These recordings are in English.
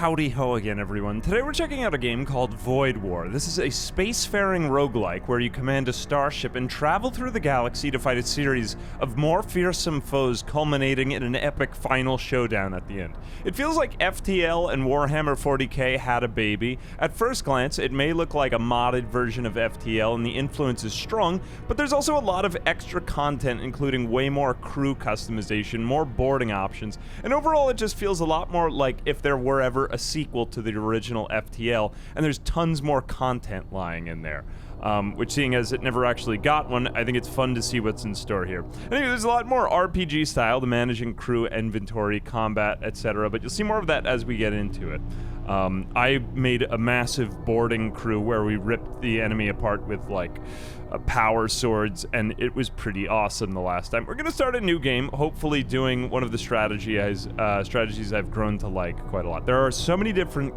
Howdy ho again, everyone. Today we're checking out a game called Void War. This is a spacefaring roguelike where you command a starship and travel through the galaxy to fight a series of more fearsome foes, culminating in an epic final showdown at the end. It feels like FTL and Warhammer 40K had a baby. At first glance, it may look like a modded version of FTL and the influence is strong, but there's also a lot of extra content, including way more crew customization, more boarding options, and overall it just feels a lot more like if there were ever a sequel to the original FTL, and there's tons more content lying in there. Which, seeing as it never actually got one, I think it's fun to see what's in store here. Anyway, there's a lot more RPG style to managing crew, inventory, combat, etc., but you'll see more of that as we get into it. I made a massive boarding crew where we ripped the enemy apart with, like, power swords, and it was pretty awesome the last time. We're gonna start a new game, hopefully doing one of the strategies I've grown to like quite a lot. There are so many different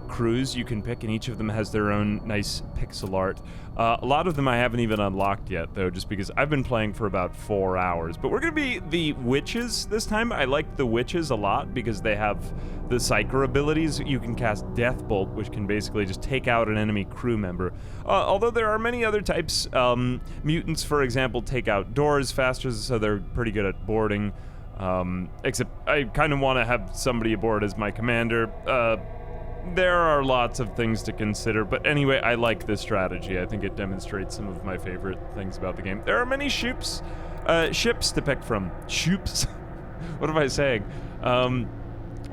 crews you can pick, and each of them has their own nice pixel art. A lot of them I haven't even unlocked yet, though, just because I've been playing for about 4 hours. But we're gonna be the witches this time. I like the witches a lot because they have the psyker abilities. You can cast Death Bolt, which can basically just take out an enemy crew member. Although there are many other types. Mutants, for example, take out doors faster, so they're pretty good at boarding. Except I kind of want to have somebody aboard as my commander. There are lots of things to consider, but anyway, I like this strategy. I think it demonstrates some of my favorite things about the game. There are many ships to pick from. Shoops? What am I saying?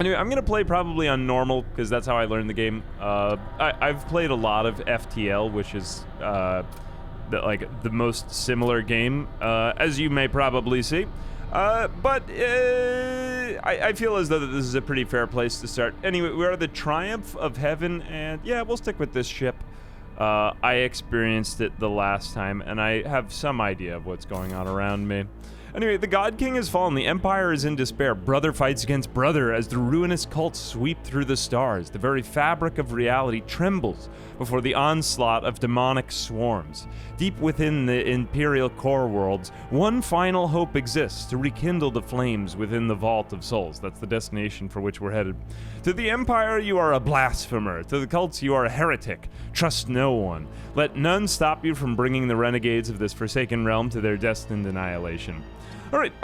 Anyway, I'm gonna play probably on normal, because that's how I learned the game. I've played a lot of FTL, which is the most similar game, as you may probably see. But I feel as though that this is a pretty fair place to start. Anyway, we are the Triumph of Heaven, and yeah, we'll stick with this ship. I experienced it the last time, and I have some idea of what's going on around me. Anyway, the God King has fallen, the Empire is in despair, brother fights against brother as the ruinous cults sweep through the stars. The very fabric of reality trembles before the onslaught of demonic swarms. Deep within the Imperial core worlds, one final hope exists to rekindle the flames within the Vault of Souls. That's the destination for which we're headed. To the Empire, you are a blasphemer. To the cults, you are a heretic. Trust no one. Let none stop you from bringing the renegades of this forsaken realm to their destined annihilation. Alright,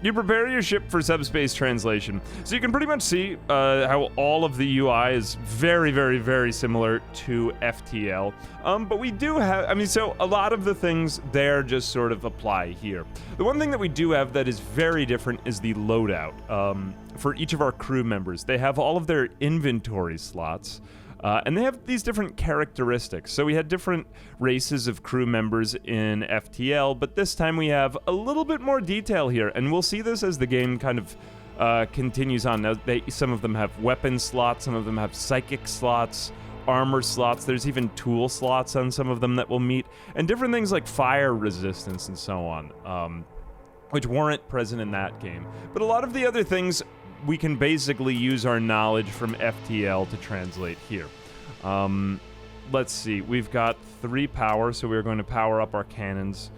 you prepare your ship for subspace translation. So you can pretty much see how all of the UI is very, very, very similar to FTL. But we do have, so a lot of the things there just sort of apply here. The one thing that we do have that is very different is the loadout. For each of our crew members, they have all of their inventory slots. And they have these different characteristics. So we had different races of crew members in FTL, but this time we have a little bit more detail here, and we'll see this as the game kind of continues on. Now, some of them have weapon slots, some of them have psychic slots, armor slots, there's even tool slots on some of them that we'll meet, and different things like fire resistance and so on, which weren't present in that game. But a lot of the other things we can basically use our knowledge from FTL to translate here. Let's see, we've got 3 power, so we're going to power up our cannons.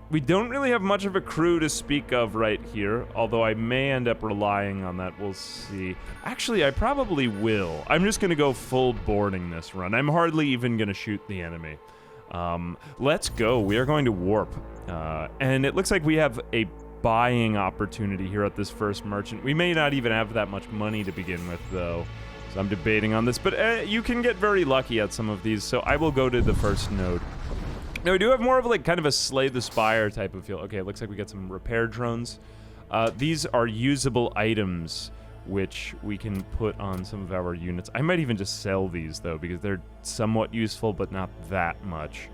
We don't really have much of a crew to speak of right here, although I may end up relying on that, we'll see. Actually, I probably will. I'm just gonna go full boarding this run. I'm hardly even gonna shoot the enemy. Let's go, we are going to warp. And it looks like we have a buying opportunity here at this first merchant. We may not even have that much money to begin with, though, so I'm debating on this, but you can get very lucky at some of these, so I will go to the first node. Now, we do have more of like kind of a Slay the Spire type of feel. Okay, it looks like we got some repair drones. These are usable items which we can put on some of our units. I might even just sell these, though, because they're somewhat useful, but not that much.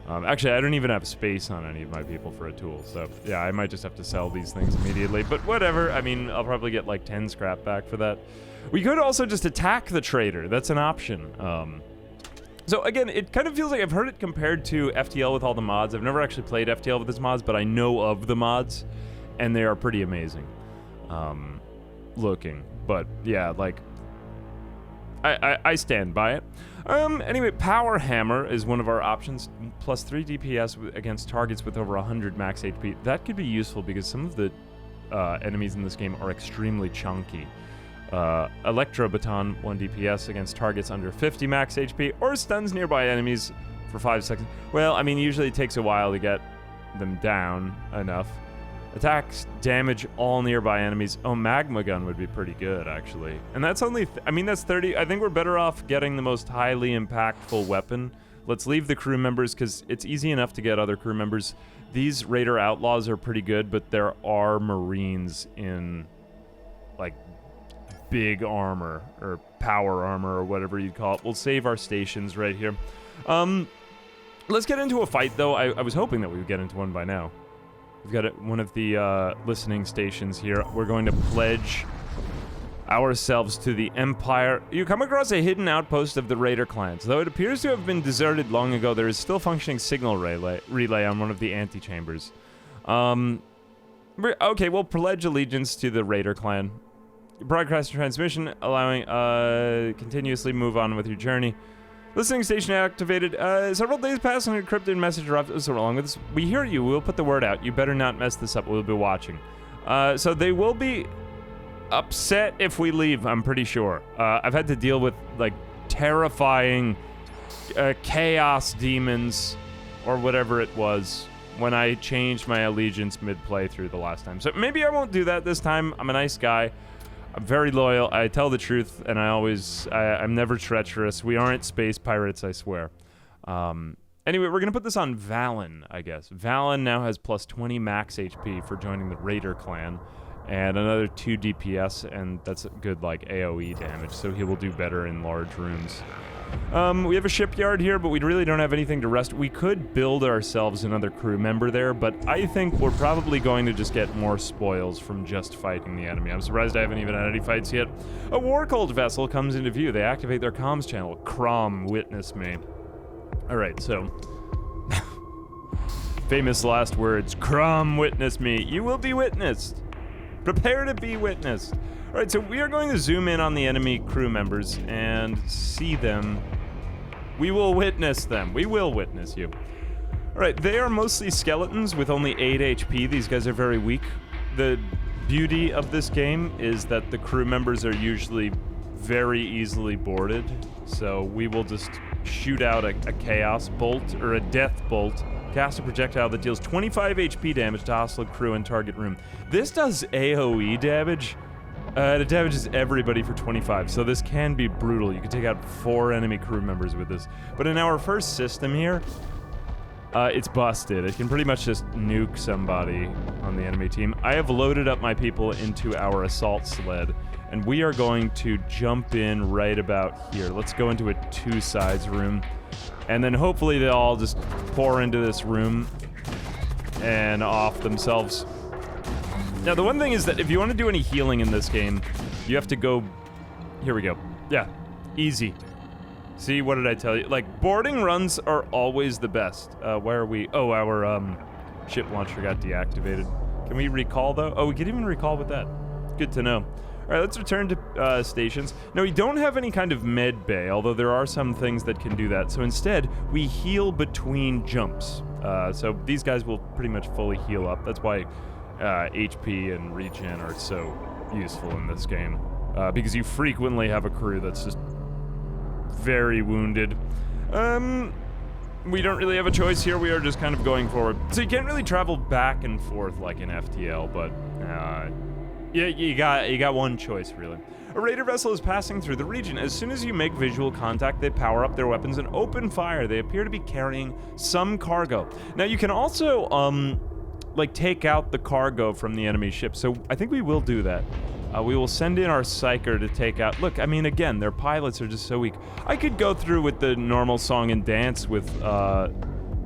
Actually, I don't even have space on any of my people for a tool, so yeah, I might just have to sell these things immediately, but whatever. I mean, I'll probably get like 10 scrap back for that. We could also just attack the trader. That's an option. So again, it kind of feels like I've heard it compared to FTL with all the mods. I've never actually played FTL with its mods, but I know of the mods, and they are pretty amazing looking. But yeah, like, I stand by it. Anyway, Power Hammer is one of our options. Plus 3 DPS against targets with over 100 max HP. That could be useful because some of the enemies in this game are extremely chunky. Electro Baton, 1 DPS against targets under 50 max HP, or stuns nearby enemies for 5 seconds. Well, I mean, usually it takes a while to get them down enough. Attacks damage all nearby enemies. Oh, Magma Gun would be pretty good, actually. And that's only, I mean, that's 30. I think we're better off getting the most highly impactful weapon. Let's leave the crew members, because it's easy enough to get other crew members. These Raider Outlaws are pretty good, but there are Marines in, like, big armor, or power armor, or whatever you'd call it. We'll save our stations right here. Let's get into a fight, though. I was hoping that we would get into one by now. We've got one of the listening stations here. We're going to pledge ourselves to the Empire. You come across a hidden outpost of the Raider clans. Though it appears to have been deserted long ago, there is still functioning signal relay on one of the antechambers. Okay, we'll pledge allegiance to the Raider clan. Broadcast transmission, allowing continuously move on with your journey. Listening station activated. Several days pass and an encrypted message arrives along with us. We hear you. We'll put the word out. You better not mess this up. We'll be watching. So they will be upset if we leave, I'm pretty sure. I've had to deal with, like, terrifying chaos demons or whatever it was when I changed my allegiance mid-playthrough the last time. So maybe I won't do that this time. I'm a nice guy. I'm very loyal. I tell the truth, and I'm never treacherous. We aren't space pirates, I swear. Anyway, we're gonna put this on Valen, I guess. Valen now has plus 20 max HP for joining the Raider clan, and another 2 DPS, and that's good, like, AoE damage, so he will do better in large rooms. We have a shipyard here, but we really don't have anything to rest. We could build ourselves another crew member there, but I think we're probably going to just get more spoils from just fighting the enemy. I'm surprised I haven't even had any fights yet. A war cult vessel comes into view. They activate their comms channel. Crom, witness me. Alright, so... famous last words. Crom, witness me. You will be witnessed. Prepare to be witnessed. Alright, so we are going to zoom in on the enemy crew members and see them. We will witness them. We will witness you. Alright, they are mostly skeletons with only 8 HP. These guys are very weak. The beauty of this game is that the crew members are usually very easily boarded. So we will just shoot out a chaos bolt, or a death bolt. Cast a projectile that deals 25 HP damage to hostile crew and target room. This does AoE damage. It damages everybody for 25, so this can be brutal. You can take out 4 enemy crew members with this. But in our first system here, it's busted. It can pretty much just nuke somebody on the enemy team. I have loaded up my people into our assault sled, and we are going to jump in right about here. Let's go into a 2 sides room, and then hopefully they'll all just pour into this room and off themselves. Now, the one thing is that if you want to do any healing in this game, you have to go... Here we go. Yeah, easy. See, what did I tell you? Like, boarding runs are always the best. Where are we? Oh, our ship launcher got deactivated. Can we recall, though? Oh, we can even recall with that. Good to know. All right, let's return to stations. Now, we don't have any kind of med bay, although there are some things that can do that. So instead, we heal between jumps. So these guys will pretty much fully heal up. That's why... HP and regen are so useful in this game, because you frequently have a crew that's just very wounded. We don't really have a choice here. We are just kind of going forward. So you can't really travel back and forth like in FTL, but yeah, you got one choice, really. A raider vessel is passing through the region. As soon as you make visual contact, they power up their weapons and open fire. They appear to be carrying some cargo. Now, you can also, like, take out the cargo from the enemy ship, so I think we will do that. We will send in our psyker to take out... Look, I mean, again, their pilots are just so weak. I could go through with the normal song and dance with,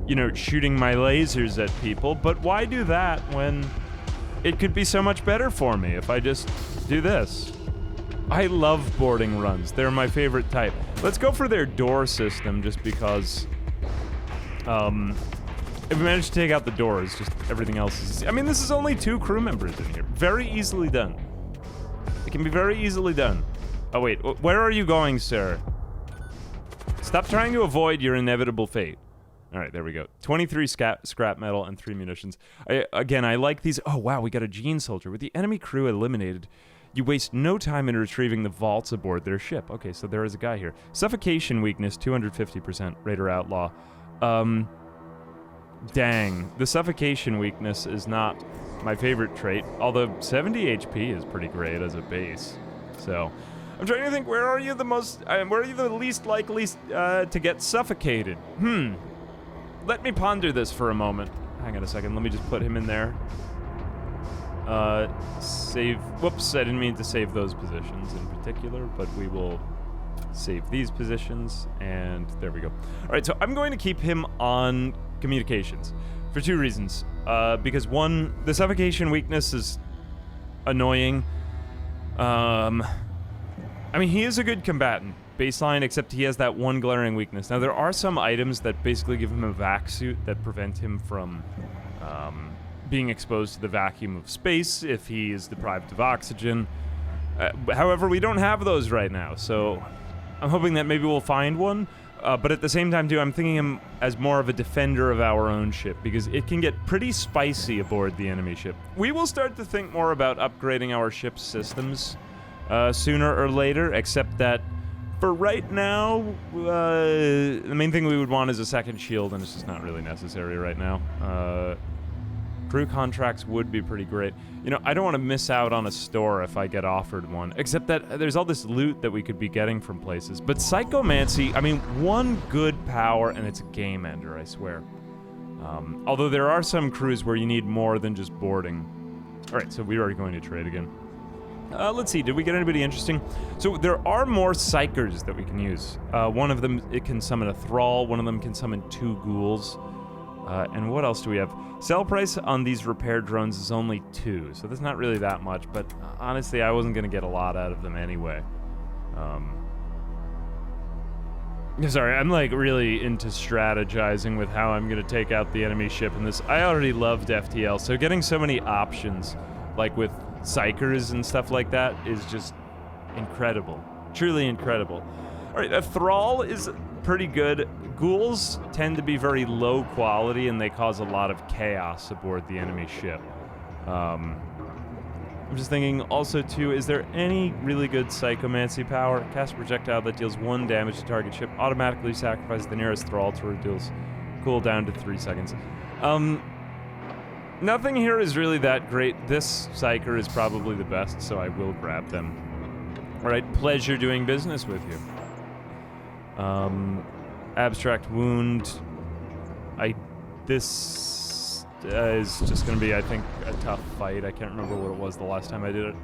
you know, shooting my lasers at people, but why do that when it could be so much better for me if I just do this? I love boarding runs. They're my favorite type. Let's go for their door system, just because... if we manage to take out the doors, just everything else is... I mean, this is only 2 crew members in here. Very easily done. It can be very easily done. Oh, wait. Where are you going, sir? Stop trying to avoid your inevitable fate. All right, there we go. 23 scrap metal and 3 munitions. I like these. Oh, wow, we got a Gene Soldier. With the enemy crew eliminated, you waste no time in retrieving the vaults aboard their ship. Okay, so there is a guy here. Suffocation weakness, 250%. Raider Outlaw. Dang. The suffocation weakness is not my favorite trait, although 70 HP is pretty great as a base. So, I'm trying to think, where are you the least likely to get suffocated? Let me ponder this for a moment. Hang on a second, let me just put him in there. Save, whoops, I didn't mean to save those positions in particular, but we will save these positions, and there we go. All right, so I'm going to keep him on communications for 2 reasons. Because 1, the suffocation weakness is annoying. I mean, he is a good combatant, baseline, except he has that 1 glaring weakness. Now, there are some items that basically give him a vac suit that prevent him from being exposed to the vacuum of space if he is deprived of oxygen. However, we don't have those right now, so I'm hoping that maybe we'll find one. But at the same time, too, I'm thinking him as more of a defender of our own ship, because it can get pretty spicy aboard the enemy ship. We will start to think more about upgrading our ship's systems sooner or later, except that for right now, the main thing we would want is a second shield, and it's just not really necessary right now. Crew contracts would be pretty great. You know, I don't want to miss out on a store if I get offered one, except that there's all this loot that we could be getting from places. But Psychomancy, I mean, 1 good power and it's a game ender, I swear. Although there are some crews where you need more than just boarding. All right, so we are going to trade again. Let's see, did we get anybody interesting? So there are more Psychers that we can use. One of them, it can summon a Thrall. One of them can summon 2 Ghouls. And what else do we have? Sell price on these repair drones is only 2, so that's not really that much, but honestly, I wasn't going to get a lot out of them anyway. Sorry, I'm like really into strategizing with how I'm going to take out the enemy ship in this. I already loved FTL, so getting so many options, like with Psychers and stuff like that, is just incredible. Truly incredible. All right, a Thrall is pretty good. Ghouls tend to be very low quality, and they cause a lot of chaos aboard the enemy ship. I'm just thinking also, too, is there any really good Psychomancy power? Cast a projectile that deals 1 damage to target ship, automatically sacrifices the nearest Thrall to reduce cooldown to 3 seconds. Nothing here is really that great. This Psyker is probably the best, so I will grab them. All right, pleasure doing business with you. Abstract wound. This is just going to be, I think, a tough fight. I can't remember what it was the last time I did it.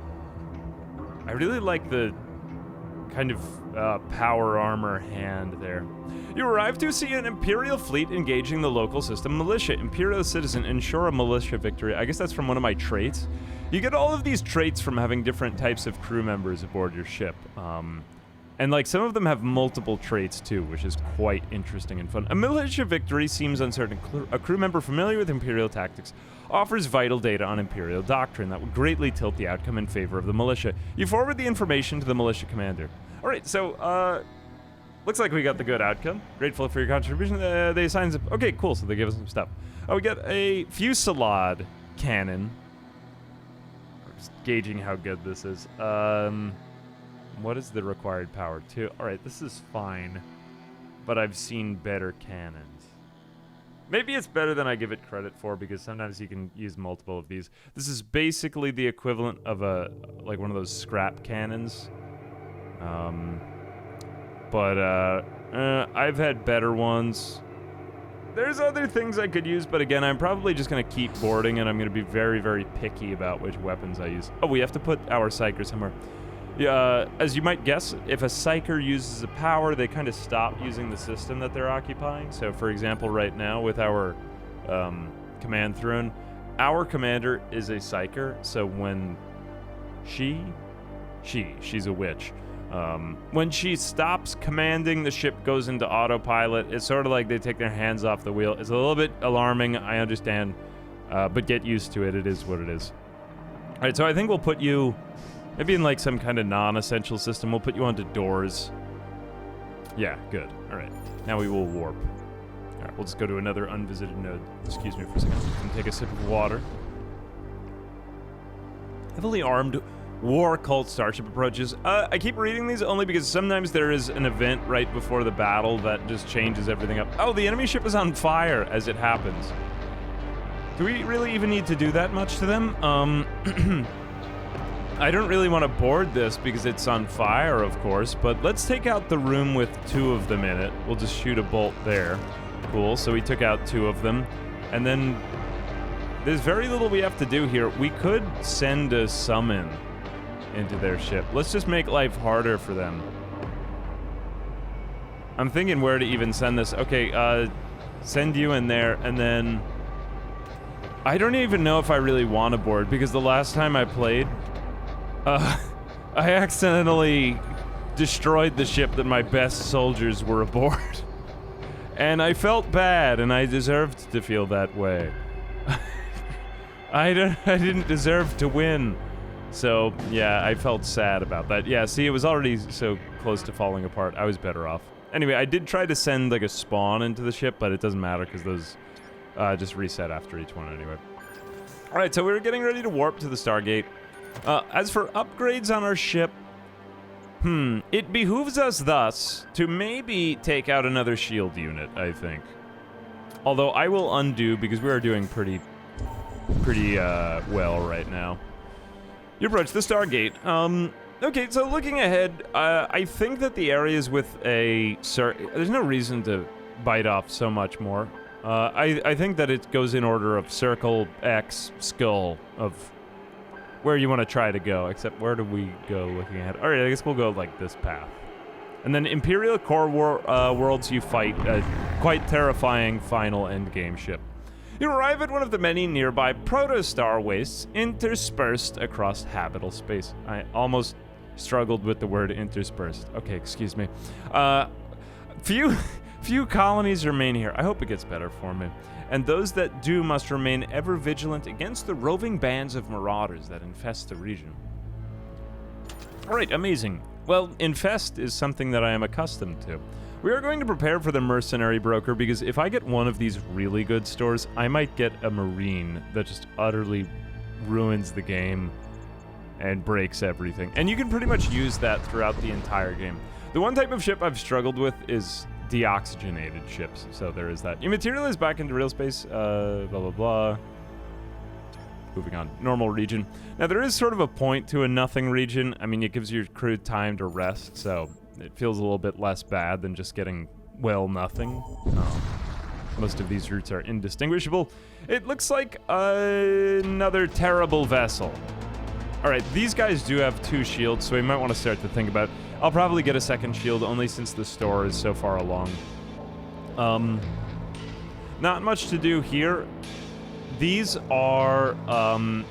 I really like the kind of power armor hand there. You arrive to see an Imperial fleet engaging the local system militia. Imperial citizen, ensure a militia victory. I guess that's from one of my traits. You get all of these traits from having different types of crew members aboard your ship. And like some of them have multiple traits too, which is quite interesting and fun. A militia victory seems uncertain. A crew member familiar with Imperial tactics offers vital data on Imperial doctrine that would greatly tilt the outcome in favor of the militia. You forward the information to the militia commander. All right, so looks like we got the good outcome. Grateful for your contribution. They assign some. Okay, cool. So they give us some stuff. Oh, we got a fusillade cannon. Just gauging how good this is. What is the required power? 2. All right, this is fine, but I've seen better cannons. Maybe it's better than I give it credit for, because sometimes you can use multiple of these. This is basically the equivalent of like one of those scrap cannons. But I've had better ones. There's other things I could use, but again, I'm probably just going to keep boarding, and I'm going to be very, very picky about which weapons I use. Oh, we have to put our Psyker somewhere. Yeah, as you might guess, if a Psyker uses a power, they kind of stop using the system that they're occupying. So, for example, right now with our command throne, our commander is a Psyker. So when she's a witch. When she stops commanding, the ship goes into autopilot. It's sort of like they take their hands off the wheel. It's a little bit alarming, I understand, but get used to it. It is what it is. All right, so I think we'll put you... maybe in like some kind of non-essential system, we'll put you onto doors. Yeah, good. All right. Now we will warp. All Alright, we'll just go to another unvisited node. Excuse me for a second. And take a sip of water. Heavily armed war cult starship approaches. I keep reading these only because sometimes there is an event right before the battle that just changes everything up. Oh, the enemy ship is on fire as it happens. Do we really even need to do that much to them? I don't really want to board this because it's on fire, of course, but let's take out the room with 2 of them in it. We'll just shoot a bolt there. Cool, so we took out 2 of them. And then there's very little we have to do here. We could send a summon into their ship. Let's just make life harder for them. I'm thinking where to even send this. Okay, send you in there, and then I don't even know if I really want to board, because the last time I played, I accidentally destroyed the ship that my best soldiers were aboard. And I felt bad, and I deserved to feel that way. I didn't deserve to win. So, yeah, I felt sad about that. Yeah, see, it was already so close to falling apart. I was better off. Anyway, I did try to send, like, a spawn into the ship, but it doesn't matter, because those just reset after each one anyway. Alright, so we were getting ready to warp to the Stargate. As for upgrades on our ship, it behooves us thus to maybe take out another shield unit, I think. Although I will undo, because we are doing pretty well right now. You approach the Stargate. Okay, so looking ahead, I think that the areas with there's no reason to bite off so much more. I think that it goes in order of circle, X, skull, of where you want to try to go, except where do we go looking ahead? Alright, I guess we'll go like this path. And then Imperial Core worlds you fight a quite terrifying final endgame ship. You arrive at one of the many nearby protostar wastes interspersed across habitable space. I almost struggled with the word interspersed. Okay, excuse me. Few colonies remain here. I hope it gets better for me. And those that do must remain ever vigilant against the roving bands of marauders that infest the region. Alright, amazing. Well, infest is something that I am accustomed to. We are going to prepare for the mercenary broker, because if I get one of these really good stores, I might get a marine that just utterly ruins the game and breaks everything. And you can pretty much use that throughout the entire game. The one type of ship I've struggled with is deoxygenated ships, so there is that. You materialize back into real space, blah, blah, blah. Moving on. Normal region. Now, there is sort of a point to a nothing region. I mean, it gives your crew time to rest, so it feels a little bit less bad than just getting, well, nothing. Most of these routes are indistinguishable. It looks like another terrible vessel. Alright, these guys do have 2 shields, so we might want to start to think about it. I'll probably get a second shield, only since the store is so far along. Not much to do here. These are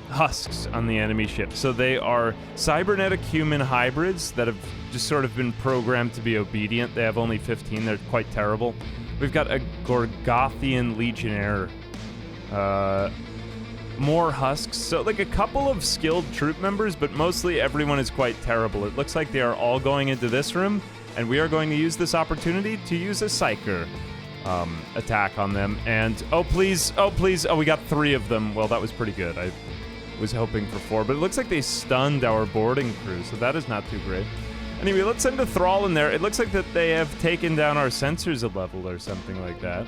husks on the enemy ship. So they are cybernetic human hybrids that have just sort of been programmed to be obedient. They have only 15. They're quite terrible. We've got a Gorgothian legionnaire. More husks. So like a couple of skilled troop members, but mostly everyone is quite terrible. It looks like they are all going into this room, and we are going to use this opportunity to use a psyker attack on them. And oh please, we got 3 of them. Well, that was pretty good. I was hoping for 4, but it looks like they stunned our boarding crew, so that is not too great. Anyway, let's send a thrall in there. It looks like that they have taken down our sensors a level or something like that.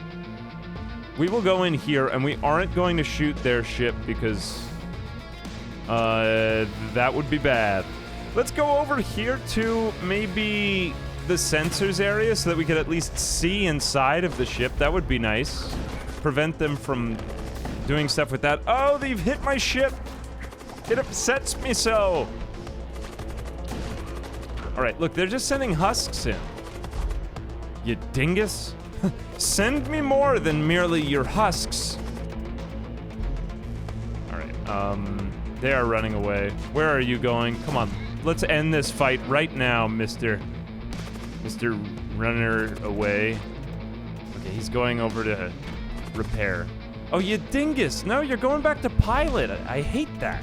We will go in here, and we aren't going to shoot their ship because that would be bad. Let's go over here to maybe the sensors area so that we could at least see inside of the ship. That would be nice. Prevent them from doing stuff with that. Oh, they've hit my ship. It upsets me so. All right, look, they're just sending husks in. You dingus. Send me more than merely your husks. All right, they are running away. Where are you going? Come on, let's end this fight right now, Mr. Runner away. Okay, he's going over to repair. Oh, you dingus. No, you're going back to pilot. I hate that.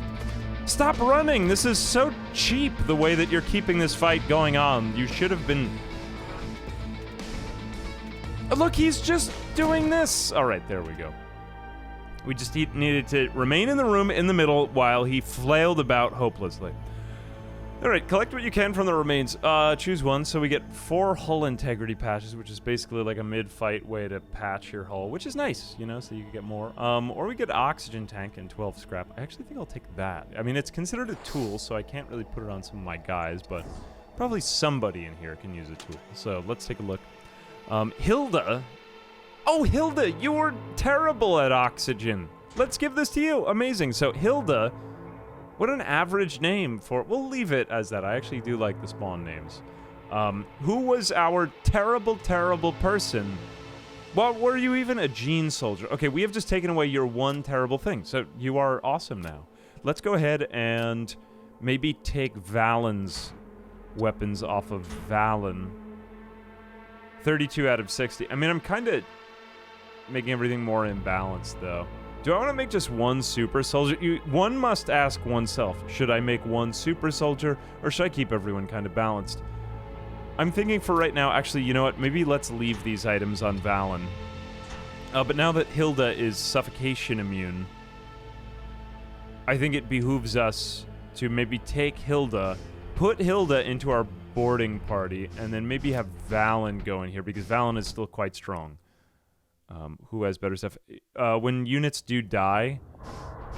Stop running. This is so cheap, the way that you're keeping this fight going on. You should have been... Look, he's just doing this? All right, there we go. We just needed to remain in the room in the middle while he flailed about hopelessly. All right, collect what you can from the remains. Choose one. So we get 4 hull integrity patches, which is basically like a mid-fight way to patch your hull, which is nice, you know, so you can get more. Or we get oxygen tank and 12 scrap. I actually think I'll take that. I mean, it's considered a tool, so I can't really put it on some of my guys, but probably somebody in here can use a tool. So let's take a look. Hilda. Oh, Hilda, you were terrible at oxygen. Let's give this to you. Amazing. So Hilda... What an average name for... We'll leave it as that. I actually do like the spawn names. Who was our terrible, terrible person? Well, were you even a gene soldier? Okay, we have just taken away your one terrible thing. So you are awesome now. Let's go ahead and maybe take Valen's weapons off of Valen. 32 out of 60. I mean, I'm kind of making everything more imbalanced, though. Do I want to make just one super soldier? One must ask oneself, should I make one super soldier, or should I keep everyone kind of balanced? I'm thinking for right now, actually, you know what? Maybe let's leave these items on Valen. But now that Hilda is suffocation immune, I think it behooves us to maybe take Hilda, put Hilda into our boarding party, and then maybe have Valen go in here, because Valen is still quite strong. Who has better stuff? When units do die,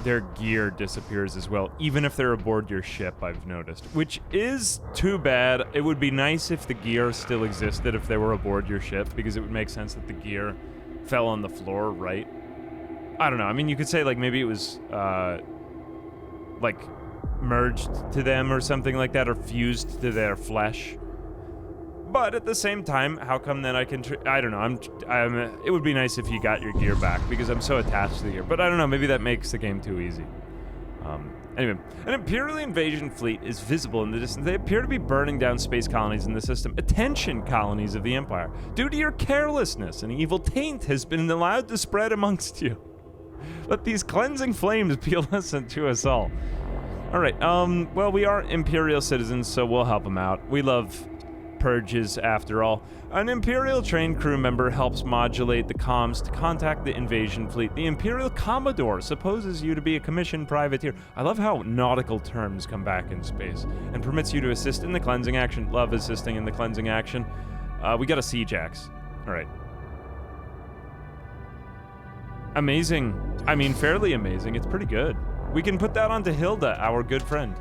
their gear disappears as well, even if they're aboard your ship, I've noticed. Which is too bad. It would be nice if the gear still existed if they were aboard your ship, because it would make sense that the gear fell on the floor, right? I don't know. I mean, you could say, like, maybe it was, like, merged to them or something like that, or fused to their flesh. But at the same time, how come then I can... I don't know. It would be nice if you got your gear back, because I'm so attached to the gear. But I don't know. Maybe that makes the game too easy. Anyway, an Imperial invasion fleet is visible in the distance. They appear to be burning down space colonies in the system. Attention, colonies of the Empire. Due to your carelessness, an evil taint has been allowed to spread amongst you. Let these cleansing flames be a lesson to us all. All right. Well, we are Imperial citizens, so we'll help them out. We love... purges, after all. An Imperial trained crew member helps modulate the comms to contact the invasion fleet. The Imperial Commodore supposes you to be a commissioned privateer. I love how nautical terms come back in space. And permits you to assist in the cleansing action. Love assisting in the cleansing action. We got a siege axe. Alright. Amazing. I mean, fairly amazing. It's pretty good. We can put that onto Hilda, our good friend.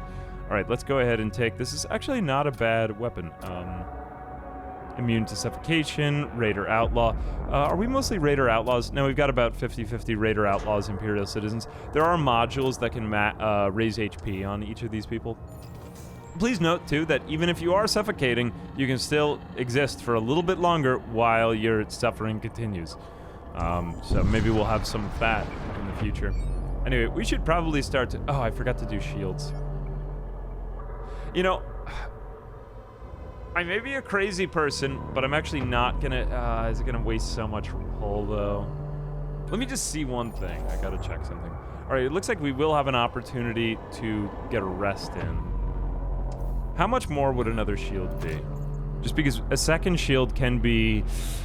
Alright, let's go ahead and take... This is actually not a bad weapon. Immune to suffocation, Raider Outlaw. Are we mostly Raider Outlaws? No, we've got about 50-50 Raider Outlaws, Imperial citizens. There are modules that can raise HP on each of these people. Please note, too, that even if you are suffocating, you can still exist for a little bit longer while your suffering continues. So maybe we'll have some of that in the future. Anyway, we should probably start to... Oh, I forgot to do shields. You know, I may be a crazy person, but I'm actually not gonna, is it gonna waste so much hull, though? Let me just see one thing. I gotta check something. All right, it looks like we will have an opportunity to get a rest in. How much more would another shield be? Just because a second shield can be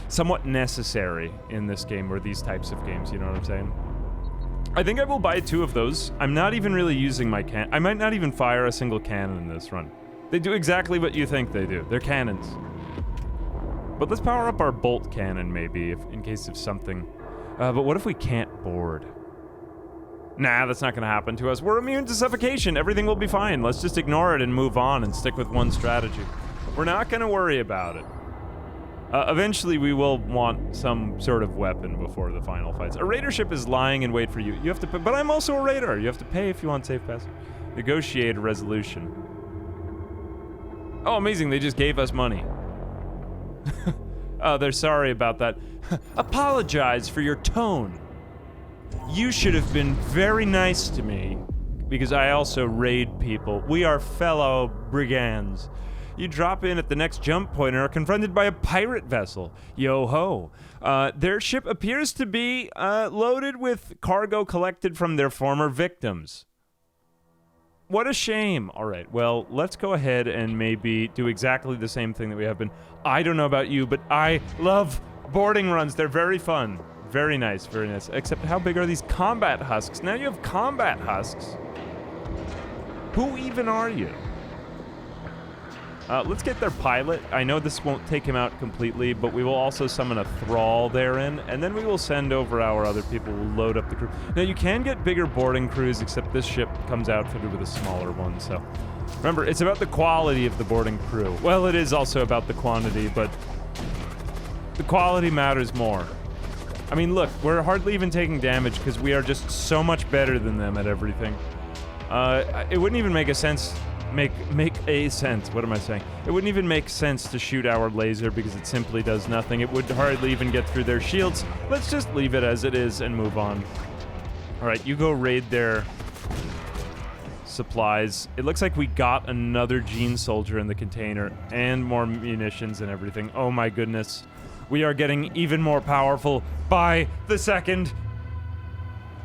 somewhat necessary in this game, or these types of games, you know what I'm saying? I think I will buy 2 of those. I'm not even really using my I might not even fire a single cannon in this run. They do exactly what you think they do. They're cannons. But let's power up our bolt cannon, maybe, in case of something. But what if we can't board? Nah, that's not gonna happen to us. We're immune to suffocation. Everything will be fine. Let's just ignore it and move on and stick with one strategy. We're not gonna worry about it. Eventually, we will want some sort of weapon before the final fights. A raider ship is lying in wait for you. You have to pay, but I'm also a raider. You have to pay if you want safe passage. Negotiate a resolution. Oh, amazing. They just gave us money. Oh, they're sorry about that. Apologize for your tone. You should have been very nice to me, because I also raid people. We are fellow brigands. You drop in at the next jump point and are confronted by a pirate vessel. Yo-ho. Their ship appears to be loaded with cargo collected from their former victims. What a shame. All right, well, let's go ahead and maybe do exactly the same thing that we have been. I don't know about you, but I love Boarding runs, they're very fun. Very nice, very nice. Except how big are these combat husks? Now you have combat husks. Who even are you? Let's get their pilot. I know this won't take him out completely, but we will also summon a thrall therein, and then we will send over our other people. We'll load up the crew. Now, you can get bigger boarding crews, except this ship comes outfitted with a smaller one, so... Remember, it's about the quality of the boarding crew. Well, it is also about the quantity, but... the quality matters more. I mean, look, we're hardly even taking damage because we are just so much better than them at everything. It wouldn't even make a sense... What am I saying? It wouldn't even make sense to shoot our laser because it simply does nothing. It would hardly even get through their shields. Let's just leave it as it is and move on. Alright, you go raid their supplies. It looks like we got another Gene Soldier in the container and more munitions and everything. Oh my goodness. We are getting even more powerful by the second.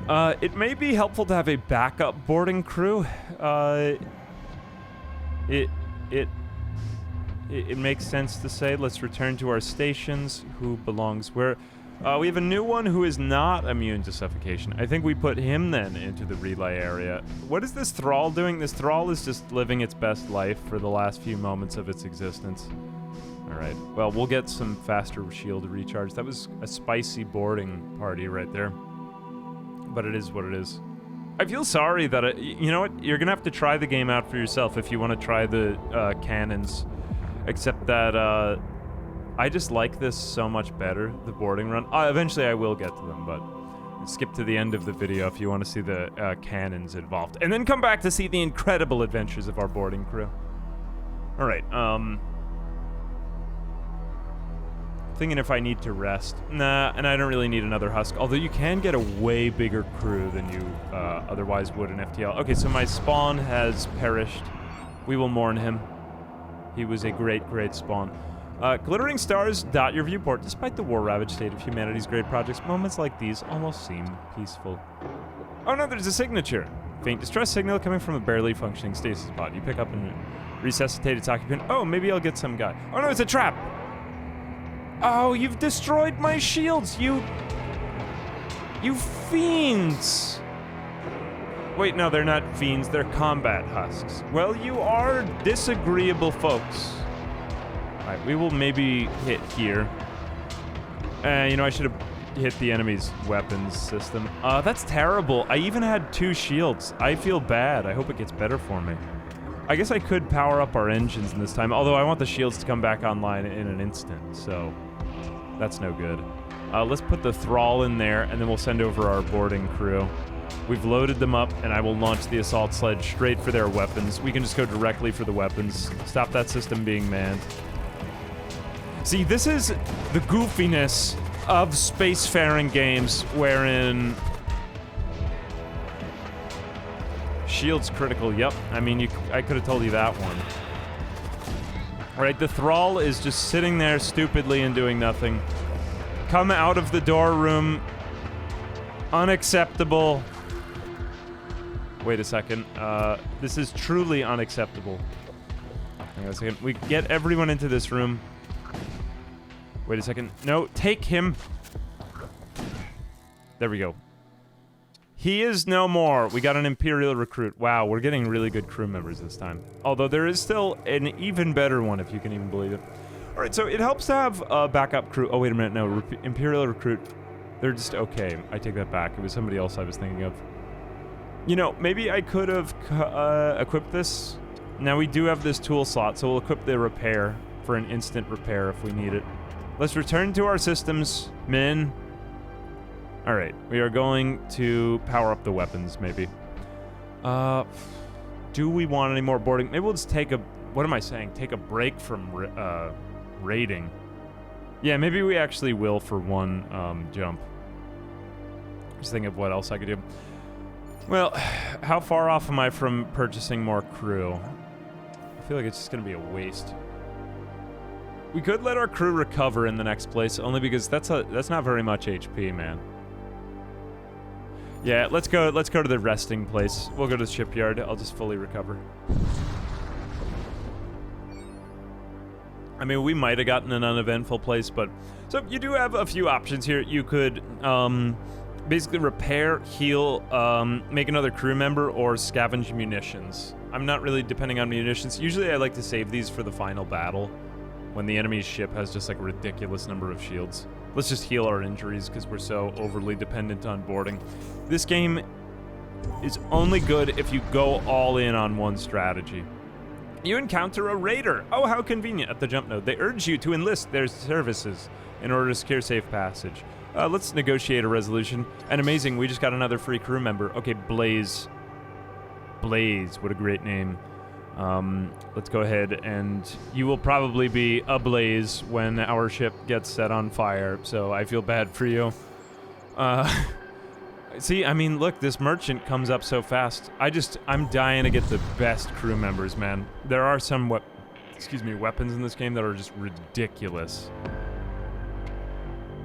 It may be helpful to have a backup boarding crew. It makes sense to say, let's return to our stations. Who belongs where? We have a new one who is not immune to suffocation. I think we put him then into the relay area. What is this thrall doing? This thrall is just living its best life for the last few moments of its existence. Alright, well, we'll get some faster shield recharge. That was a spicy boarding party right there. But it is what it is. I feel sorry that, you know what, you're gonna have to try the game out for yourself if you want to try the cannons. Except that, I just like this so much better, the boarding run. Eventually I will get to them, but skip to the end of the video if you want to see the cannons involved. And then come back to see the incredible adventures of our boarding crew. Alright, thinking if I need to rest. Nah, and I don't really need another husk, although you can get a way bigger crew than you otherwise would in FTL. Okay, so my spawn has perished. We will mourn him. He was a great, great spawn. Glittering stars dot your viewport. Despite the war-ravaged state of humanity's great projects, moments like these almost seem peaceful. Oh no, there's a signature. Faint distress signal coming from a barely functioning stasis pod. You pick up and resuscitate its occupant. Oh, maybe I'll get some guy. Oh no, it's a trap! Oh, you've destroyed my shields, you fiends! Wait, no, they're not fiends, they're combat husks. Well, you are disagreeable folks. Alright, we will maybe hit here. You know, I should have hit the enemy's weapons system. That's terrible. I even had 2 shields. I feel bad. I hope it gets better for me. I guess I could power up our engines in this time, although I want the shields to come back online in an instant, so that's no good. Let's put the thrall in there, and then we'll send over our boarding crew. We've loaded them up, and I will launch the assault sledge straight for their weapons. We can just go directly for the weapons. Stop that system being manned. See, this is the goofiness of spacefaring games, wherein... Shield's critical, yep. I mean, I could have told you that one. Alright, the thrall is just sitting there stupidly and doing nothing. Come out of the door room. Unacceptable. Wait a second. This is truly unacceptable. Hang on a second. We get everyone into this room. Wait a second. No, take him. There we go. He is no more. We got an Imperial recruit. Wow, we're getting really good crew members this time. Although there is still an even better one, if you can even believe it. Alright, so it helps to have a backup crew. Oh, wait a minute. No, Imperial recruit. They're just okay. I take that back. It was somebody else I was thinking of. You know, maybe I could have equipped this. Now we do have this tool slot, so we'll equip the repair for an instant repair if we need it. Let's return to our systems, men. Alright, we are going to power up the weapons, maybe. Do we want any more boarding? Maybe we'll just take a... What am I saying? Take a break from raiding. Yeah, maybe we actually will for one jump. Just thinking of what else I could do. Well, how far off am I from purchasing more crew? I feel like it's just going to be a waste. We could let our crew recover in the next place, only because that's not very much HP, man. Yeah, let's go to the resting place. We'll go to the shipyard. I'll just fully recover. I mean, we might have gotten an uneventful place, but... So you do have a few options here. You could basically repair, heal, make another crew member, or scavenge munitions. I'm not really depending on munitions. Usually I like to save these for the final battle, when the enemy's ship has just like a ridiculous number of shields. Let's just heal our injuries, because we're so overly dependent on boarding. This game is only good if you go all in on one strategy. You encounter a raider. Oh, how convenient at the jump node. They urge you to enlist their services in order to secure safe passage. Let's negotiate a resolution. And amazing, we just got another free crew member. Okay, Blaze. Blaze, what a great name. Let's go ahead, and you will probably be ablaze when our ship gets set on fire, so I feel bad for you. See, I mean, look, this merchant comes up so fast. I'm dying to get the best crew members, man. There are some weapons in this game that are just ridiculous.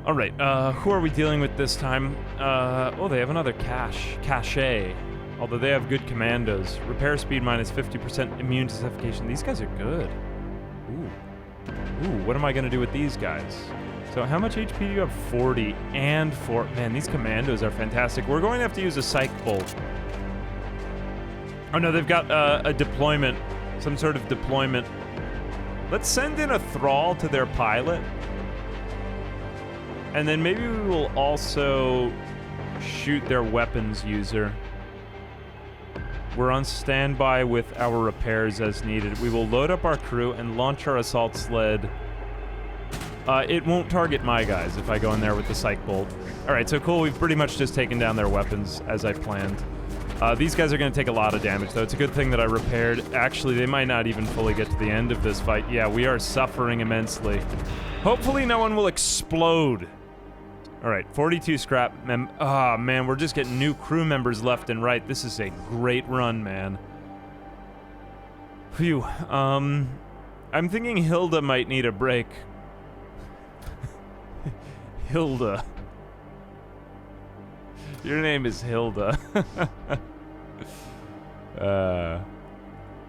All right, who are we dealing with this time? Oh, they have another cache. Although they have good commandos. Repair speed minus 50%, immune to suffocation. These guys are good. Ooh, what am I gonna do with these guys? So how much HP do you have? 40 and 4. Man, these commandos are fantastic. We're going to have to use a psych bolt. Oh no, they've got a deployment. Some sort of deployment. Let's send in a thrall to their pilot. And then maybe we will also shoot their weapons user. We're on standby with our repairs as needed. We will load up our crew and launch our assault sled. It won't target my guys if I go in there with the psych bolt. Alright, so cool. We've pretty much just taken down their weapons as I planned. These guys are going to take a lot of damage, though. It's a good thing that I repaired. Actually, they might not even fully get to the end of this fight. Yeah, we are suffering immensely. Hopefully no one will explode. Alright, 42 scrap. Ah, man, we're just getting new crew members left and right. This is a great run, man. Phew. I'm thinking Hilda might need a break. Hilda. Your name is Hilda.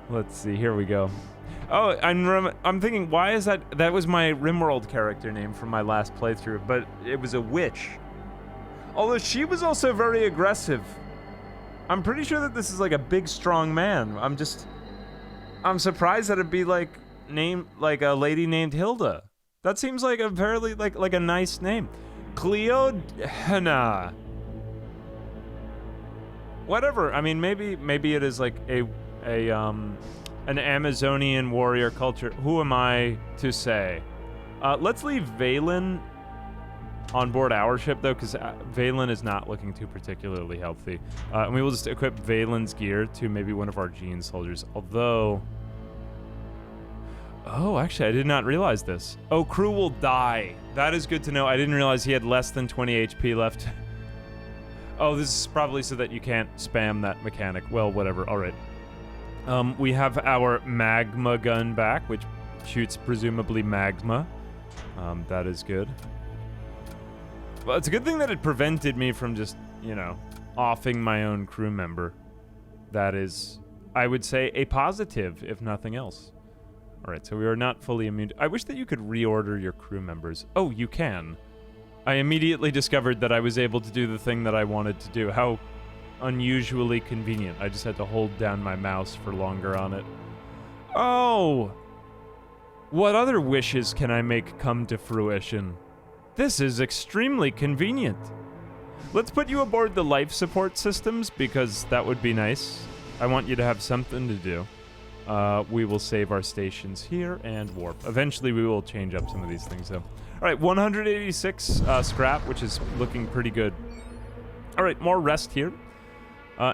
Let's see, here we go. Oh, I'm thinking, why is that? That was my RimWorld character name from my last playthrough, but it was a witch. Although she was also very aggressive. I'm pretty sure that this is like a big, strong man. I'm surprised that it'd be like a lady named Hilda. That seems like a fairly like a nice name. Cleodhana. Whatever. I mean, maybe it is like an Amazonian warrior culture. Who am I to say? Let's leave Valen on board our ship, though, because Valen is not looking too particularly healthy. And we will just equip Valen's gear to maybe one of our Gene soldiers. Although... Oh, actually, I did not realize this. Oh, crew will die. That is good to know. I didn't realize he had less than 20 HP left. Oh, this is probably so that you can't spam that mechanic. Well, whatever. All right. We have our magma gun back, which shoots presumably magma. That is good. Well, it's a good thing that it prevented me from just, you know, offing my own crew member. That is, I would say, a positive, if nothing else. All right, so we are not fully immune. I wish that you could reorder your crew members. Oh, you can. I immediately discovered that I was able to do the thing that I wanted to do. How unusually convenient. I just had to hold down my mouse for longer on it. Oh! What other wishes can I make come to fruition? This is extremely convenient. Let's put you aboard the life support systems, because that would be nice. I want you to have something to do. We will save our stations here and warp. Eventually we will change up some of these things, though. Alright, 186 scrap, which is looking pretty good. Alright, more rest here.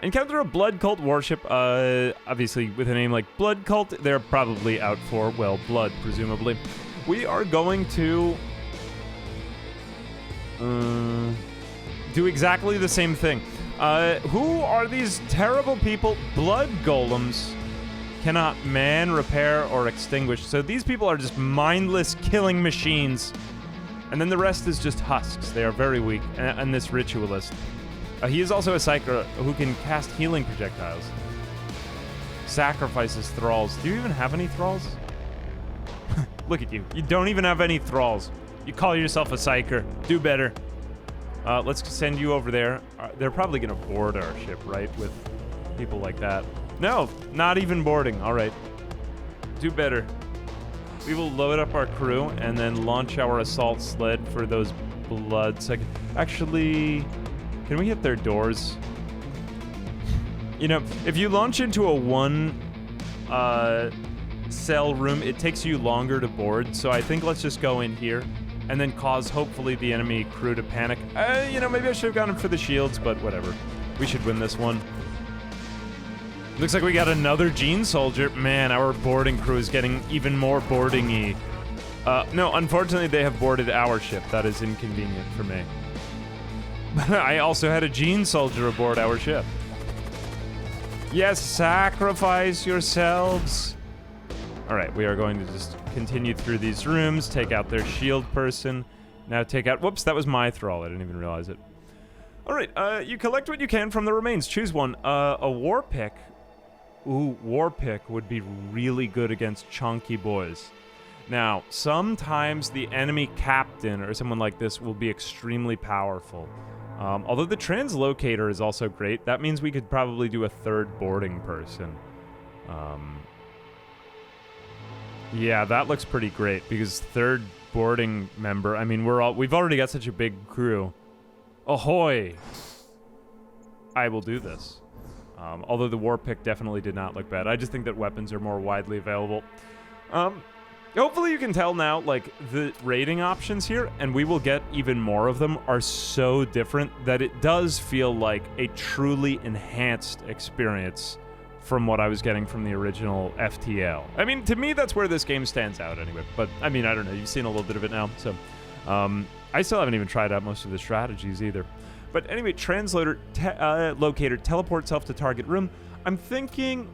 Encounter a blood cult warship. Obviously, with a name like Blood Cult, they're probably out for, well, blood, presumably. We are going to do exactly the same thing. Who are these terrible people? Blood golems cannot man, repair, or extinguish. So these people are just mindless killing machines. And then the rest is just husks. They are very weak. And this ritualist. He is also a psyker who can cast healing projectiles. Sacrifices thralls. Do you even have any thralls? Look at you. You don't even have any thralls. You call yourself a psyker. Do better. Let's send you over there. They're probably going to board our ship, right? With people like that. No, not even boarding. All right. Do better. We will load up our crew and then launch our assault sled for those bloods. Actually, can we hit their doors? You know, if you launch into a one cell room, it takes you longer to board. So I think let's just go in here and then cause, hopefully, the enemy crew to panic. You know, maybe I should have gone for the shields, but whatever. We should win this one. Looks like we got another Gene Soldier. Man, our boarding crew is getting even more boarding-y. No, unfortunately, they have boarded our ship. That is inconvenient for me. I also had a Gene Soldier aboard our ship. Yes, sacrifice yourselves. All right, we are going to just continue through these rooms, take out their shield person. Now take out... Whoops, that was my thrall. I didn't even realize it. All right, you collect what you can from the remains. Choose one. A war pick. Ooh, war pick would be really good against chunky boys. Now, sometimes the enemy captain or someone like this will be extremely powerful. Although the translocator is also great, that means we could probably do a third boarding person. Yeah, that looks pretty great because third boarding member. I mean, we've already got such a big crew. Ahoy! I will do this. Although the war pick definitely did not look bad. I just think that weapons are more widely available. Hopefully you can tell now, like, the rating options here, and we will get even more of them, are so different that it does feel like a truly enhanced experience from what I was getting from the original FTL. I mean, to me, that's where this game stands out anyway. But, I mean, I don't know. You've seen a little bit of it now, so... I still haven't even tried out most of the strategies either. But anyway, translator locator teleport self to target room. I'm thinking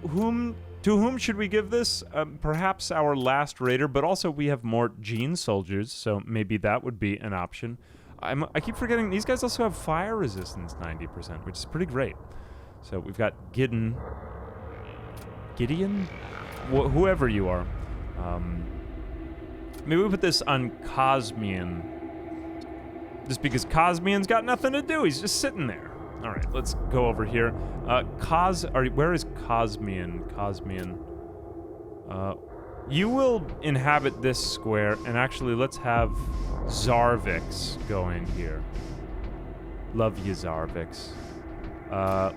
to whom should we give this? Perhaps our last raider, but also we have more Gene Soldiers, so maybe that would be an option. I keep forgetting these guys also have fire resistance 90%, which is pretty great. So we've got Gideon, whoever you are. Maybe we put this on Cosmian. Just because Cosmian's got nothing to do. He's just sitting there. All right, let's go over here. Where is Cosmian? Cosmian. You will inhabit this square, and actually, let's have Zarvix go in here. Love you, Zarvix.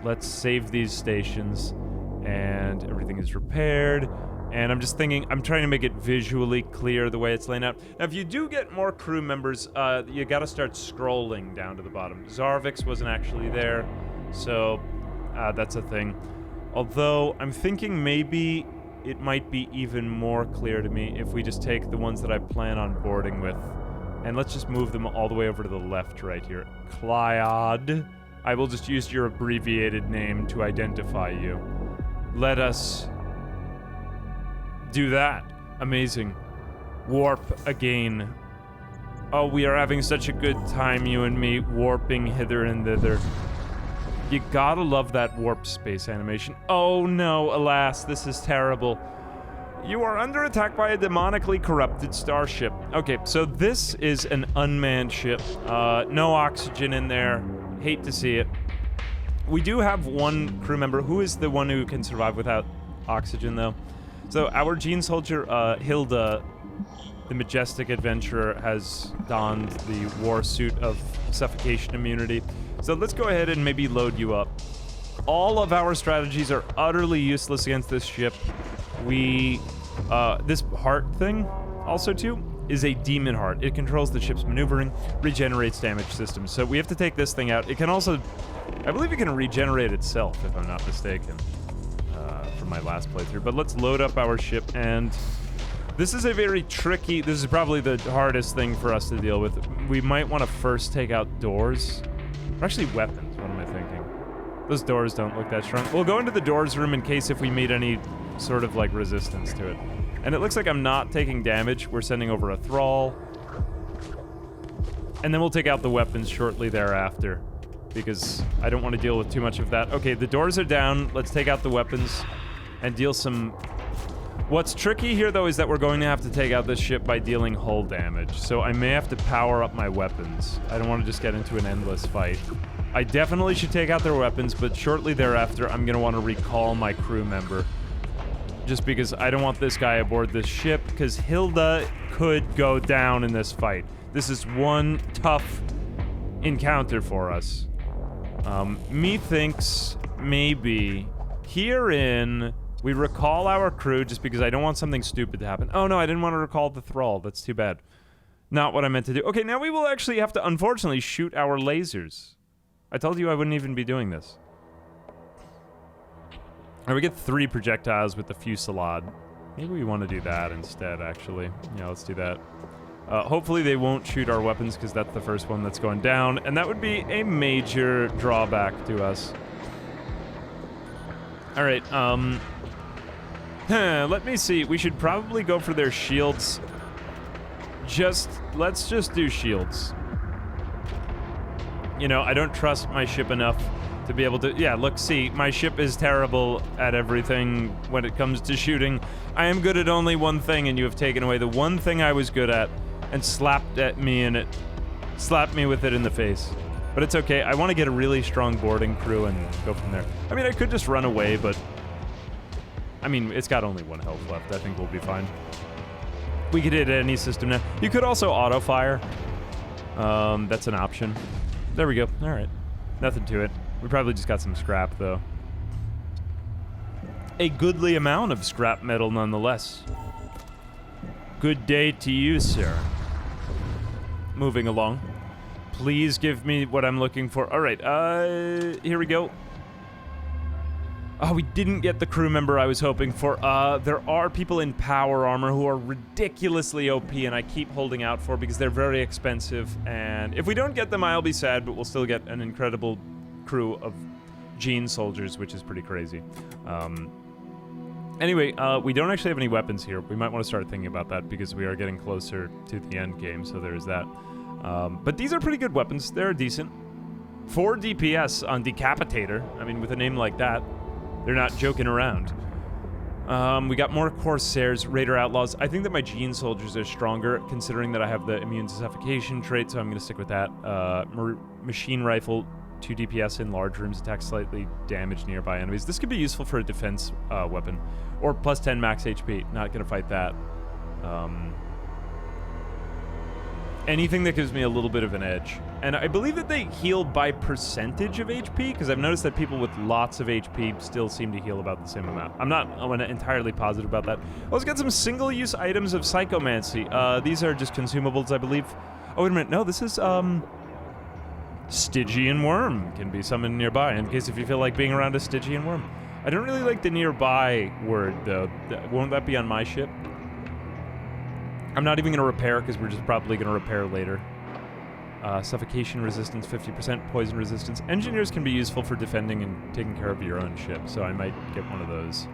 Let's save these stations, and everything is repaired. And I'm just thinking, I'm trying to make it visually clear the way it's laying out. Now, if you do get more crew members, you gotta start scrolling down to the bottom. Zarvix wasn't actually there, so that's a thing. Although, I'm thinking maybe it might be even more clear to me if we just take the ones that I plan on boarding with, and let's just move them all the way over to the left right here. Clyod. I will just use your abbreviated name to identify you. Let us... do that. Amazing. Warp again. Oh, we are having such a good time, you and me, warping hither and thither. You gotta love that warp space animation. Oh no, alas, this is terrible. You are under attack by a demonically corrupted starship. Okay, so this is an unmanned ship. No oxygen in there. Hate to see it. We do have one crew member. Who is the one who can survive without oxygen, though? So our Gene Soldier, Hilda, the majestic adventurer, has donned the war suit of suffocation immunity. So let's go ahead and maybe load you up. All of our strategies are utterly useless against this ship. This heart thing, also too, is a demon heart. It controls the ship's maneuvering, regenerates damage systems. So we have to take this thing out. It can also, I believe it can regenerate itself, if I'm not mistaken. From my last playthrough, but let's load up our ship, and this is a very tricky, this is probably the hardest thing for us to deal with. We might want to first take out doors, or actually weapons. What am I thinking? Those doors don't look that strong. We'll go into the doors room in case if we meet any sort of like resistance to it. And it looks like I'm not taking damage. We're sending over a thrall, and then we'll take out the weapons shortly thereafter, because I don't want to deal with too much of that. Okay, the doors are down. Let's take out the weapons and deal some What's tricky here, though, is that we're going to have to take out this ship by dealing hull damage, so I may have to power up my weapons. I don't want to just get into an endless fight. I definitely should take out their weapons, but shortly thereafter, I'm going to want to recall my crew member. Just because I don't want this guy aboard this ship, because Hilda could go down in this fight. This is one tough encounter for us. Methinks maybe herein we recall our crew just because I don't want something stupid to happen. Oh no, I didn't want to recall the thrall. That's too bad. Not what I meant to do. Okay, now we will actually have to, unfortunately, shoot our lasers. I told you I wouldn't even be doing this. Alright, we get 3 projectiles with the fusillade. Maybe we want to do that instead, actually. Yeah, let's do that. Hopefully they won't shoot our weapons, because that's the first one that's going down, and that would be a major drawback to us. Alright, let me see. We should probably go for their shields. Let's just do shields. You know, I don't trust my ship enough to be able to... Yeah, look, see, my ship is terrible at everything when it comes to shooting. I am good at only one thing, and you have taken away the one thing I was good at and slapped me with it in the face. But it's okay. I want to get a really strong boarding crew and go from there. I mean, I could just run away, but... I mean, it's got only 1 health left. I think we'll be fine. We could hit any system now. You could also auto-fire. That's an option. There we go. All right. Nothing to it. We probably just got some scrap, though. A goodly amount of scrap metal, nonetheless. Good day to you, sir. Moving along. Please give me what I'm looking for. All right, here we go. Oh, we didn't get the crew member I was hoping for. There are people in power armor who are ridiculously OP, and I keep holding out for because they're very expensive. And if we don't get them, I'll be sad, but we'll still get an incredible crew of Gene soldiers, which is pretty crazy. Anyway, we don't actually have any weapons here. We might want to start thinking about that because we are getting closer to the end game, so there's that. But these are pretty good weapons. They're decent. 4 DPS on Decapitator. I mean, with a name like that, they're not joking around. We got more Corsairs, Raider Outlaws. I think that my Gene soldiers are stronger, considering that I have the immune to suffocation trait, so I'm going to stick with that. Machine Rifle, 2 DPS in large rooms, attack slightly damage nearby enemies. This could be useful for a defense weapon. Or plus 10 max HP. Not going to fight that. Anything that gives me a little bit of an edge. And I believe that they heal by percentage of HP, because I've noticed that people with lots of HP still seem to heal about the same amount. I'm not entirely positive about that. Let's get some single-use items of Psychomancy. These are just consumables, I believe. Oh, wait a minute. No, this is, Stygian Worm can be summoned nearby, in case if you feel like being around a Stygian Worm. I don't really like the nearby word, though. Won't that be on my ship? I'm not even going to repair, because we're just probably going to repair later. Suffocation resistance, 50%, poison resistance. Engineers can be useful for defending and taking care of your own ship, so I might get one of those.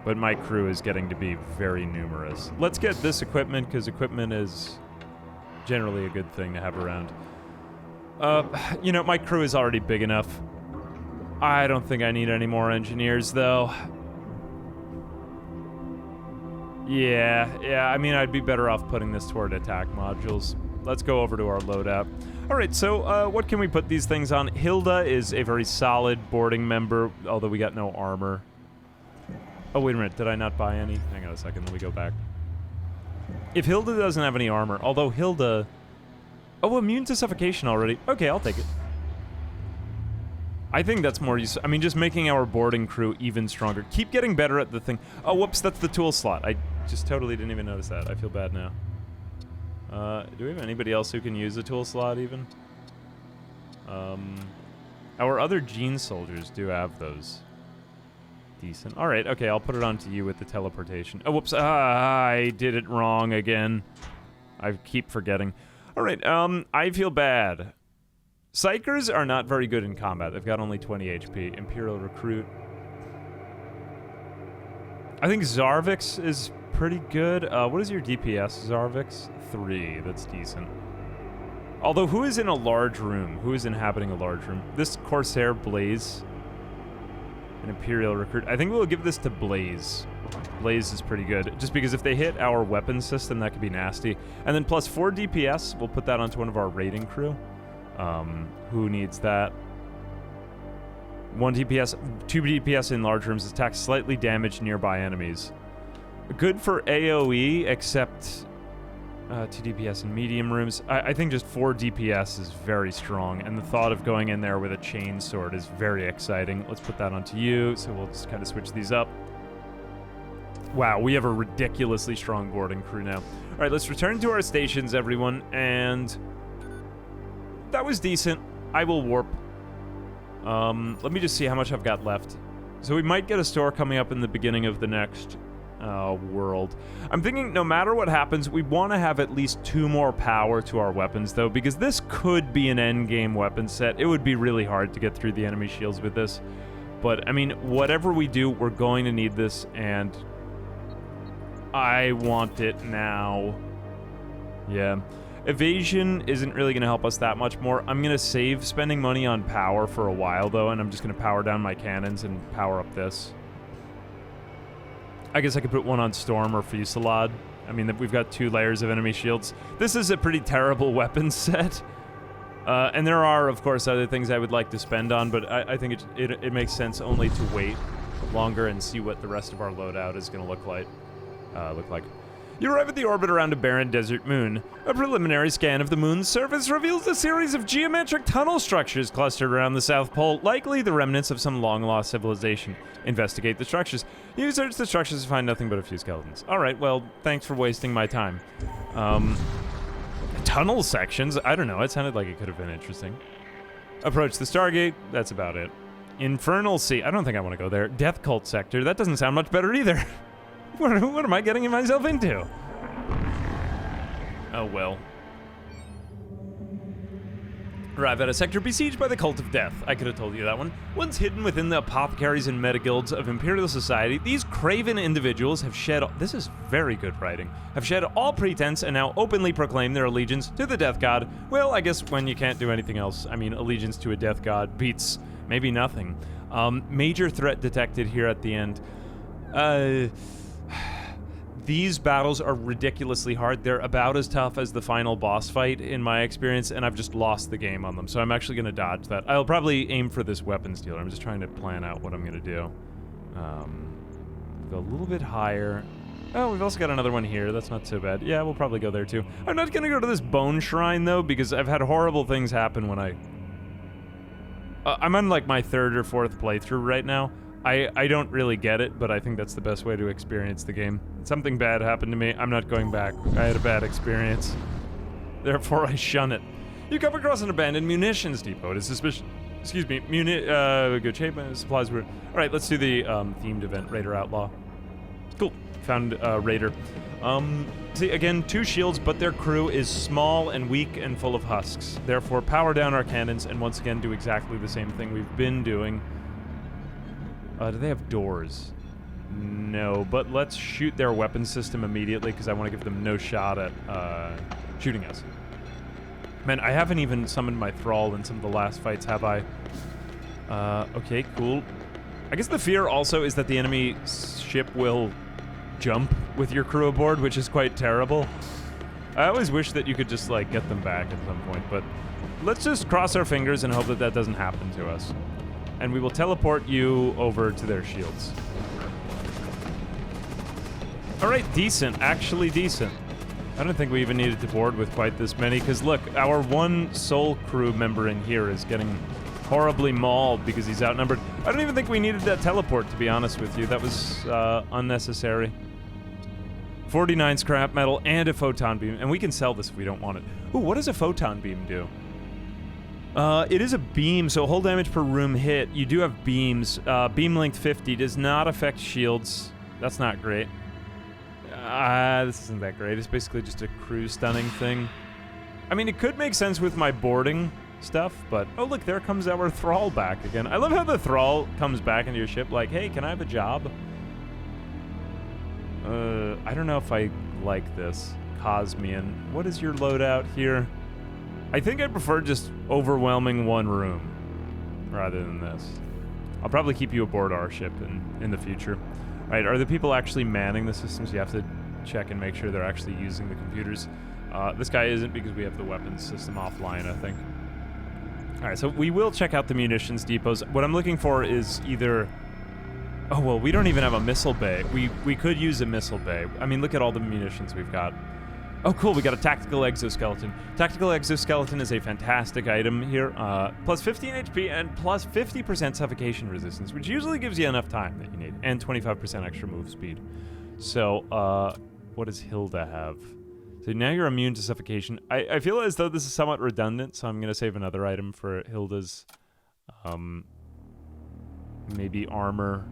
But my crew is getting to be very numerous. Let's get this equipment, because equipment is generally a good thing to have around. You know, my crew is already big enough. I don't think I need any more engineers, though. Yeah, I mean, I'd be better off putting this toward attack modules. Let's go over to our loadout. Alright, so, what can we put these things on? Hilda is a very solid boarding member, although we got no armor. Oh, wait a minute, did I not buy any? Hang on a second, let me go back. If Hilda doesn't have any armor, although Hilda... Oh, immune to suffocation already. Okay, I'll take it. I think that's more useful. I mean, just making our boarding crew even stronger. Keep getting better at the thing. Oh, whoops, that's the tool slot. I just totally didn't even notice that. I feel bad now. Do we have anybody else who can use a tool slot, even? Our other Gene soldiers do have those. Decent. Alright, okay, I'll put it on to you with the teleportation. Oh, whoops, I did it wrong again. I keep forgetting. Alright, I feel bad. Psychers are not very good in combat. They've got only 20 HP. Imperial Recruit. I think Zarvix is pretty good. What is your DPS, Zarvix? 3. That's decent. Although, who is in a large room? Who is inhabiting a large room? This Corsair Blaze. An Imperial Recruit. I think we'll give this to Blaze. Blaze is pretty good, just because if they hit our weapon system, that could be nasty. And then plus 4 DPS, we'll put that onto one of our raiding crew. Who needs that? 1 DPS, 2 DPS in large rooms, attacks slightly damage nearby enemies. Good for AoE, except 2 DPS in medium rooms. I think just 4 DPS is very strong, and the thought of going in there with a chain sword is very exciting. Let's put that onto you, so we'll just kind of switch these up. Wow, we have a ridiculously strong boarding crew now. All right, let's return to our stations, everyone, and that was decent. I will warp. Let me just see how much I've got left. So we might get a store coming up in the beginning of the next world. I'm thinking no matter what happens, we want to have at least 2 more power to our weapons, though, because this could be an endgame weapon set. It would be really hard to get through the enemy shields with this. But, I mean, whatever we do, we're going to need this, and I want it now. Yeah. Evasion isn't really going to help us that much more. I'm going to save spending money on power for a while, though, and I'm just going to power down my cannons and power up this. I guess I could put one on Storm or Fusillade. I mean, we've got 2 layers of enemy shields. This is a pretty terrible weapon set. And there are, of course, other things I would like to spend on, but I think it makes sense only to wait longer and see what the rest of our loadout is going to look like. You arrive at the orbit around a barren desert moon. A preliminary scan of the moon's surface reveals a series of geometric tunnel structures clustered around the South Pole, likely the remnants of some long-lost civilization. Investigate the structures. You search the structures to find nothing but a few skeletons. Alright, well, thanks for wasting my time. Tunnel sections? I don't know, it sounded like it could have been interesting. Approach the Stargate, that's about it. Infernal Sea, I don't think I want to go there. Death Cult Sector, that doesn't sound much better either. What am I getting myself into? Oh well. Arrive at a sector besieged by the Cult of Death. I could have told you that one. Once hidden within the apothecaries and meta-guilds of Imperial Society, these craven individuals have shed... This is very good writing. Have shed all pretense and now openly proclaim their allegiance to the Death God. Well, I guess when you can't do anything else, I mean, allegiance to a Death God beats maybe nothing. Major threat detected here at the end. These battles are ridiculously hard. They're about as tough as the final boss fight, in my experience, and I've just lost the game on them, so I'm actually going to dodge that. I'll probably aim for this weapons dealer. I'm just trying to plan out what I'm going to do. Go a little bit higher. Oh, we've also got another one here. That's not so bad. Yeah, we'll probably go there, too. I'm not going to go to this bone shrine, though, because I've had horrible things happen when I'm on, like, my 3rd or 4th playthrough right now. I don't really get it, but I think that's the best way to experience the game. Something bad happened to me. I'm not going back. I had a bad experience. Therefore, I shun it. You come across an abandoned munitions depot. It is suspicious. Excuse me. Good shape. Supplies were... Alright, let's do the themed event. Raider Outlaw. Cool. Found Raider. See, again, 2 shields, but their crew is small and weak and full of husks. Therefore, power down our cannons and once again do exactly the same thing we've been doing. Do they have doors? No, but let's shoot their weapon system immediately because I want to give them no shot at shooting us. Man, I haven't even summoned my Thrall in some of the last fights, have I? Okay, cool. I guess the fear also is that the enemy ship will jump with your crew aboard, which is quite terrible. I always wish that you could just, like, get them back at some point, but let's just cross our fingers and hope that that doesn't happen to us. And we will teleport you over to their shields. Alright, decent. Actually decent. I don't think we even needed to board with quite this many, because look, our one sole crew member in here is getting horribly mauled because he's outnumbered. I don't even think we needed that teleport, to be honest with you. That was unnecessary. 49 scrap metal and a photon beam, and we can sell this if we don't want it. Ooh, what does a photon beam do? It is a beam, so hull damage per room hit. You do have beams. Beam length 50 does not affect shields. That's not great. This isn't that great. It's basically just a crew stunning thing. I mean, it could make sense with my boarding stuff, but... Oh, look, there comes our Thrall back again. I love how the Thrall comes back into your ship like, hey, can I have a job? I don't know if I like this. Cosmian. What is your loadout here? I think I prefer just overwhelming one room rather than this. I'll probably keep you aboard our ship in the future. Right, are the people actually manning the systems? You have to check and make sure they're actually using the computers. This guy isn't because we have the weapons system offline, I think. Alright, so we will check out the munitions depots. What I'm looking for is either... Oh, well, we don't even have a missile bay. We could use a missile bay. I mean, look at all the munitions we've got. Oh, cool, we got a tactical exoskeleton. Tactical exoskeleton is a fantastic item here. Plus 15 HP and plus 50% suffocation resistance, which usually gives you enough time that you need. And 25% extra move speed. So, what does Hilda have? So now you're immune to suffocation. I feel as though this is somewhat redundant, so I'm going to save another item for Hilda's. Maybe armor.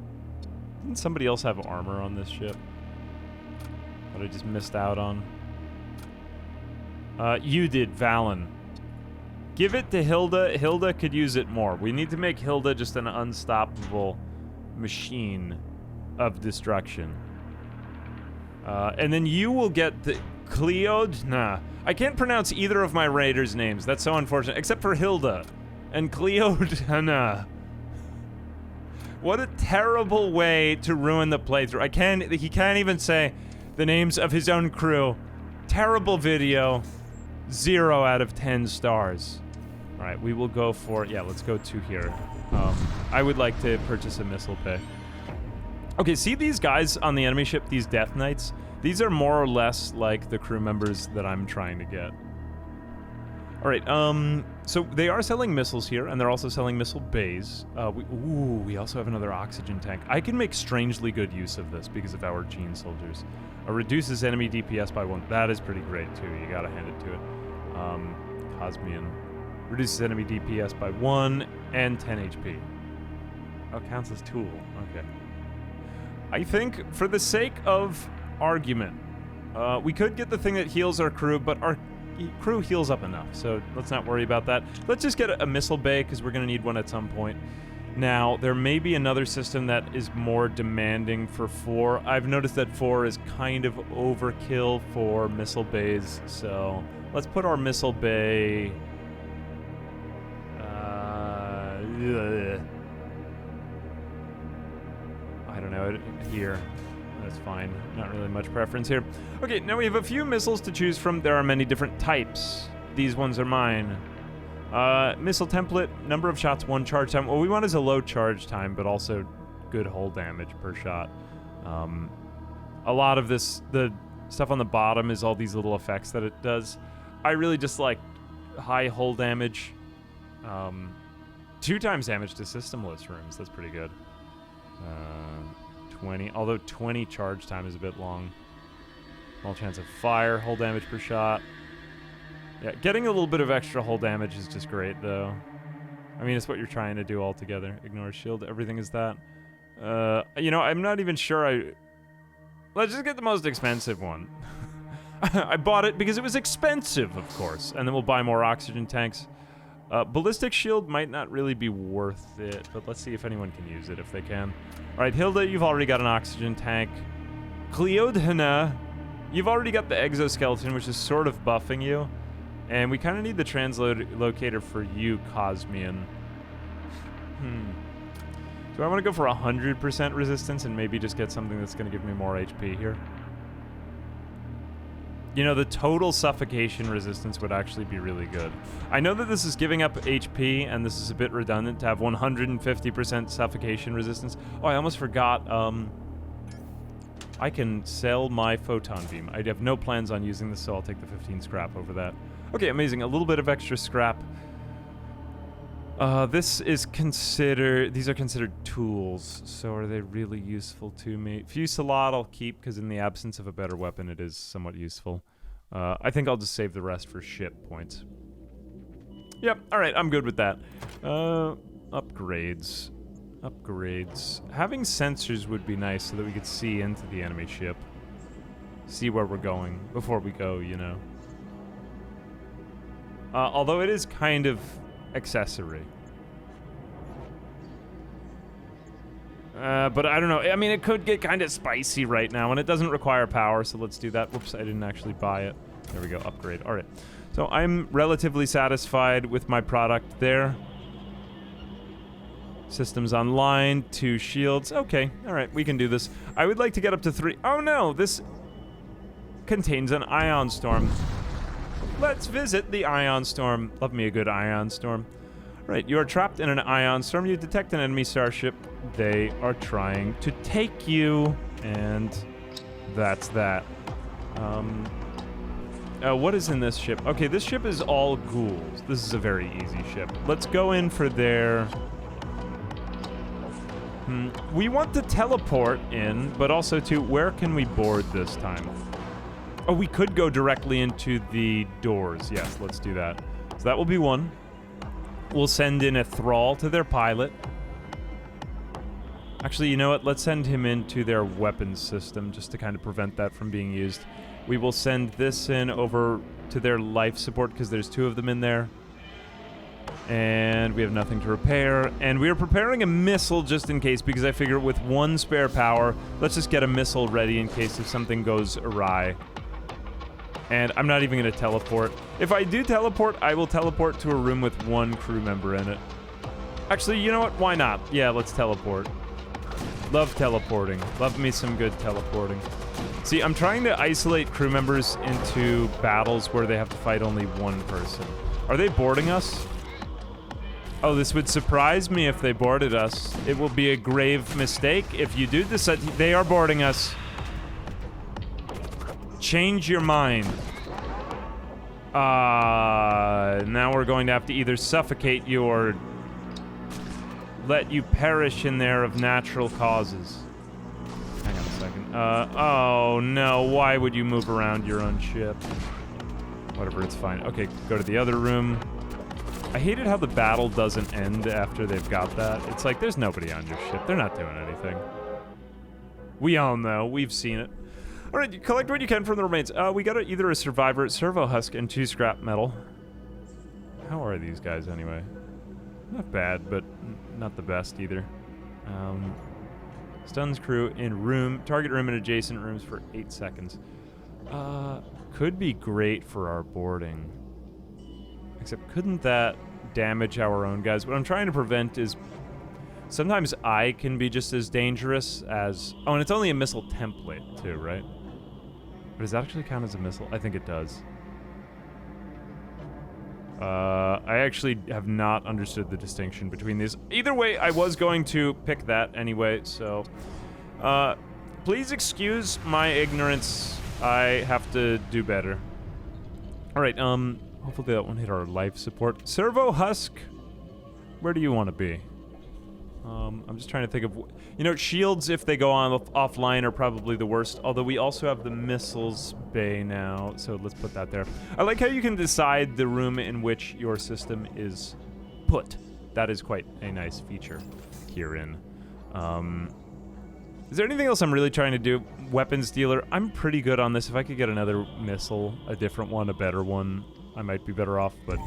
Didn't somebody else have armor on this ship that I just missed out on? You did, Valen. Give it to Hilda. Hilda could use it more. We need to make Hilda just an unstoppable machine of destruction. And then you will get the... Cleod? Nah. I can't pronounce either of my raiders' names. That's so unfortunate. Except for Hilda. And Cleod... Nah. What a terrible way to ruin the playthrough. He can't even say the names of his own crew. Terrible video. 0 out of 10 stars. Alright, we will go for... Yeah, let's go to here. I would like to purchase a missile bay. Okay, see these guys on the enemy ship, these Death Knights? These are more or less like the crew members that I'm trying to get. Alright, so they are selling missiles here, and they're also selling missile bays. We also have another oxygen tank. I can make strangely good use of this because of our gene soldiers. Reduces enemy DPS by 1. That is pretty great, too. You gotta hand it to it. Cosmian. Reduces enemy DPS by 1 and 10 HP. Oh, counts as tool. Okay. I think, for the sake of argument, we could get the thing that heals our crew, but our crew heals up enough, so let's not worry about that. Let's just get a missile bay, because we're going to need one at some point. Now, there may be another system that is more demanding for 4. I've noticed that 4 is kind of overkill for missile bays, so let's put our missile bay... I don't know, here. That's fine. Not really much preference here. Okay, now we have a few missiles to choose from. There are many different types. These ones are mine. Missile template, number of shots, 1 charge time. What we want is a low charge time, but also good hull damage per shot. A lot of this, the stuff on the bottom is all these little effects that it does. I really just like high hull damage. 2 times damage to systemless rooms. That's pretty good. 20, although 20 charge time is a bit long. Small chance of fire, hull damage per shot. Yeah, getting a little bit of extra hull damage is just great, though. I mean, it's what you're trying to do altogether. Ignore shield, everything is that. You know, I'm not even sure Let's just get the most expensive one. I bought it because it was expensive, of course. And then we'll buy more oxygen tanks. Ballistic shield might not really be worth it, but let's see if anyone can use it, if they can. Alright, Hilda, you've already got an oxygen tank. Cleodhana, you've already got the exoskeleton, which is sort of buffing you. And we kind of need the translocator for you, Cosmian. Do I want to go for 100% resistance and maybe just get something that's going to give me more HP here? You know, the total suffocation resistance would actually be really good. I know that this is giving up HP, and this is a bit redundant to have 150% suffocation resistance. Oh, I almost forgot, I can sell my photon beam. I have no plans on using this, so I'll take the 15 scrap over that. Okay, amazing. A little bit of extra scrap. These are considered tools, so are they really useful to me? Fusillade I'll keep, because in the absence of a better weapon, it is somewhat useful. I think I'll just save the rest for ship points. Yep, alright, I'm good with that. Upgrades. Having sensors would be nice so that we could see into the enemy ship. See where we're going before we go, you know. Although it is kind of accessory. But I don't know. I mean, it could get kind of spicy right now, and it doesn't require power, so let's do that. Whoops, I didn't actually buy it. There we go, upgrade. All right. So I'm relatively satisfied with my product there. Systems online, 2 shields. Okay, all right, we can do this. I would like to get up to 3. Oh no, this contains an ion storm. Let's visit the ion storm. Love me a good ion storm. Right, you are trapped in an ion storm. You detect an enemy starship. They are trying to take you, and that's that. What is in this ship? Okay, this ship is all ghouls. This is a very easy ship. Let's go in for their... We want to teleport in, but also to... Where can we board this time? Oh, we could go directly into the doors. Yes, let's do that. So that will be one. We'll send in a thrall to their pilot. Actually, you know what? Let's send him into their weapons system just to kind of prevent that from being used. We will send this in over to their life support because there's 2 of them in there. And we have nothing to repair. And we are preparing a missile just in case because I figure with 1 spare power, let's just get a missile ready in case if something goes awry. And I'm not even going to teleport. If I do teleport, I will teleport to a room with 1 crew member in it. Actually, you know what? Why not? Yeah, let's teleport. Love teleporting. Love me some good teleporting. See, I'm trying to isolate crew members into battles where they have to fight only 1 person. Are they boarding us? Oh, this would surprise me if they boarded us. It will be a grave mistake if you do decide... They are boarding us. Change your mind. Now we're going to have to either suffocate you or let you perish in there of natural causes. Hang on a second. Oh no, why would you move around your own ship? Whatever, it's fine. Okay, go to the other room. I hated how the battle doesn't end after they've got that. It's like, there's nobody on your ship. They're not doing anything. We all know. We've seen it. All right, collect what you can from the remains. We got either a survivor, servo husk, and 2 scrap metal. How are these guys anyway? Not bad, but not the best either. Stuns crew in room, target room and adjacent rooms for 8 seconds. Could be great for our boarding. Except couldn't that damage our own guys? What I'm trying to prevent is sometimes I can be just as dangerous as... Oh, and it's only a missile template too, right? But does that actually count as a missile? I think it does. I actually have not understood the distinction between these. Either way, I was going to pick that anyway, so... please excuse my ignorance. I have to do better. Alright, hopefully that one hit our life support. Servo husk, where do you want to be? I'm just trying to think of... You know, shields, if they go on offline, are probably the worst. Although we also have the missiles bay now, so let's put that there. I like how you can decide the room in which your system is put. That is quite a nice feature herein. Is there anything else I'm really trying to do? Weapons dealer. I'm pretty good on this. If I could get another missile, a different one, a better one, I might be better off, but...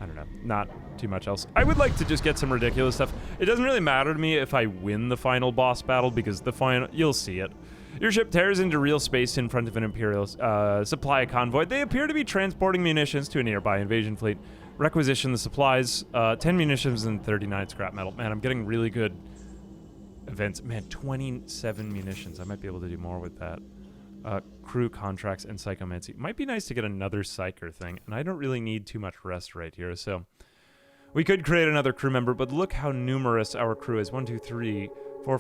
I don't know, not too much else. I would like to just get some ridiculous stuff. It doesn't really matter to me if I win the final boss battle, because the final, you'll see it. Your ship tears into real space in front of an Imperial supply convoy. They appear to be transporting munitions to a nearby invasion fleet. Requisition the supplies, 10 munitions and 39 scrap metal. Man, I'm getting really good events. Man, 27 munitions. I might be able to do more with that. Crew contracts and psychomancy. Might be nice to get another psyker thing, and I don't really need too much rest right here, so we could create another crew member, but look how numerous our crew is. 1, 2, 3, 4,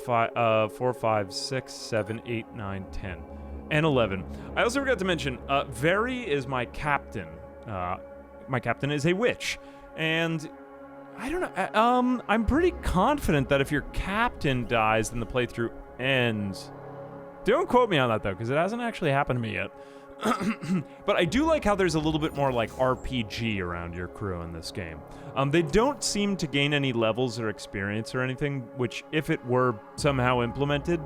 5, 6, 7, 8, 9, 10, and 11. I also forgot to mention, Very is my captain. My captain is a witch, and I don't know, I'm pretty confident that if your captain dies, then the playthrough ends. Don't quote me on that, though, because it hasn't actually happened to me yet. But I do like how there's a little bit more, like, RPG around your crew in this game. They don't seem to gain any levels or experience or anything, which, if it were somehow implemented,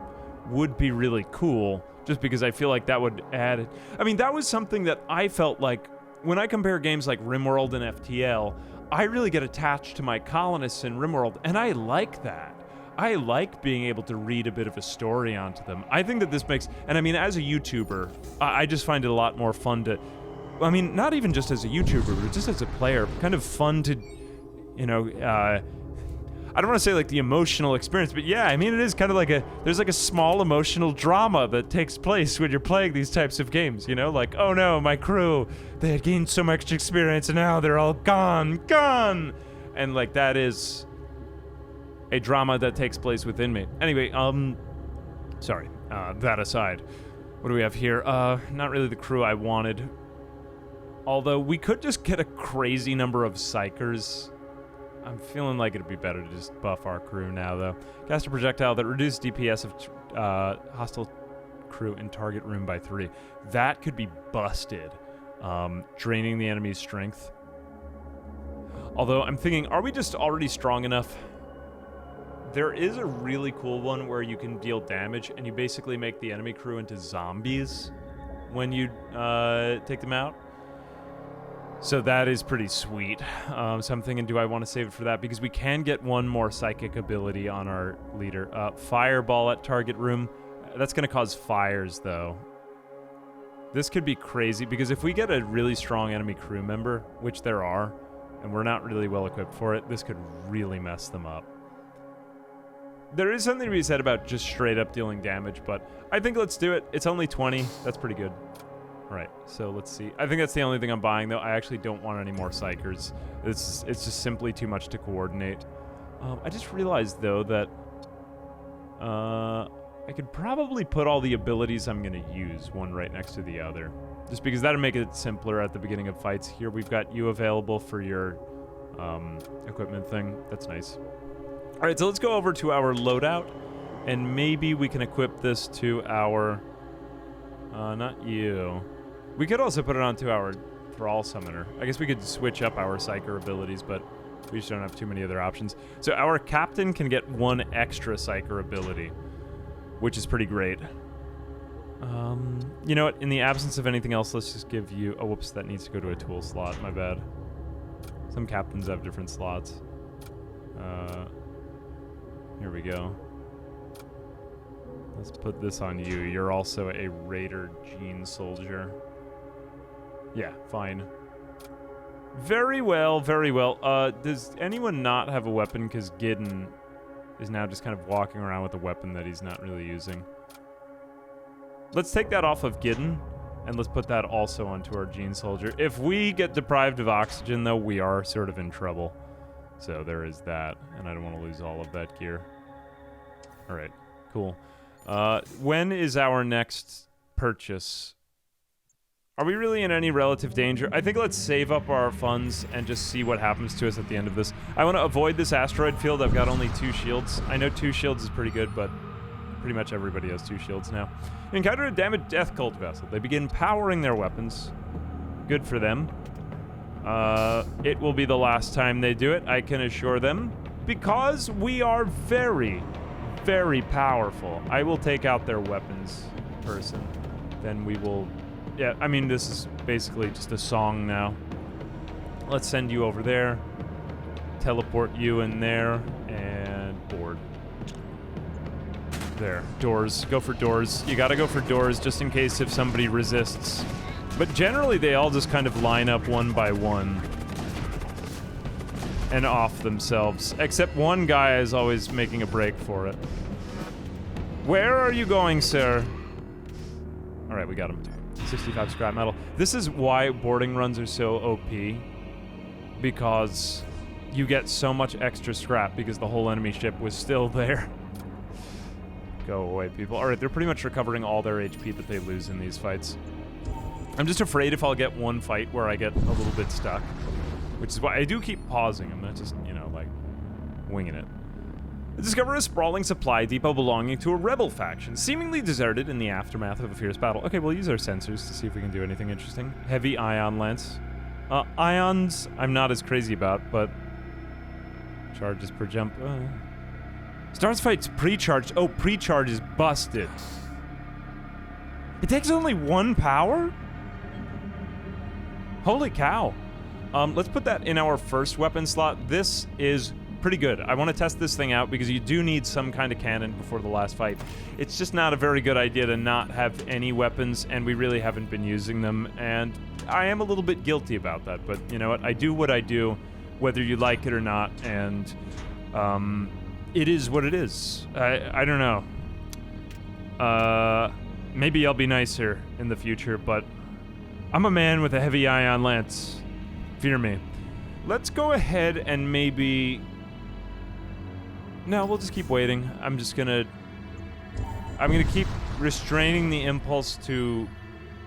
would be really cool, just because I feel like that would add... I mean, that was something that I felt like, when I compare games like RimWorld and FTL, I really get attached to my colonists in RimWorld, and I like that. I like being able to read a bit of a story onto them. I think that this makes... And I mean, as a YouTuber, I just find it a lot more fun to... I mean, not even just as a YouTuber, but just as a player. Kind of fun to, you know... I don't want to say like the emotional experience, but yeah, I mean it is kind of like there's like a small emotional drama that takes place when you're playing these types of games, you know? Like, oh no, my crew, they had gained so much experience and now they're all gone. And like that is a drama that takes place within me. Anyway, sorry, that aside. What do we have here? Not really the crew I wanted. Although we could just get a crazy number of psychers. I'm feeling like it'd be better to just buff our crew now, though. Cast a projectile that reduces DPS of hostile crew in target room by 3. That could be busted. Draining the enemy's strength. Although I'm thinking, are we just already strong enough? There is a really cool one where you can deal damage, and you basically make the enemy crew into zombies when you take them out. So that is pretty sweet. So I'm thinking, do I want to save it for that? Because we can get one more psychic ability on our leader. Fireball at target room. That's going to cause fires, though. This could be crazy, because if we get a really strong enemy crew member, which there are, and we're not really well equipped for it, this could really mess them up. There is something to be said about just straight up dealing damage, but I think let's do it. It's only 20. That's pretty good. Right, so let's see. I think that's the only thing I'm buying, though. I actually don't want any more psychers. It's just simply too much to coordinate. I just realized, though, that I could probably put all the abilities I'm going to use one right next to the other. Just because that'll make it simpler at the beginning of fights. Here we've got you available for your equipment thing. That's nice. All right, so let's go over to our loadout, and maybe we can equip this to our... not you. We could also put it onto our Thrall Summoner. I guess we could switch up our Psyker abilities, but we just don't have too many other options. So our Captain can get 1 extra Psyker ability, which is pretty great. You know what? In the absence of anything else, let's just give you... Oh, whoops, that needs to go to a tool slot. My bad. Some Captains have different slots. Here we go. Let's put this on you. You're also a Raider Gene Soldier. Yeah, fine. Very well, very well. Does anyone not have a weapon? Because Gideon is now just kind of walking around with a weapon that he's not really using. Let's take that off of Gideon, and let's put that also onto our Gene Soldier. If we get deprived of oxygen, though, we are sort of in trouble. So there is that, and I don't want to lose all of that gear. All right, cool. When is our next purchase? Are we really in any relative danger? I think let's save up our funds and just see what happens to us at the end of this. I want to avoid this asteroid field. I've got only 2 shields. I know 2 shields is pretty good, but pretty much everybody has 2 shields now. Encounter a damaged Death Cult vessel. They begin powering their weapons. Good for them. It will be the last time they do it, I can assure them, because we are very, very powerful. I will take out their weapons person. Then we will... Yeah, I mean, this is basically just a song now. Let's send you over there. Teleport you in there. And board. There. Doors. Go for doors. You gotta go for doors just in case if somebody resists. But generally, they all just kind of line up one by one. And off themselves. Except one guy is always making a break for it. Where are you going, sir? Alright, we got him. 65 scrap metal. This is why boarding runs are so OP. Because you get so much extra scrap because the whole enemy ship was still there. Go away, people. Alright, they're pretty much recovering all their HP that they lose in these fights. I'm just afraid if I'll get one fight where I get a little bit stuck. Which is why I do keep pausing. I'm not just, you know, like, winging it. Discover a sprawling supply depot belonging to a rebel faction, seemingly deserted in the aftermath of a fierce battle. Okay, we'll use our sensors to see if we can do anything interesting. Heavy ion lance. Ions, I'm not as crazy about, but... Charges per jump. Starts fights pre-charged. Oh, pre-charge is busted. It takes only 1 power? Holy cow. Let's put that in our first weapon slot. This is pretty good. I want to test this thing out because you do need some kind of cannon before the last fight. It's just not a very good idea to not have any weapons, and we really haven't been using them, and I am a little bit guilty about that, but you know what? I do what I do, whether you like it or not, and It is what it is. I don't know. Maybe I'll be nicer in the future, but I'm a man with a heavy ion lance. Fear me. Let's go ahead and maybe... No, we'll just keep waiting. I'm gonna keep restraining the impulse to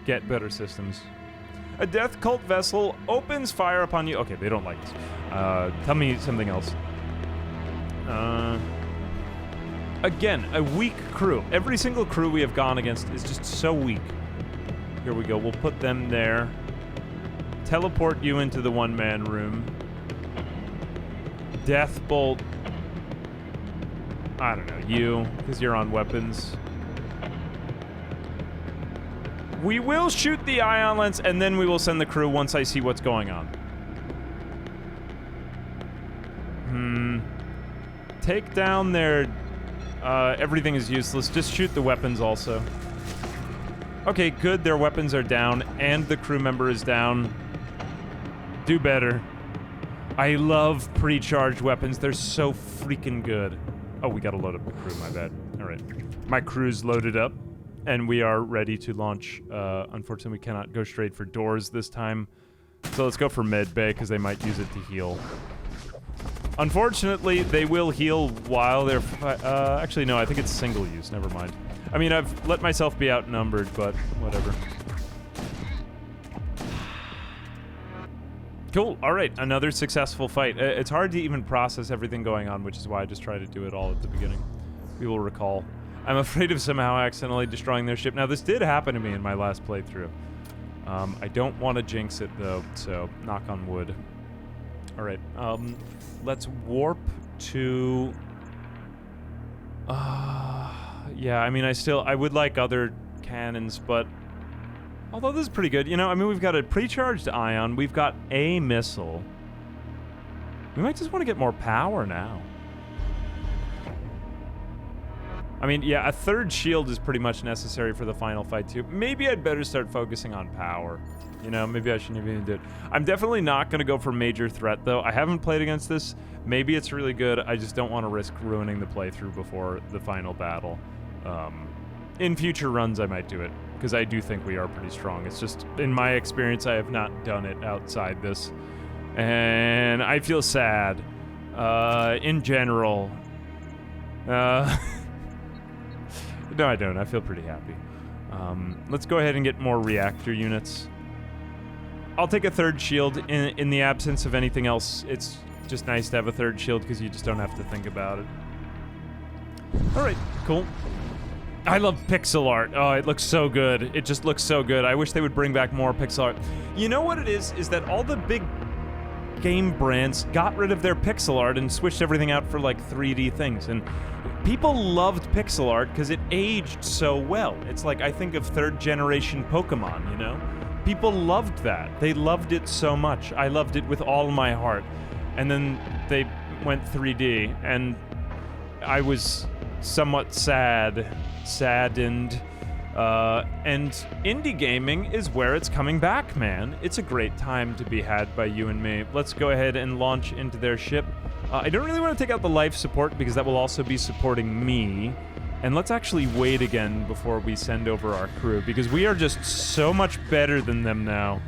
get better systems. A death cult vessel opens fire upon you. Okay, they don't like this. Tell me something else. Again, a weak crew. Every single crew we have gone against is just so weak. Here we go. We'll put them there. Teleport you into the one-man room. Death bolt. I don't know, you, because you're on weapons. We will shoot the ion lens, and then we will send the crew once I see what's going on. Take down their... everything is useless. Just shoot the weapons also. Okay, good. Their weapons are down, and the crew member is down. Do better. I love pre-charged weapons. They're so freaking good. Oh, we gotta load up the crew, my bad. Alright. My crew's loaded up, and we are ready to launch. Unfortunately, we cannot go straight for doors this time. So let's go for med bay, because they might use it to heal. Unfortunately, they will heal while they're... actually, no, I think it's single use. Never mind. I mean, I've let myself be outnumbered, but whatever. Cool. All right. Another successful fight. It's hard to even process everything going on, which is why I just try to do it all at the beginning. We will recall. I'm afraid of somehow accidentally destroying their ship. Now, this did happen to me in my last playthrough. I don't want to jinx it, though, so knock on wood. All right. Let's warp to... yeah, I mean, I would like other cannons, but... Although this is pretty good. You know, I mean, we've got a pre-charged ion. We've got a missile. We might just want to get more power now. I mean, yeah, a third shield is pretty much necessary for the final fight, too. Maybe I'd better start focusing on power. You know, maybe I shouldn't even do it. I'm definitely not going to go for major threat, though. I haven't played against this. Maybe it's really good. I just don't want to risk ruining the playthrough before the final battle. In future runs, I might do it, because I do think we are pretty strong. It's just, in my experience, I have not done it outside this. And I feel sad. In general. No, I don't. I feel pretty happy. Let's go ahead and get more reactor units. I'll take a third shield. In the absence of anything else, it's just nice to have a third shield because you just don't have to think about it. Alright, cool. I love pixel art. Oh, it looks so good. It just looks so good. I wish they would bring back more pixel art. You know what it is that all the big game brands got rid of their pixel art and switched everything out for, like, 3D things. And people loved pixel art because it aged so well. It's like, I think of third-generation Pokemon, you know? People loved that. They loved it so much. I loved it with all my heart. And then they went 3D, and I was somewhat saddened. And indie gaming is where it's coming back, man. It's a great time to be had by you and me. Let's go ahead and launch into their ship. I don't really want to take out the life support because that will also be supporting me. And let's actually wait again before we send over our crew, because we are just so much better than them now.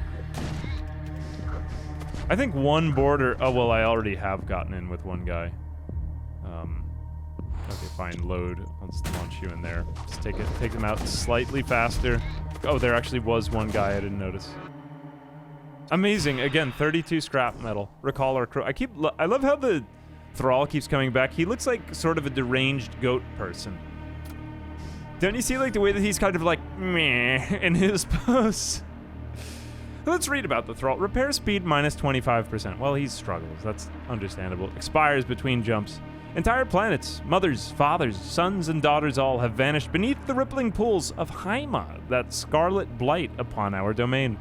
I think one border... Oh, well, I already have gotten in with one guy. Okay, fine, load. Let's launch you in there. Just take them out slightly faster. Oh, there actually was one guy I didn't notice. Amazing. Again, 32 scrap metal. Recall our crew. I love how the Thrall keeps coming back. He looks like sort of a deranged goat person. Don't you see, like, the way that he's kind of like, meh, in his pose? Let's read about the Thrall. Repair speed minus 25%. Well, he struggles. That's understandable. Expires between jumps. Entire planets, mothers, fathers, sons, and daughters all have vanished beneath the rippling pools of Haima, that scarlet blight upon our domain.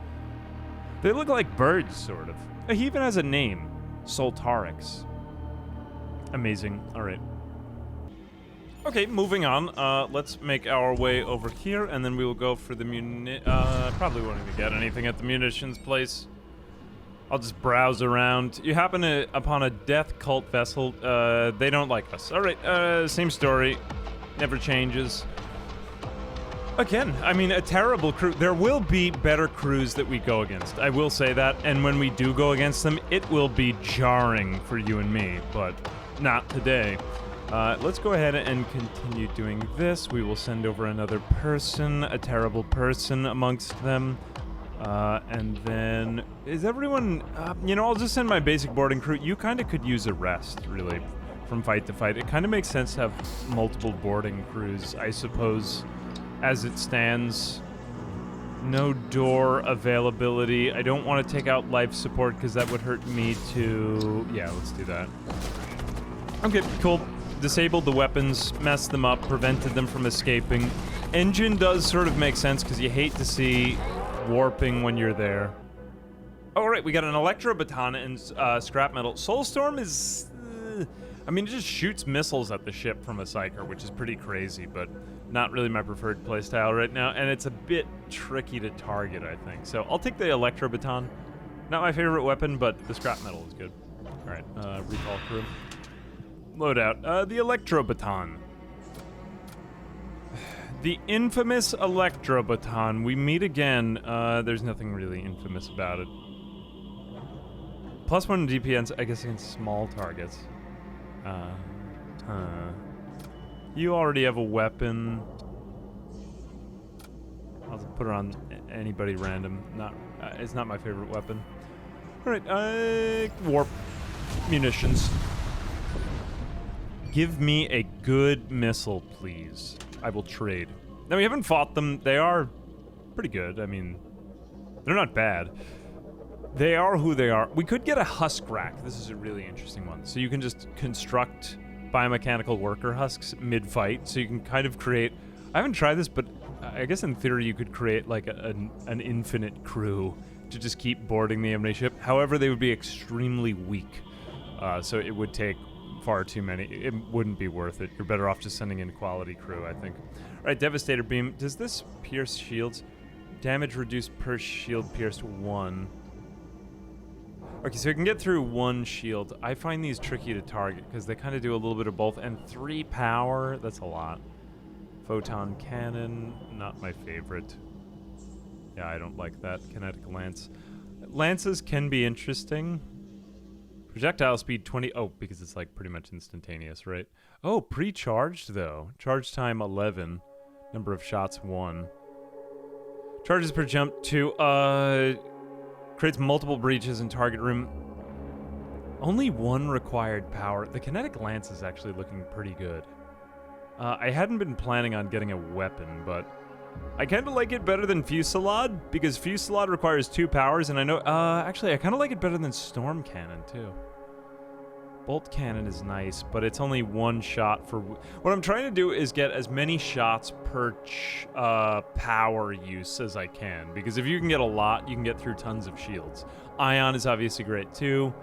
They look like birds, sort of. He even has a name. Soltarix. Amazing. All right. Okay, moving on. Let's make our way over here, and then we will go for the probably won't even get anything at the munitions place. I'll just browse around. You happen upon a death cult vessel. They don't like us. All right, same story. Never changes. Again, I mean, a terrible crew. There will be better crews that we go against. I will say that. And when we do go against them, it will be jarring for you and me, but not today. Let's go ahead and continue doing this. We will send over another person, a terrible person amongst them. And then, is everyone, I'll just send my basic boarding crew. You kind of could use a rest, really, from fight to fight. It kind of makes sense to have multiple boarding crews, I suppose, as it stands. No door availability. I don't want to take out life support because that would hurt me too. Yeah, let's do that. Okay, cool. Disabled the weapons, messed them up, prevented them from escaping. Engine does sort of make sense because you hate to see warping when you're there. Oh, right, we got an electro baton and scrap metal. Soulstorm is... it just shoots missiles at the ship from a Psyker, which is pretty crazy, but not really my preferred playstyle right now, and it's a bit tricky to target, I think. So I'll take the electro baton. Not my favorite weapon, but the scrap metal is good. All right, recall crew. Load out. The electro baton. The infamous electro baton. We meet again. There's nothing really infamous about it. +1 DPS, I guess, against small targets. You already have a weapon. I'll just put it on anybody random. It's not my favorite weapon. All right, warp munitions. Give me a good missile, please. I will trade. Now, we haven't fought them. They are pretty good. I mean, they're not bad. They are who they are. We could get a husk rack. This is a really interesting one. So you can just construct biomechanical worker husks mid-fight. So you can kind of create... I haven't tried this, but I guess in theory you could create like an infinite crew to just keep boarding the enemy ship. However, they would be extremely weak. So it would take far too many. It wouldn't be worth it. You're better off just sending in quality crew, I think. All right, Devastator Beam. Does this pierce shields? Damage reduced per shield pierced 1. Okay, so I can get through 1 shield. I find these tricky to target because they kind of do a little bit of both. And 3 power, that's a lot. Photon cannon, not my favorite. Yeah, I don't like that. Kinetic lance. Lances can be interesting. Projectile speed 20. Oh, because it's like pretty much instantaneous, right? Oh, pre-charged though. Charge time 11. Number of shots 1. Charges per jump 2. Creates multiple breaches in target room. Only 1 required power. The kinetic lance is actually looking pretty good. I hadn't been planning on getting a weapon, but I kind of like it better than Fusillade, because Fusillade requires 2 powers, and I know... actually, I kind of like it better than Storm Cannon, too. Bolt Cannon is nice, but it's only 1 shot for... What I'm trying to do is get as many shots per power use as I can, because if you can get a lot, you can get through tons of shields. Ion is obviously great, too,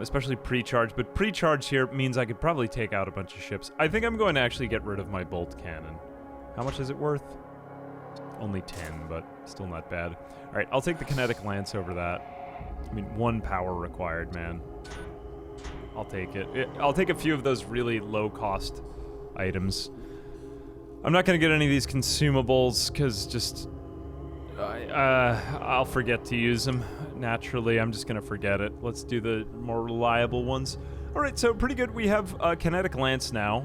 especially pre-charge, but pre-charge here means I could probably take out a bunch of ships. I think I'm going to actually get rid of my Bolt Cannon. How much is it worth? Only 10, but still not bad. All right, I'll take the Kinetic Lance over that. I mean, 1 power required, man. I'll take it. I'll take a few of those really low-cost items. I'm not going to get any of these consumables, because just... I'll forget to use them. Naturally, I'm just going to forget it. Let's do the more reliable ones. All right, so pretty good. We have Kinetic Lance now.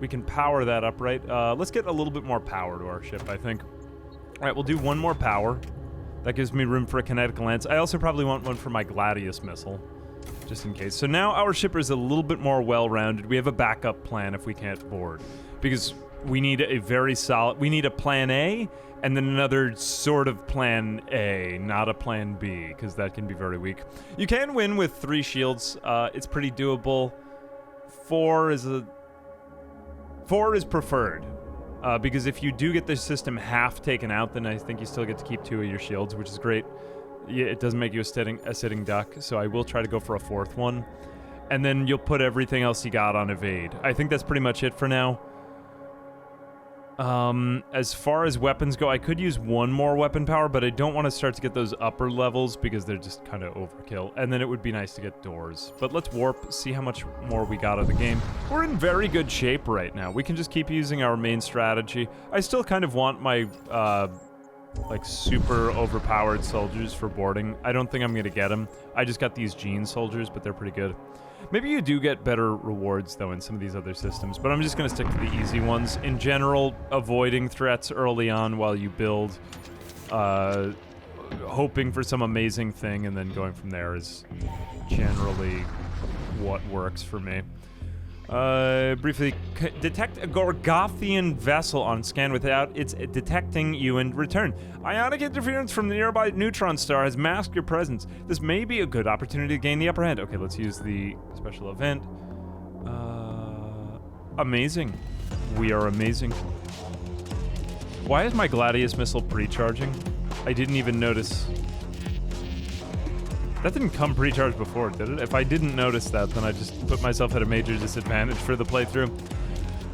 We can power that up, right? Let's get a little bit more power to our ship, I think. All right, we'll do 1 more power. That gives me room for a Kinetic Lance. I also probably want one for my Gladius missile, just in case. So now our shipper is a little bit more well-rounded. We have a backup plan if we can't board, because we need a very solid... We need a plan A, and then another sort of plan A, not a plan B, because that can be very weak. You can win with 3 shields. It's pretty doable. 4 is preferred. Because if you do get the system half taken out, then I think you still get to keep 2 of your shields, which is great. Yeah, it doesn't make you a sitting duck, so I will try to go for a 4th one. And then you'll put everything else you got on evade. I think that's pretty much it for now. As far as weapons go, I could use one more weapon power, but I don't want to start to get those upper levels because they're just kind of overkill. And then it would be nice to get doors. But let's warp, see how much more we got of the game. We're in very good shape right now. We can just keep using our main strategy. I still kind of want my, like, super overpowered soldiers for boarding. I don't think I'm going to get them. I just got these Gene soldiers, but they're pretty good. Maybe you do get better rewards, though, in some of these other systems, but I'm just going to stick to the easy ones. In general, avoiding threats early on while you build, hoping for some amazing thing, and then going from there is generally what works for me. Briefly, detect a Gorgothian vessel on scan without its detecting you in return. Ionic interference from the nearby neutron star has masked your presence. This may be a good opportunity to gain the upper hand. Okay, let's use the special event. Amazing. We are amazing. Why is my Gladius missile pre-charging? I didn't even notice. That didn't come pre-charged before, did it? If I didn't notice that, then I just put myself at a major disadvantage for the playthrough.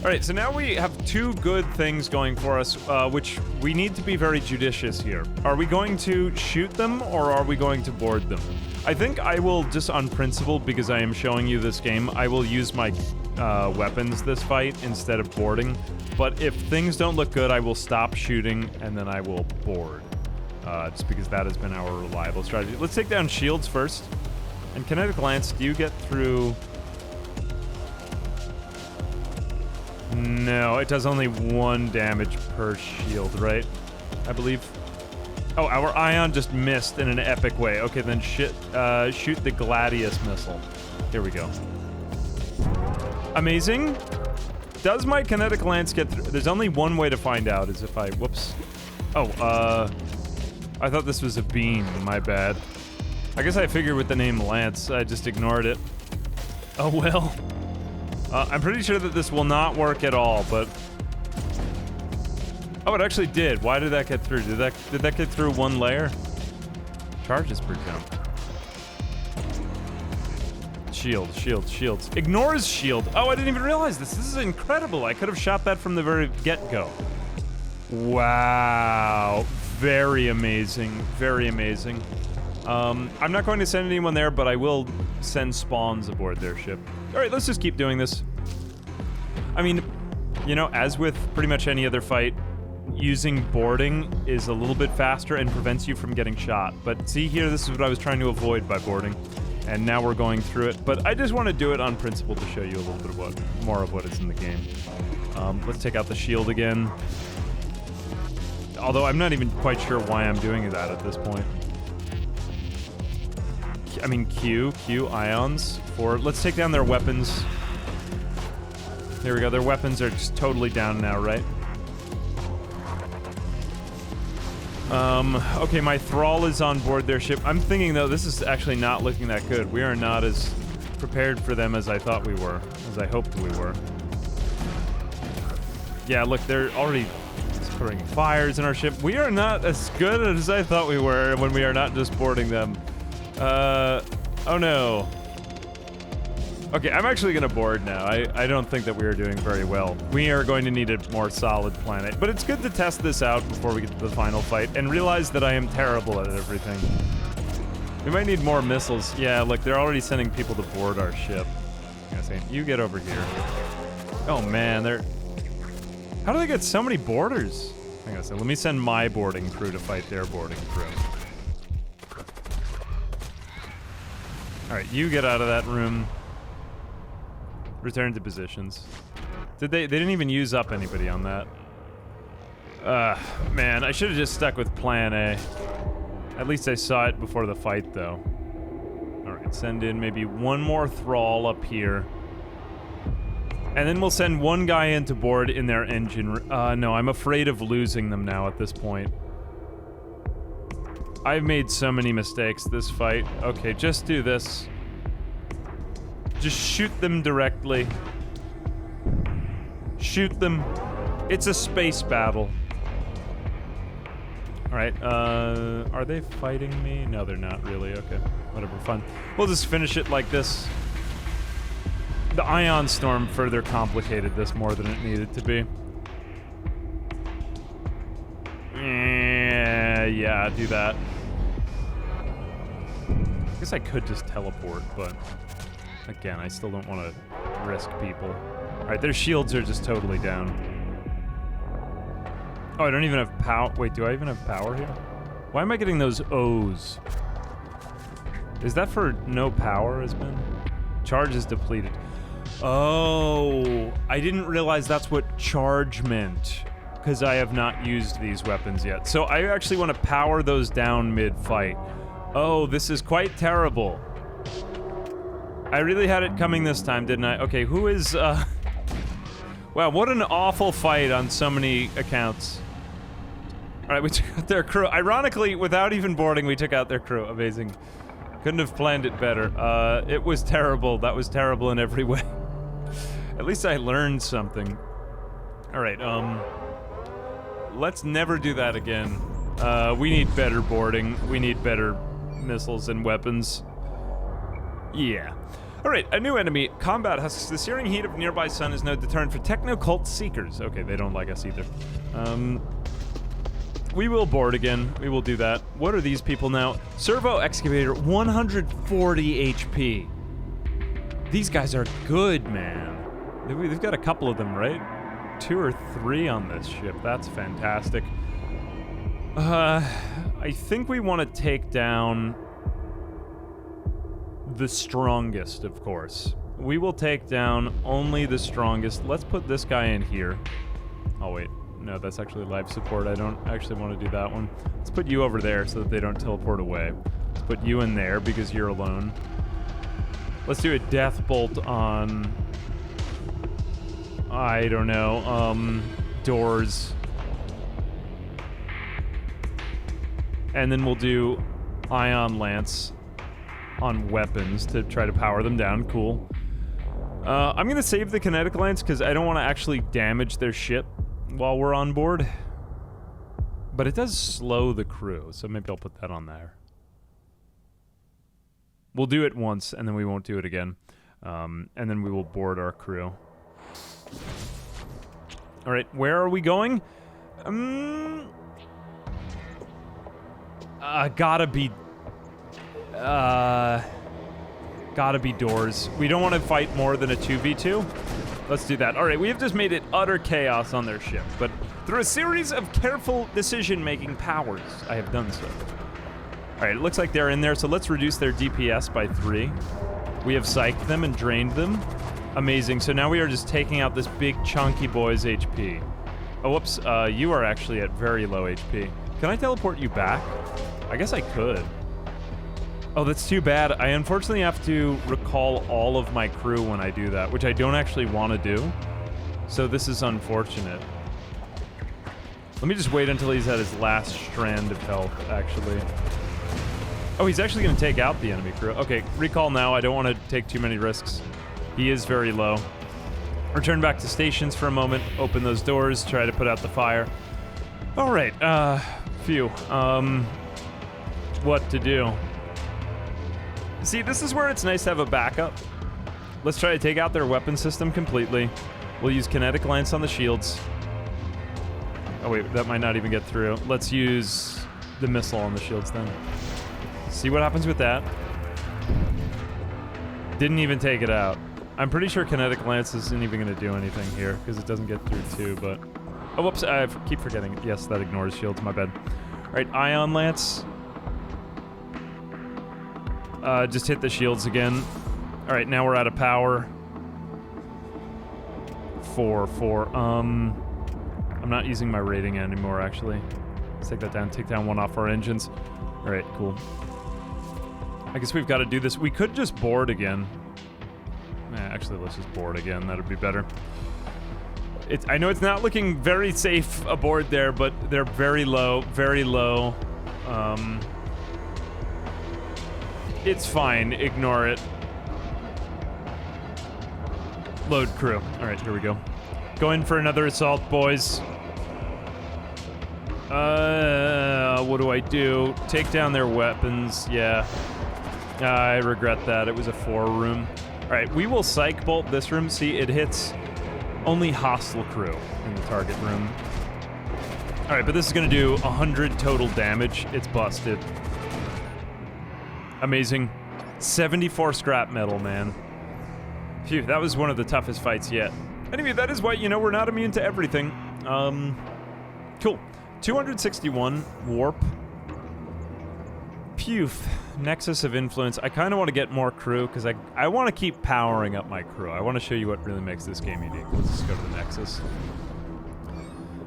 Alright, so now we have two good things going for us, which we need to be very judicious here. Are we going to shoot them, or are we going to board them? I think I will, just on principle, because I am showing you this game, I will use my weapons this fight instead of boarding. But if things don't look good, I will stop shooting, and then I will board. Just because that has been our reliable strategy. Let's take down shields first. And kinetic lance, do you get through... No, it does only 1 damage per shield, right? I believe. Oh, our ion just missed in an epic way. Okay, then shoot the Gladius missile. Here we go. Amazing. Does my kinetic lance get through? There's only one way to find out, is if I... Whoops. Oh, I thought this was a beam, my bad. I guess I figured with the name Lance, I just ignored it. Oh well. I'm pretty sure that this will not work at all, but... Oh, it actually did. Why did that get through? Did that get through 1 layer? Charges per jump. Shields. Ignores shield. Oh, I didn't even realize this. This is incredible. I could have shot that from the very get-go. Wow. Very amazing. Very amazing. I'm not going to send anyone there, but I will send spawns aboard their ship. Alright, let's just keep doing this. I mean, you know, as with pretty much any other fight, using boarding is a little bit faster and prevents you from getting shot. But see here, this is what I was trying to avoid by boarding. And now we're going through it. But I just want to do it on principle to show you a little bit of more of what is in the game. Let's take out the shield again. Although I'm not even quite sure why I'm doing that at this point. I mean, Q ions for... Let's take down their weapons. There we go. Their weapons are just totally down now, right? Okay, my thrall is on board their ship. I'm thinking, though, this is actually not looking that good. We are not as prepared for them as I thought we were. As I hoped we were. Yeah, look, they're already... throwing fires in our ship. We are not as good as I thought we were when we are not just boarding them. Oh no. Okay, I'm actually gonna board now. I don't think that we are doing very well. We are going to need a more solid planet. But it's good to test this out before we get to the final fight and realize that I am terrible at everything. We might need more missiles. Yeah, look, they're already sending people to board our ship. I'm gonna say, you get over here. Oh man, they're... How do they get so many boarders? Hang on a second. Let me send my boarding crew to fight their boarding crew. Alright, you get out of that room. Return to positions. They didn't even use up anybody on that. Man, I should have just stuck with plan A. At least I saw it before the fight, though. Alright, send in maybe one more thrall up here. And then we'll send one guy in to board in their engine. No, I'm afraid of losing them now at this point. I've made so many mistakes this fight. Okay, just do this. Just shoot them directly. Shoot them. It's a space battle. Alright, are they fighting me? No, they're not really. Okay, whatever, fun. We'll just finish it like this. The ion storm further complicated this more than it needed to be. Yeah, do that. I guess I could just teleport, but again, I still don't want to risk people. All right, their shields are just totally down. Oh, I don't even have power. Wait, do I even have power here? Why am I getting those O's? Is that for no power has been? Charge is depleted. Oh, I didn't realize that's what charge meant, because I have not used these weapons yet. So I actually want to power those down mid-fight. Oh, this is quite terrible. I really had it coming this time, didn't I? Okay, who is, Wow, what an awful fight on so many accounts. Alright, we took out their crew. Ironically, without even boarding, we took out their crew. Amazing. Couldn't have planned it better. It was terrible. That was terrible in every way. At least I learned something. Alright, let's never do that again. We need better boarding. We need better missiles and weapons. Yeah. Alright, a new enemy. Combat husks. The searing heat of nearby sun is no deterrent for techno-cult seekers. Okay, they don't like us either. We will board again. We will do that. What are these people now? Servo excavator, 140 HP. These guys are good, man. They've got a couple of them, right? 2 or 3 on this ship. That's fantastic. I think we want to take down the strongest, of course. We will take down only the strongest. Let's put this guy in here. Oh, wait. No, that's actually life support. I don't actually want to do that one. Let's put you over there so that they don't teleport away. Let's put you in there because you're alone. Let's do a death bolt on... I don't know. Doors. And then we'll do ion lance on weapons to try to power them down. Cool. I'm gonna save the kinetic lance because I don't want to actually damage their ship while we're on board. But it does slow the crew, so maybe I'll put that on there. We'll do it once, and then we won't do it again. And then we will board our crew. Alright, where are we going? Gotta be doors. We don't want to fight more than a 2v2. Let's do that. Alright, we have just made it utter chaos on their ship, but through a series of careful decision-making powers, I have done so. Alright, it looks like they're in there, so let's reduce their DPS by 3. We have psyched them and drained them. Amazing. So now we are just taking out this big chunky boy's HP. Oh, whoops. You are actually at very low HP. Can I teleport you back? I guess I could. Oh, that's too bad. I unfortunately have to recall all of my crew when I do that, which I don't actually want to do. So this is unfortunate. Let me just wait until he's at his last strand of health, actually. Oh, he's actually going to take out the enemy crew. Okay, recall now. I don't want to take too many risks. He is very low. Return back to stations for a moment. Open those doors. Try to put out the fire. All right. Phew. What to do? See, this is where it's nice to have a backup. Let's try to take out their weapon system completely. We'll use kinetic lance on the shields. Oh wait, that might not even get through. Let's use the missile on the shields then. See what happens with that. Didn't even take it out. I'm pretty sure kinetic lance isn't even going to do anything here because it doesn't get through too, but... Oh, whoops, I keep forgetting. Yes, that ignores shields, my bad. Alright, ion lance. Just hit the shields again. Alright, now we're out of power. 4. I'm not using my rating anymore, actually. Let's take that down. Take down one off our engines. Alright, cool. I guess we've got to do this. We could just board again. Actually, let's just board again. That'd be better. I know it's not looking very safe aboard there, but they're very low, very low. It's fine. Ignore it. Load crew. All right, here we go. Going for another assault, boys. What do I do? Take down their weapons. Yeah. I regret that. It was a 4-room. All right, we will psych bolt this room. See, it hits only hostile crew in the target room. All right, but this is going to do 100 total damage. It's busted. Amazing. 74 scrap metal, man. Phew, that was one of the toughest fights yet. Anyway, that is why, you know, we're not immune to everything. Cool. 261 warp. Phew. Nexus of Influence. I kind of want to get more crew, because I want to keep powering up my crew. I want to show you what really makes this game unique. Let's just go to the Nexus.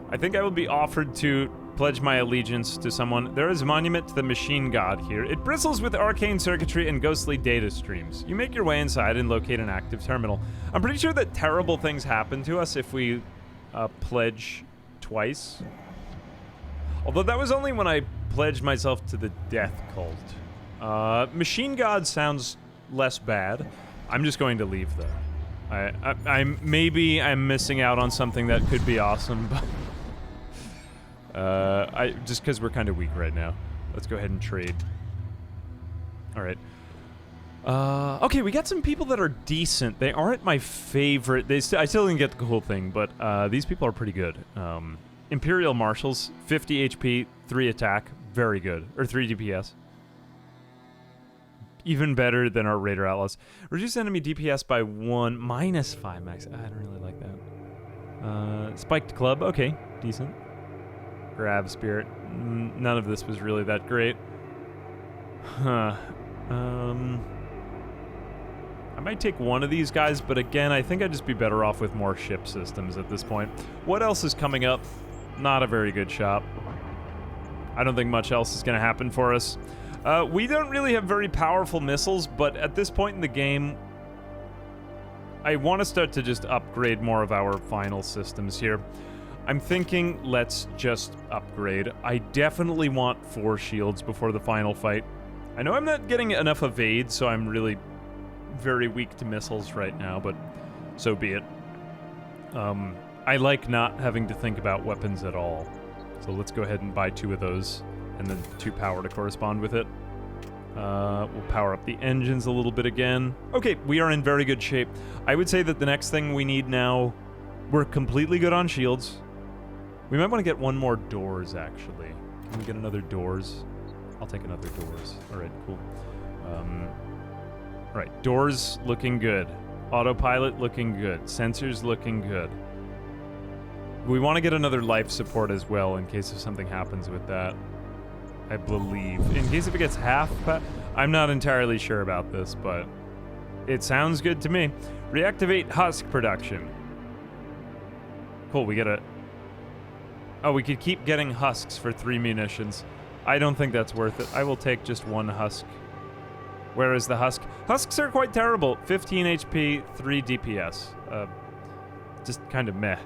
I think I will be offered to pledge my allegiance to someone. There is a monument to the machine god here. It bristles with arcane circuitry and ghostly data streams. You make your way inside and locate an active terminal. I'm pretty sure that terrible things happen to us if we pledge twice. Although that was only when I pledged myself to the death cult. Machine god sounds less bad. I'm just going to leave though. Maybe I'm missing out on something that could be awesome, but just because we're kind of weak right now. Let's go ahead and trade. All right. Okay, we got some people that are decent. They aren't my favorite. I still didn't get the cool thing, but these people are pretty good. Imperial Marshals, 50 HP, 3 attack, very good. Or 3 DPS. Even better than our Raider Outlaws. Reduce enemy DPS by 1, minus 5 max. I don't really like that. Spiked Club, okay, decent. Grab Spirit. None of this was really that great. Huh. I might take one of these guys, but again, I think I'd just be better off with more ship systems at this point. What else is coming up? Not a very good shop. I don't think much else is going to happen for us. We don't really have very powerful missiles, but at this point in the game, I want to start to just upgrade more of our final systems here. I'm thinking let's just upgrade. I definitely want 4 shields before the final fight. I know I'm not getting enough evade, so I'm really very weak to missiles right now, but so be it. I like not having to think about weapons at all. So let's go ahead and buy 2 of those, and then 2 power to correspond with it. We'll power up the engines a little bit again. Okay, we are in very good shape. I would say that the next thing we need now, we're completely good on shields. We might want to get one more doors, actually. Can we get another doors? I'll take another doors. All right, cool. All right, doors looking good. Autopilot looking good. Sensors looking good. We want to get another life support as well in case if something happens with that. I believe. In case if it gets half, I'm not entirely sure about this, but it sounds good to me. Reactivate husk production. Cool, we get a... Oh, we could keep getting husks for 3 munitions. I don't think that's worth it. I will take just 1 husk. Where is the husk? Husks are quite terrible. 15 HP, 3 DPS. Just kind of meh.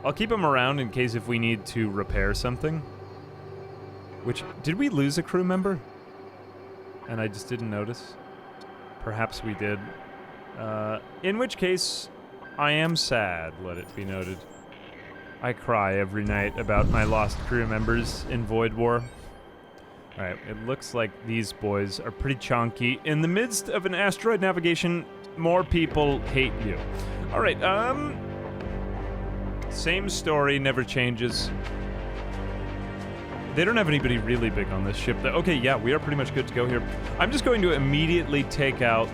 I'll keep them around in case if we need to repair something. Which, did we lose a crew member? And I just didn't notice? Perhaps we did. In which case, I am sad, let it be noted. I cry every night about my lost crew members in Void War. Alright, it looks like these boys are pretty chonky. In the midst of an asteroid navigation, more people hate you. Alright, same story, never changes. They don't have anybody really big on this ship, though. Okay, yeah, we are pretty much good to go here. I'm just going to immediately take out...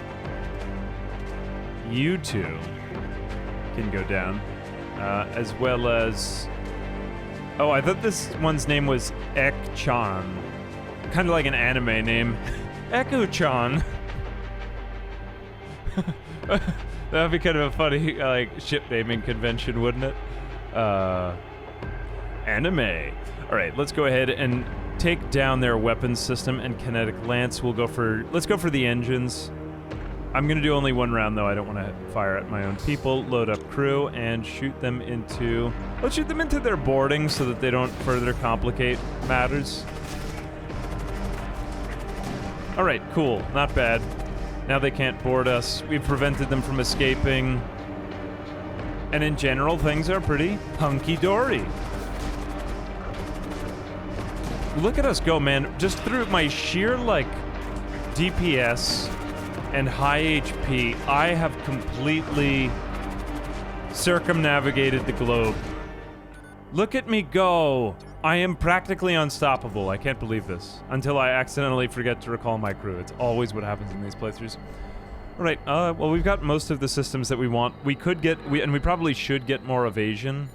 You two can go down. As well as... Oh, I thought this one's name was Ek-chan. Kind of like an anime name. Echo-chan. That would be kind of a funny, like, ship naming convention, wouldn't it? Anime. Alright, let's go ahead and take down their weapons system and kinetic lance. Let's go for the engines. I'm gonna do only 1 round, though. I don't want to fire at my own people. Load up crew and shoot them into... Let's shoot them into their boarding so that they don't further complicate matters. Alright, cool. Not bad. Now they can't board us. We've prevented them from escaping. And in general, things are pretty hunky-dory. Look at us go, man. Just through my sheer, like, DPS and high HP, I have completely circumnavigated the globe. Look at me go! I am practically unstoppable. I can't believe this. Until I accidentally forget to recall my crew. It's always what happens in these playthroughs. Alright, well, we've got most of the systems that we want. We could get, and we probably should get more evasion.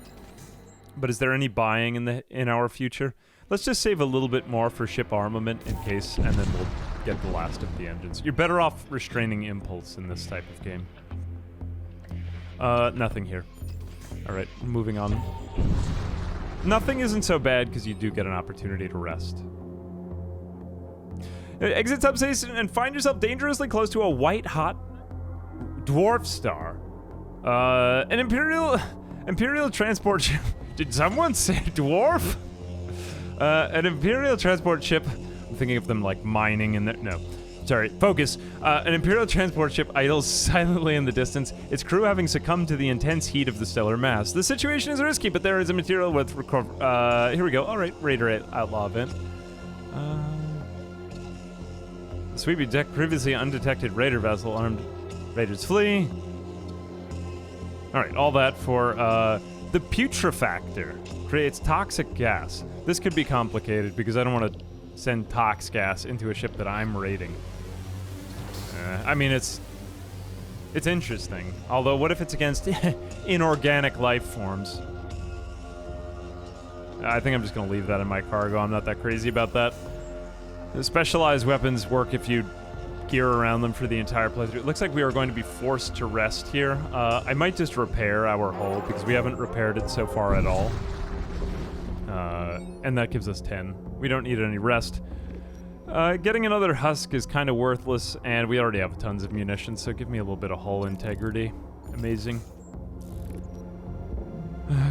But is there any buying in our future? Let's just save a little bit more for ship armament in case, and then we'll get the last of the engines. You're better off restraining impulse in this type of game. Nothing here. Alright, moving on. Nothing isn't so bad because you do get an opportunity to rest. Exit substation and find yourself dangerously close to a white-hot dwarf star. An Imperial transport ship. Did someone say dwarf? An Imperial transport ship. I'm thinking of them like mining in there. No. Sorry, focus. An Imperial transport ship idles silently in the distance, its crew having succumbed to the intense heat of the stellar mass. The situation is risky, but there is a material with here we go. Alright, Raider Outlaw event. The sweeping deck, previously undetected Raider vessel, armed Raiders flee. Alright, all that for, the putrefactor creates toxic gas. This could be complicated because I don't want to send tox gas into a ship that I'm raiding. I mean, it's interesting. Although, what if it's against inorganic life forms? I think I'm just going to leave that in my cargo. I'm not that crazy about that. The specialized weapons work if you gear around them for the entire playthrough. It looks like we are going to be forced to rest here. I might just repair our hull because we haven't repaired it so far at all. And that gives us 10. We don't need any rest. Getting another husk is kind of worthless, and we already have tons of munitions, so give me a little bit of hull integrity. Amazing.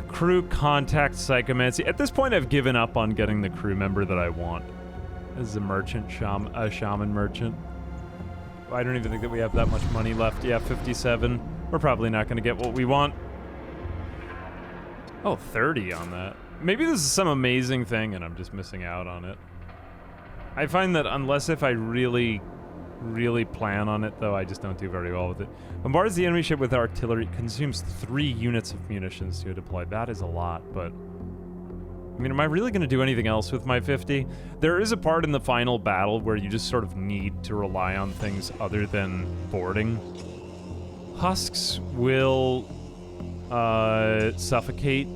Crew contact psychomancy. At this point, I've given up on getting the crew member that I want. This is a merchant, a shaman merchant. I don't even think that we have that much money left. Yeah, 57. We're probably not going to get what we want. Oh, 30 on that. Maybe this is some amazing thing and I'm just missing out on it. I find that unless if I really plan on it, though, I just don't do very well with it. Bombards the enemy ship with artillery, consumes 3 units of munitions to deploy. That is a lot, but... I mean, am I really going to do anything else with my 50? There is a part in the final battle where you just sort of need to rely on things other than boarding. Husks will suffocate.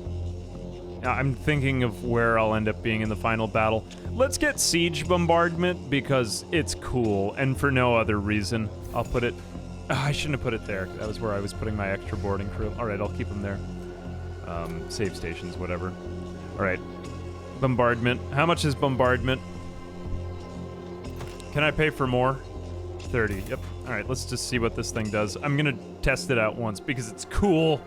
I'm thinking of where I'll end up being in the final battle. Let's get siege bombardment because it's cool, and for no other reason. I'll put it... I shouldn't have put it there. That was where I was putting my extra boarding crew. Alright, I'll keep them there. Save stations, whatever. Alright. Bombardment. How much is bombardment? Can I pay for more? 30. Yep. Alright, let's just see what this thing does. I'm gonna test it out once because it's cool.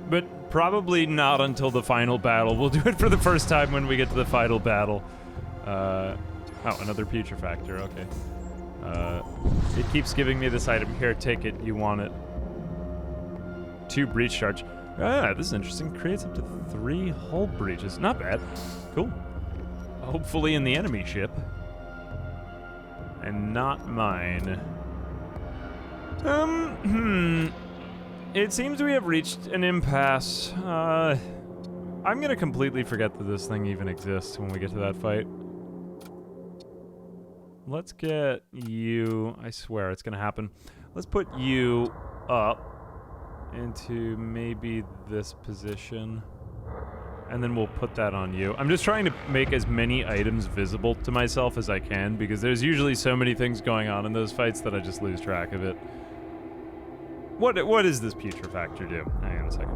But probably not until the final battle. We'll do it for the first time when we get to the final battle. Oh, another putrefactor. Okay. It keeps giving me this item. Here, take it. You want it. 2 breach charge. Ah, this is interesting. Creates up to 3 hull breaches. Not bad. Cool. Hopefully in the enemy ship. And not mine. It seems we have reached an impasse. I'm gonna completely forget that this thing even exists when we get to that fight. Let's get you... I swear it's gonna happen. Let's put you up into maybe this position. And then we'll put that on you. I'm just trying to make as many items visible to myself as I can, because there's usually so many things going on in those fights that I just lose track of it. What does this putrefactor do? Hang on a second.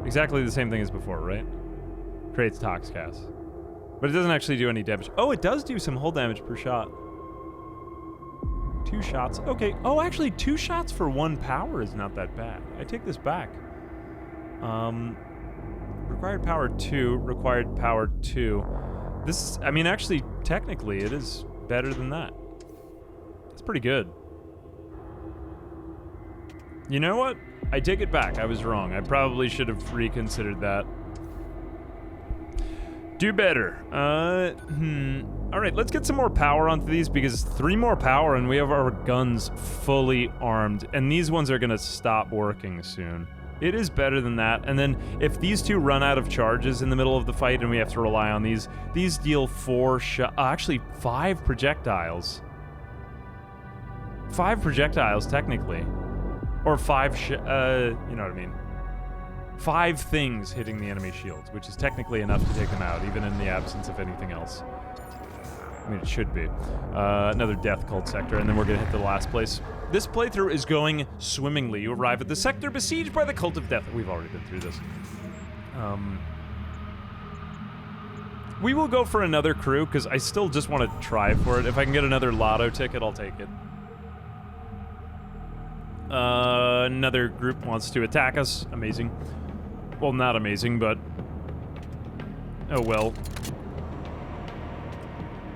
Exactly the same thing as before, right? Creates tox gas. But it doesn't actually do any damage. Oh, it does do some hull damage per shot. 2 shots. Okay. Oh, actually, 2 shots for 1 power is not that bad. I take this back. Required power 2. Required power 2. This is... I mean, actually, technically, it is better than that. It's pretty good. You know what? I take it back. I was wrong. I probably should have reconsidered that. Do better. Alright, let's get some more power onto these, because 3 more power and we have our guns fully armed. And these ones are gonna stop working soon. It is better than that. And then if these two run out of charges in the middle of the fight and we have to rely on these deal 4 actually 5 projectiles. 5 projectiles, technically. Or 5 you know what I mean. 5 things hitting the enemy shields, which is technically enough to take them out, even in the absence of anything else. I mean, it should be. Another death cult sector, and then we're gonna hit the last place. This playthrough is going swimmingly. You arrive at the sector besieged by the Cult of Death. We've already been through this. We will go for another crew, because I still just want to try for it. If I can get another lotto ticket, I'll take it. Another group wants to attack us. Amazing. Well, not amazing, but... oh well.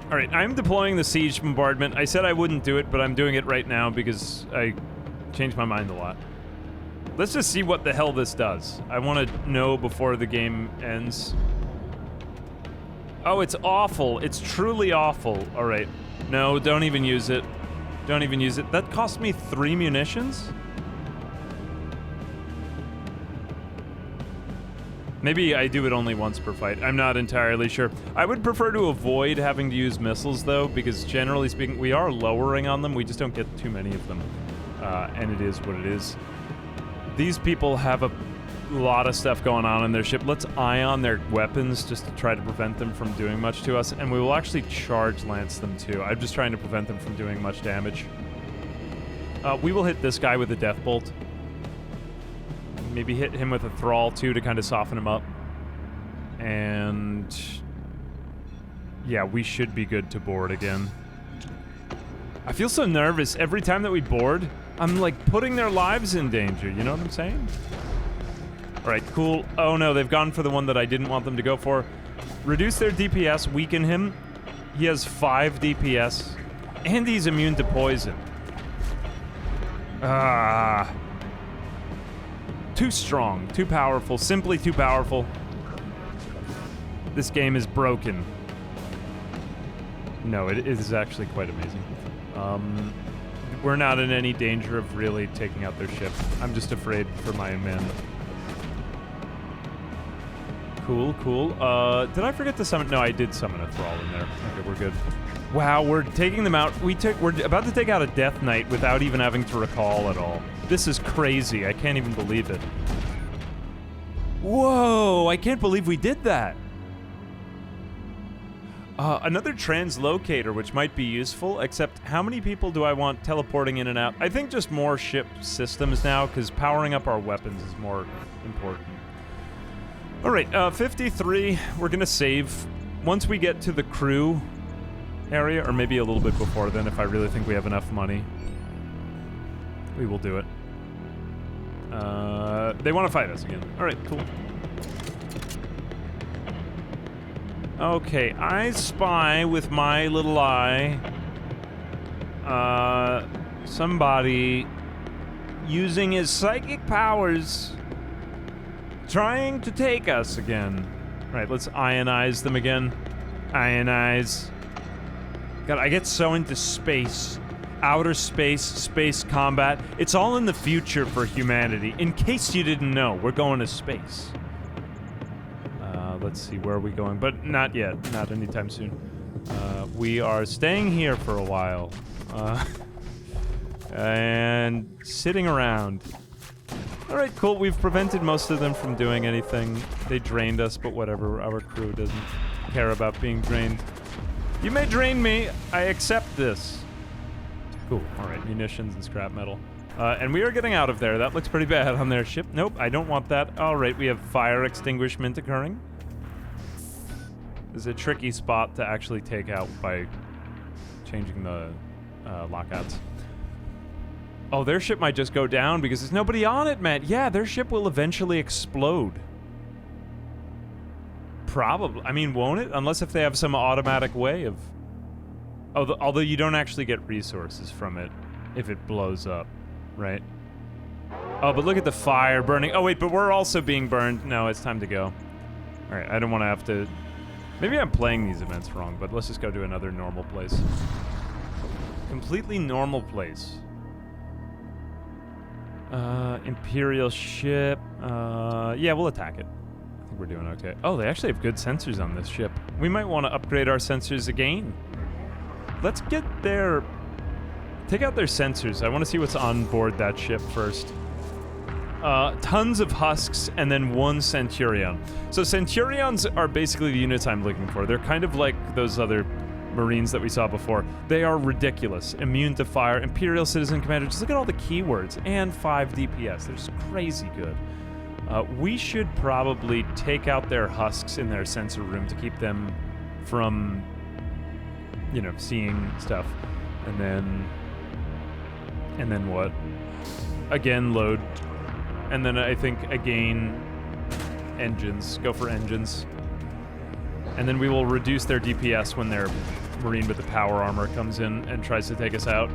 Alright, I'm deploying the siege bombardment. I said I wouldn't do it, but I'm doing it right now because I changed my mind a lot. Let's just see what the hell this does. I want to know before the game ends. Oh, it's awful. It's truly awful. Alright. No, don't even use it. Don't even use it. That cost me 3 munitions? Maybe I do it only once per fight. I'm not entirely sure. I would prefer to avoid having to use missiles, though, because generally speaking, we are lowering on them. We just don't get too many of them. And it is what it is. These people have a lot of stuff going on in their ship. Let's ion their weapons just to try to prevent them from doing much to us. And we will actually charge lance them, too. I'm just trying to prevent them from doing much damage. We will hit this guy with a death bolt. Maybe hit him with a thrall, too, to kind of soften him up. And... yeah, we should be good to board again. I feel so nervous. Every time that we board, I'm, like, putting their lives in danger. You know what I'm saying? Alright, cool. Oh, no, they've gone for the one that I didn't want them to go for. Reduce their DPS, weaken him. He has 5 DPS. And he's immune to poison. Ah... too strong, too powerful, simply too powerful. This game is broken. No, it is actually quite amazing. We're not in any danger of really taking out their ship. I'm just afraid for my men. Cool, cool. Did I forget to summon? No, I did summon a thrall in there. Okay, we're good. Wow, we're taking them out. We're about to take out a Death Knight without even having to recall at all. This is crazy. I can't even believe it. Whoa, I can't believe we did that. Another translocator, which might be useful, except how many people do I want teleporting in and out? I think just more ship systems now, because powering up our weapons is more important. Alright, 53. We're gonna save. Once we get to the crew area, or maybe a little bit before then, if I really think we have enough money, we will do it. They want to fight us again. Alright, cool. Okay, I spy with my little eye somebody using his psychic powers trying to take us again. Right, let's ionize them again. Ionize. God, I get so into space. Outer space, space combat. It's all in the future for humanity. In case you didn't know, we're going to space. Let's see, where are we going? But not yet. Not anytime soon. We are staying here for a while. And sitting around. Alright, cool. We've prevented most of them from doing anything. They drained us, but whatever. Our crew doesn't care about being drained. You may drain me. I accept this. Cool. Alright, munitions and scrap metal. And we are getting out of there. That looks pretty bad on their ship. Nope, I don't want that. Alright, we have fire extinguishment occurring. This is a tricky spot to actually take out by changing the lockouts. Oh, their ship might just go down because there's nobody on it, man. Yeah, their ship will eventually explode. Probably. I mean, won't it? Unless if they have some automatic way of... although you don't actually get resources from it if it blows up, right? Oh, but look at the fire burning. Oh, wait, but we're also being burned. No, it's time to go. All right, I don't want to have to... Maybe I'm playing these events wrong, but let's just go to another normal place. Completely normal place. Imperial ship. Yeah, we'll attack it. I think we're doing okay. Oh, they actually have good sensors on this ship. We might want to upgrade our sensors again. Let's get their... Take out their sensors. I want to see what's on board that ship first. Tons of husks and then one Centurion. So Centurions are basically the units I'm looking for. They're kind of like those other Marines that we saw before. They are ridiculous. Immune to fire, Imperial Citizen Commander. Just look at all the keywords. And 5 DPS. They're just crazy good. We should probably take out their husks in their sensor room to keep them from, you know, seeing stuff. And then what? Again, load. And then I think, again, engines. Go for engines. And then we will reduce their DPS when their Marine with the power armor comes in and tries to take us out.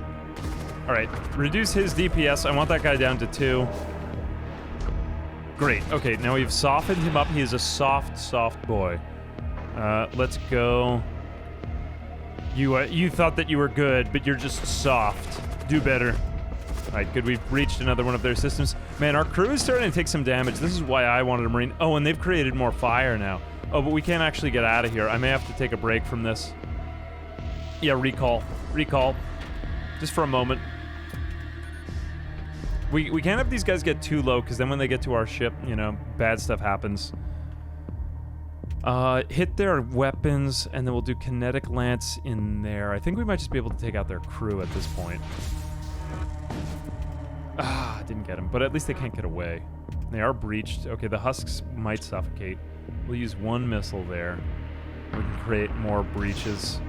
Alright, reduce his DPS. I want that guy down to 2. Great. Okay, now we've softened him up. He is a soft, soft boy. Let's go. You thought that you were good, but you're just soft. Do better. Alright, good. We've reached another one of their systems. Man, our crew is starting to take some damage. This is why I wanted a Marine. Oh, and they've created more fire now. Oh, but we can't actually get out of here. I may have to take a break from this. Yeah, recall. Recall. Just for a moment. We can't have these guys get too low, because then when they get to our ship, you know, bad stuff happens. Hit their weapons, and then we'll do kinetic lance in there. I think we might just be able to take out their crew at this point. Ah, didn't get him, but at least they can't get away. They are breached. Okay, the husks might suffocate. We'll use one missile there. We can create more breaches.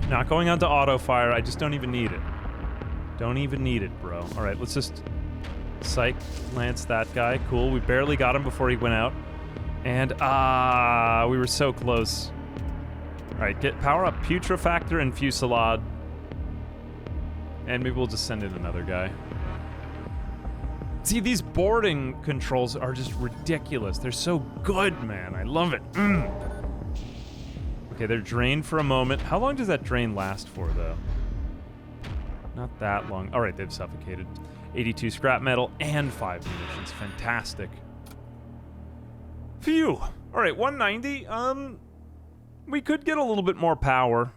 Not going on to auto fire. I just don't even need it. Don't even need it, bro. All right, let's just psych lance that guy. Cool. We barely got him before he went out. And, we were so close. All right, get power up Putrefactor and Fusillade. And maybe we'll just send in another guy. See, these boarding controls are just ridiculous. They're so good, man. I love it. Okay, they're drained for a moment. How long does that drain last for, though? Not that long. All right, they've suffocated. 82 scrap metal and 5 munitions. Fantastic. Phew. All right, 190. We could get a little bit more power.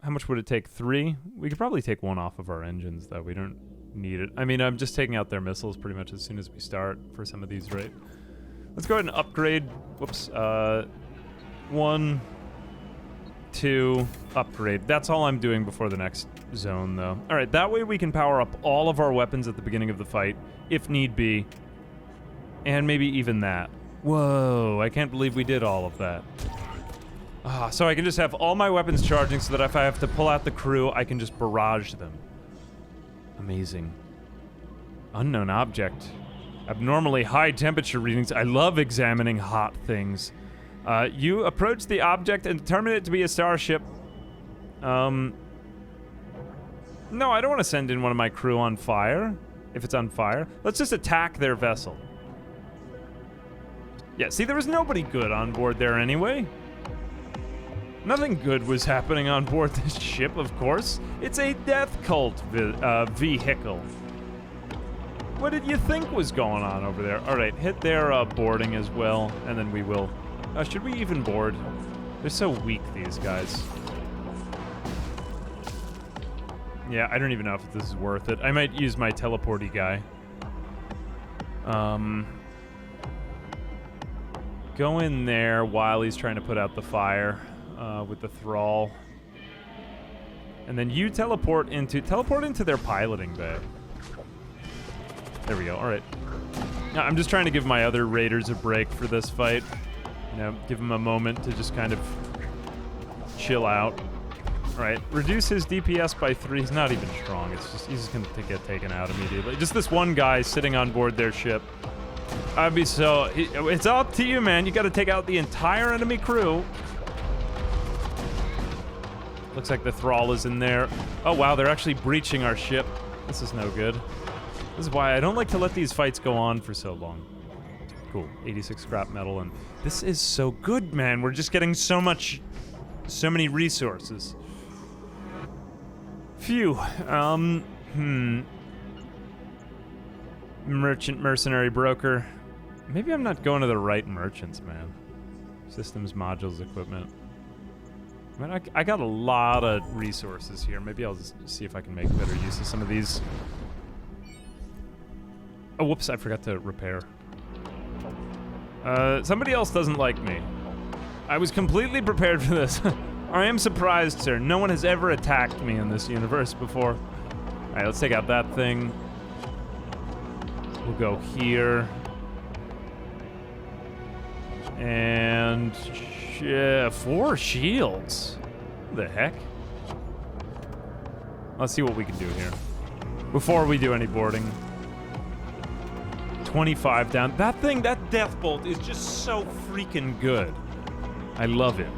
How much would it take? 3? We could probably take 1 off of our engines, though. We don't need it. I mean, I'm just taking out their missiles pretty much as soon as we start for some of these, right? Let's go ahead and upgrade. Whoops. 1, 2, upgrade. That's all I'm doing before the next zone, though. All right, that way we can power up all of our weapons at the beginning of the fight, if need be. And maybe even that. Whoa, I can't believe we did all of that. So I can just have all my weapons charging so that if I have to pull out the crew, I can just barrage them. Amazing. Unknown object. Abnormally high temperature readings. I love examining hot things. You approach the object and determine it to be a starship. No, I don't want to send in one of my crew on fire. If it's on fire. Let's just attack their vessel. Yeah, see, there was nobody good on board there anyway. Nothing good was happening on board this ship, of course. It's a death cult vehicle. What did you think was going on over there? All right, hit their boarding as well, and then we will... should we even board? They're so weak, these guys. Yeah, I don't even know if this is worth it. I might use my teleporty guy. Go in there while he's trying to put out the fire. With the thrall. And then you teleport into their piloting bay. There we go. All right. Now, I'm just trying to give my other raiders a break for this fight. You know, give them a moment to just kind of chill out. All right. Reduce his DPS by 3. He's not even strong. It's just he's just going to get taken out immediately. Just this one guy sitting on board their ship. I'd be so... It's up to you, man. You got to take out the entire enemy crew. Looks like the thrall is in there. Oh, wow, they're actually breaching our ship. This is no good. This is why I don't like to let these fights go on for so long. Cool, 86 scrap metal, and this is so good, man. We're just getting so many resources. Phew. Merchant, mercenary, broker. Maybe I'm not going to the right merchants, man. Systems, modules, equipment. I mean, I got a lot of resources here. Maybe I'll just see if I can make better use of some of these. Oh, whoops, I forgot to repair. Somebody else doesn't like me. I was completely prepared for this. I am surprised, sir. No one has ever attacked me in this universe before. Alright, let's take out that thing. We'll go here. And... 4 shields? What the heck? Let's see what we can do here. Before we do any boarding. 25 down. That thing, that death bolt is just so freaking good. I love it.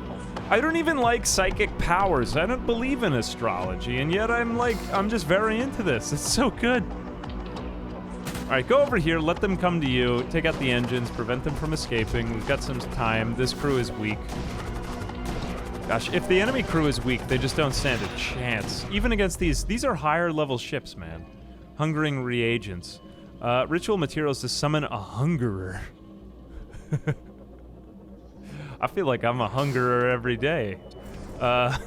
I don't even like psychic powers. I don't believe in astrology, and yet I'm just very into this. It's so good. All right, go over here, let them come to you, take out the engines, prevent them from escaping. We've got some time. This crew is weak. Gosh, if the enemy crew is weak, they just don't stand a chance. Even against these are higher level ships, man. Hungering reagents. Ritual materials to summon a hungerer. I feel like I'm a hungerer every day. At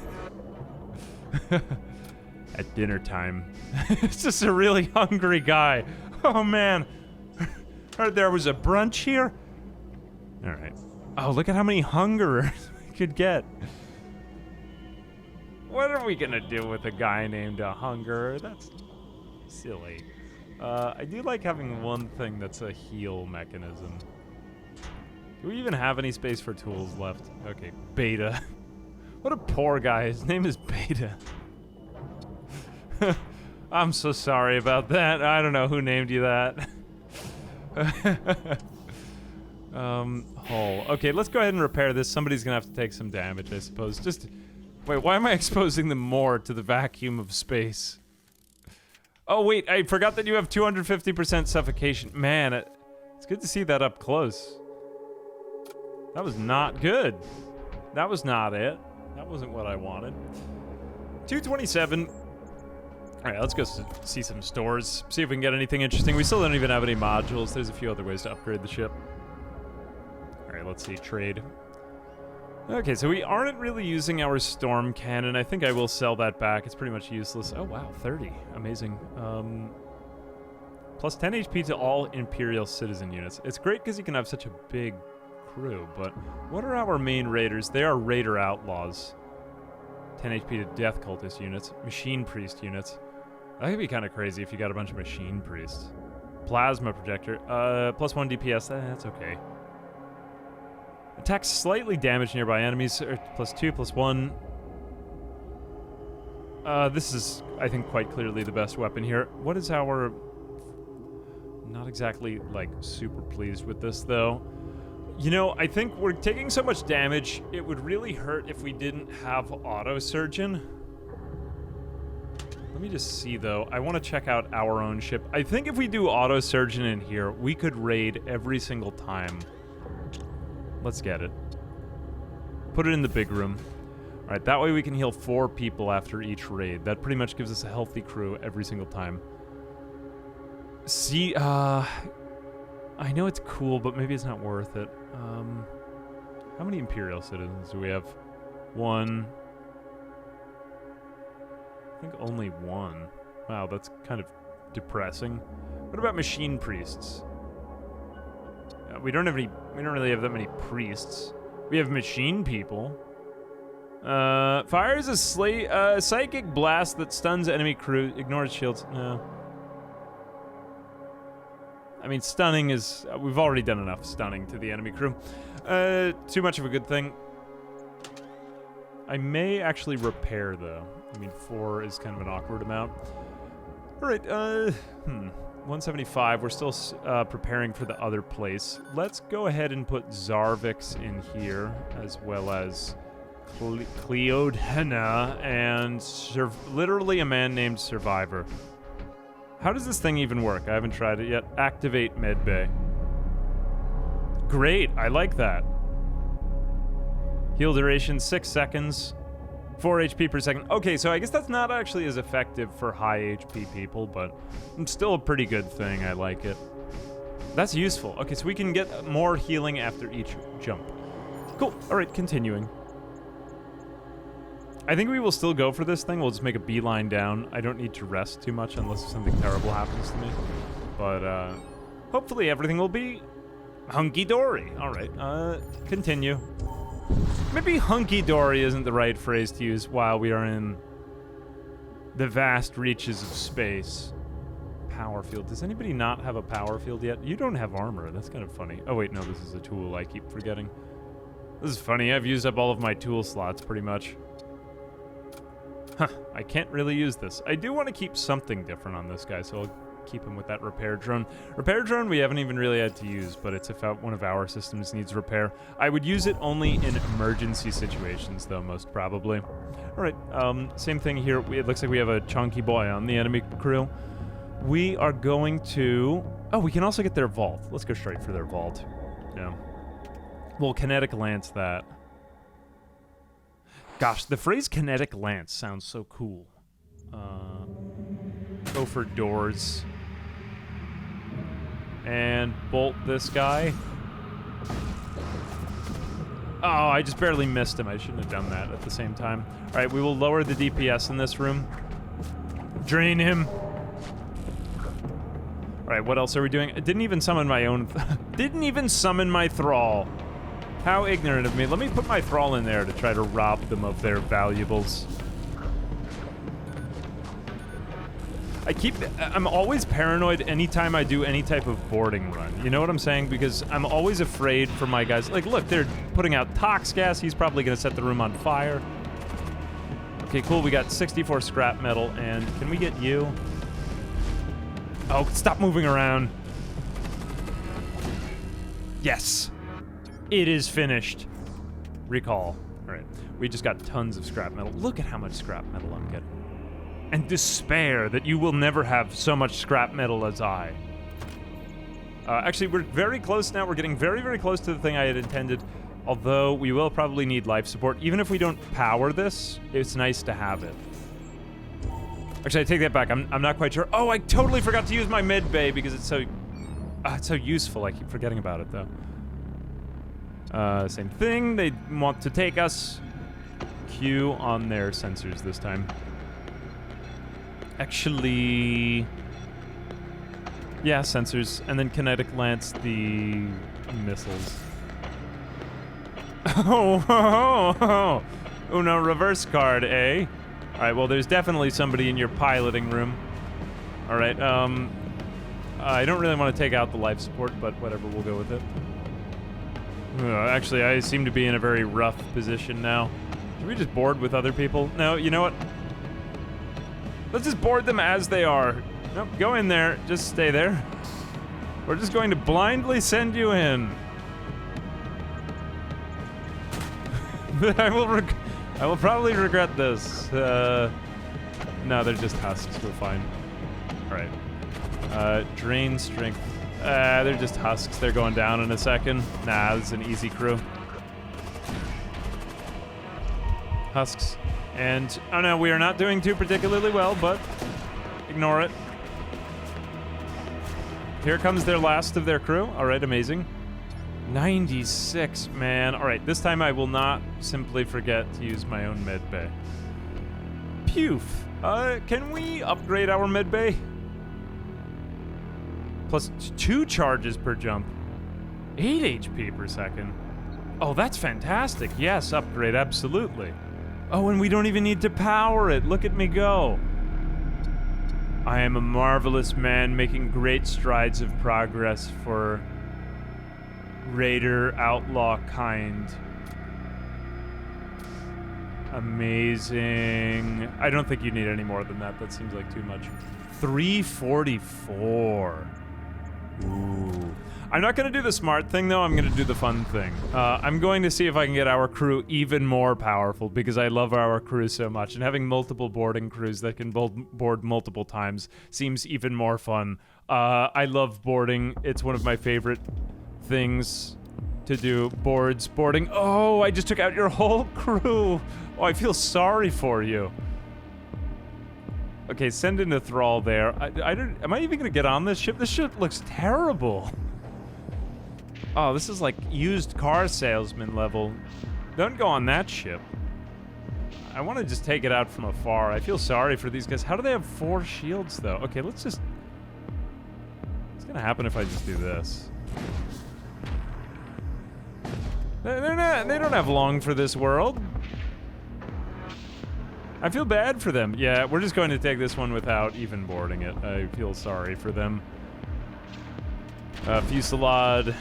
dinner time. It's just a really hungry guy. Oh man. Heard there was a brunch here? Alright. Oh, look at how many hungerers we could get. What are we gonna do with a guy named a hungerer? That's silly. I do like having one thing that's a heal mechanism. Do we even have any space for tools left? Okay, Beta. What a poor guy. His name is Beta. I'm so sorry about that. I don't know who named you that. Hull. Okay, let's go ahead and repair this. Somebody's gonna have to take some damage, I suppose. Just... Wait, why am I exposing them more to the vacuum of space? Oh, wait, I forgot that you have 250% suffocation. Man, it's good to see that up close. That was not good. That was not it. That wasn't what I wanted. 227. All right, let's go see some stores. See if we can get anything interesting. We still don't even have any modules. There's a few other ways to upgrade the ship. All right, let's see. Trade. Okay, so we aren't really using our storm cannon. I think I will sell that back. It's pretty much useless. Oh, wow, 30. Amazing. Plus 10 HP to all Imperial citizen units. It's great because you can have such a big crew, but what are our main raiders? They are raider outlaws. 10 HP to death cultist units. Machine priest units. That could be kind of crazy if you got a bunch of machine priests. Plasma projector. Plus 1 DPS. That's okay. Attacks slightly damage nearby enemies. Plus 2, plus 1. This is, I think, quite clearly the best weapon here. What is our... Not exactly, like, super pleased with this, though. You know, I think we're taking so much damage, it would really hurt if we didn't have auto surgeon. Let me just see, though. I want to check out our own ship. I think if we do auto surgeon in here, we could raid every single time. Let's get it. Put it in the big room. All right, that way we can heal 4 people after each raid. That pretty much gives us a healthy crew every single time. See, I know it's cool, but maybe it's not worth it. How many Imperial citizens do we have? 1. I think only 1. Wow, that's kind of depressing. What about machine priests? We don't really have that many priests. We have machine people. Fires a psychic blast that stuns enemy crew. Ignores shields. No. I mean, stunning is... we've already done enough stunning to the enemy crew. Too much of a good thing. I may actually repair, though. I mean, 4 is kind of an awkward amount. All right, 175. We're still preparing for the other place. Let's go ahead and put Zarvix in here, as well as Cleodhena and literally a man named Survivor. How does this thing even work? I haven't tried it yet. Activate medbay. Great, I like that. Heal duration 6 seconds. 4 HP per second. Okay, so I guess that's not actually as effective for high HP people, but it's still a pretty good thing. I like it. That's useful. Okay, so we can get more healing after each jump. Cool. All right, continuing. I think we will still go for this thing. We'll just make a beeline down. I don't need to rest too much unless something terrible happens to me. But hopefully everything will be hunky-dory. All right, continue. Maybe hunky-dory isn't the right phrase to use while we are in the vast reaches of space. Power field. Does anybody not have a power field yet? You don't have armor. That's kind of funny. Oh, wait, no, this is a tool. I keep forgetting. This is funny. I've used up all of my tool slots, pretty much. Huh, I can't really use this. I do want to keep something different on this guy, so I'll keep him with that repair drone. Repair drone we haven't even really had to use, but it's if one of our systems needs repair. I would use it only in emergency situations, though, most probably. All right, same thing here. It looks like we have a chunky boy on the enemy crew. We are going to... Oh, we can also get their vault. Let's go straight for their vault. Yeah. We'll kinetic lance that. Gosh, the phrase kinetic lance sounds so cool. Go for doors. And bolt this guy. Oh, I just barely missed him. I shouldn't have done that at the same time. All right, we will lower the DPS in this room. Drain him. All right, what else are we doing? I didn't even summon my own... didn't even summon my thrall. How ignorant of me. Let me put my thrall in there to try to rob them of their valuables. I'm always paranoid anytime I do any type of boarding run. You know what I'm saying? Because I'm always afraid for my guys. Like, look, they're putting out tox gas. He's probably going to set the room on fire. Okay, cool. We got 64 scrap metal. And can we get you? Oh, stop moving around. Yes. It is finished. Recall. All right. We just got tons of scrap metal. Look at how much scrap metal I'm getting. And despair that you will never have so much scrap metal as I. Actually, we're very close now. We're getting very, very close to the thing I had intended. Although, we will probably need life support. Even if we don't power this, it's nice to have it. Actually, I take that back. I'm not quite sure. Oh, I totally forgot to use my med bay because it's so useful. I keep forgetting about it, though. Same thing. They want to take us. Q on their sensors this time. Actually... Yeah, sensors. And then kinetic lance the missiles. Oh, no, reverse card, eh? Alright, well, there's definitely somebody in your piloting room. Alright, I don't really want to take out the life support, but whatever, we'll go with it. Actually, I seem to be in a very rough position now. Should we just board with other people? No, you know what? Let's just board them as they are. Nope, go in there. Just stay there. We're just going to blindly send you in. I will probably regret this. No, they're just husks. We're fine. Alright. Drain strength. They're just husks. They're going down in a second. Nah, this is an easy crew. Husks. And, oh no, we are not doing too particularly well, but ignore it. Here comes their last of their crew. Alright, amazing. 96, man. Alright, this time I will not simply forget to use my own med bay. Poof. Can we upgrade our med bay? Plus 2 charges per jump. 8 HP per second. Oh, that's fantastic. Yes, upgrade, absolutely. Oh, and we don't even need to power it. Look at me go. I am a marvelous man making great strides of progress for Raider Outlaw kind. Amazing. I don't think you need any more than that. That seems like too much. 344. Ooh. I'm not going to do the smart thing, though. I'm going to do the fun thing. I'm going to see if I can get our crew even more powerful, because I love our crew so much, and having multiple boarding crews that can board multiple times seems even more fun. I love boarding. It's one of my favorite things to do. Boarding. Oh, I just took out your whole crew. Oh, I feel sorry for you. Okay, send in a thrall there. Am I even going to get on this ship? This ship looks terrible. Oh, this is like used car salesman level. Don't go on that ship. I want to just take it out from afar. I feel sorry for these guys. How do they have 4 shields, though? Okay, let's just... What's going to happen if I just do this? They're not... They don't have long for this world. I feel bad for them. Yeah, we're just going to take this one without even boarding it. I feel sorry for them. Fusillade.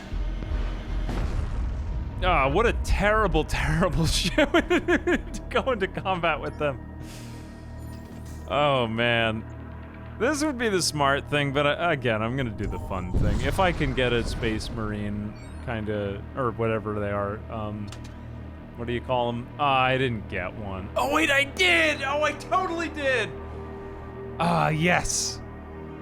Oh, what a terrible, terrible ship to go into combat with them. Oh, man. This would be the smart thing, but again, I'm going to do the fun thing. If I can get a Space Marine, kind of, or whatever they are, what do you call them? I didn't get one. Oh, wait, I did! Oh, I totally did! Yes.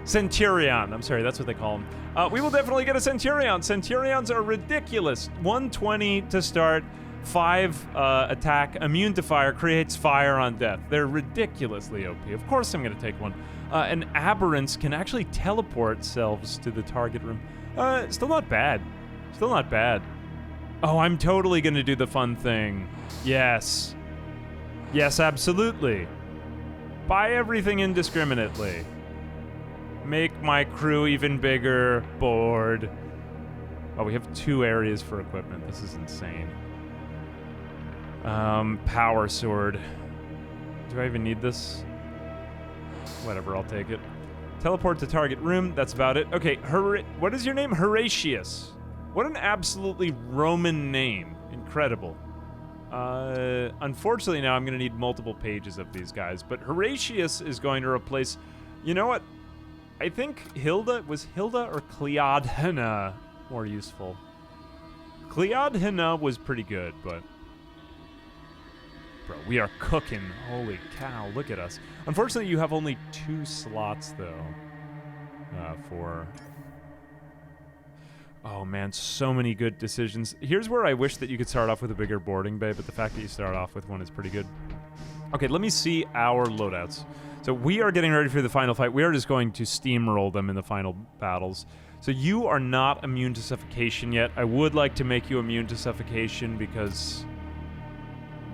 Centurion. I'm sorry, that's what they call them. We will definitely get a Centurion. Centurions are ridiculous. 120 to start, 5 attack, immune to fire, creates fire on death. They're ridiculously OP. Of course I'm going to take one. And Aberrants can actually teleport selves to the target room. Still not bad. Still not bad. Oh, I'm totally going to do the fun thing. Yes. Yes, absolutely. Buy everything indiscriminately. Make my crew even bigger. Board. Oh, we have 2 areas for equipment. This is insane. Power sword. Do I even need this? Whatever, I'll take it. Teleport to target room. That's about it. Okay, what is your name? Horatius. What an absolutely Roman name. Incredible. Unfortunately, now I'm going to need multiple pages of these guys, but Horatius is going to replace... You know what? I think Hilda or Cleodhena more useful? Cleodhena was pretty good, but... Bro, we are cooking. Holy cow, look at us. Unfortunately, you have only 2 slots, though, for... Oh, man, so many good decisions. Here's where I wish that you could start off with a bigger boarding bay, but the fact that you start off with one is pretty good. Okay, let me see our loadouts. So we are getting ready for the final fight. We are just going to steamroll them in the final battles. So you are not immune to suffocation yet. I would like to make you immune to suffocation because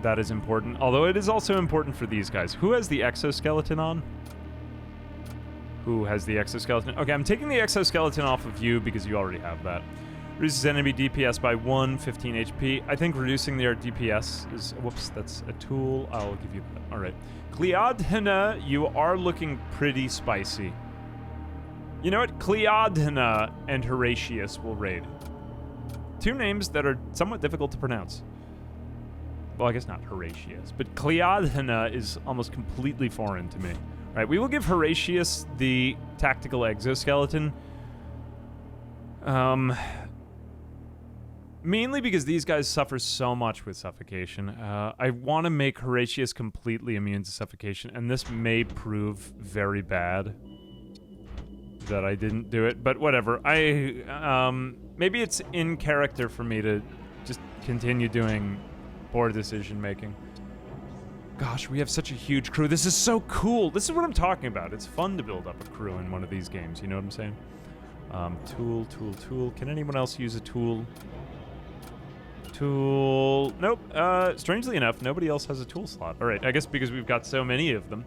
that is important. Although it is also important for these guys. Who has the exoskeleton on? Who has the exoskeleton? Okay, I'm taking the exoskeleton off of you because you already have that. Reduces enemy DPS by 1, 15 HP. I think reducing their DPS is... Whoops, that's a tool. I'll give you that. All right. Cleodhena, you are looking pretty spicy. You know what? Cleodhena and Horatius will raid. 2 names that are somewhat difficult to pronounce. Well, I guess not Horatius, but Cleodhena is almost completely foreign to me. All right, we will give Horatius the tactical exoskeleton. Mainly because these guys suffer so much with suffocation. I want to make Horatius completely immune to suffocation, and this may prove very bad that I didn't do it, but whatever. Maybe it's in character for me to just continue doing poor decision making. Gosh, we have such a huge crew. This is so cool. This is what I'm talking about. It's fun to build up a crew in one of these games. You know what I'm saying? Tool. Can anyone else use a tool? Tool. Nope. Strangely enough, nobody else has a tool slot. All right, I guess because we've got so many of them.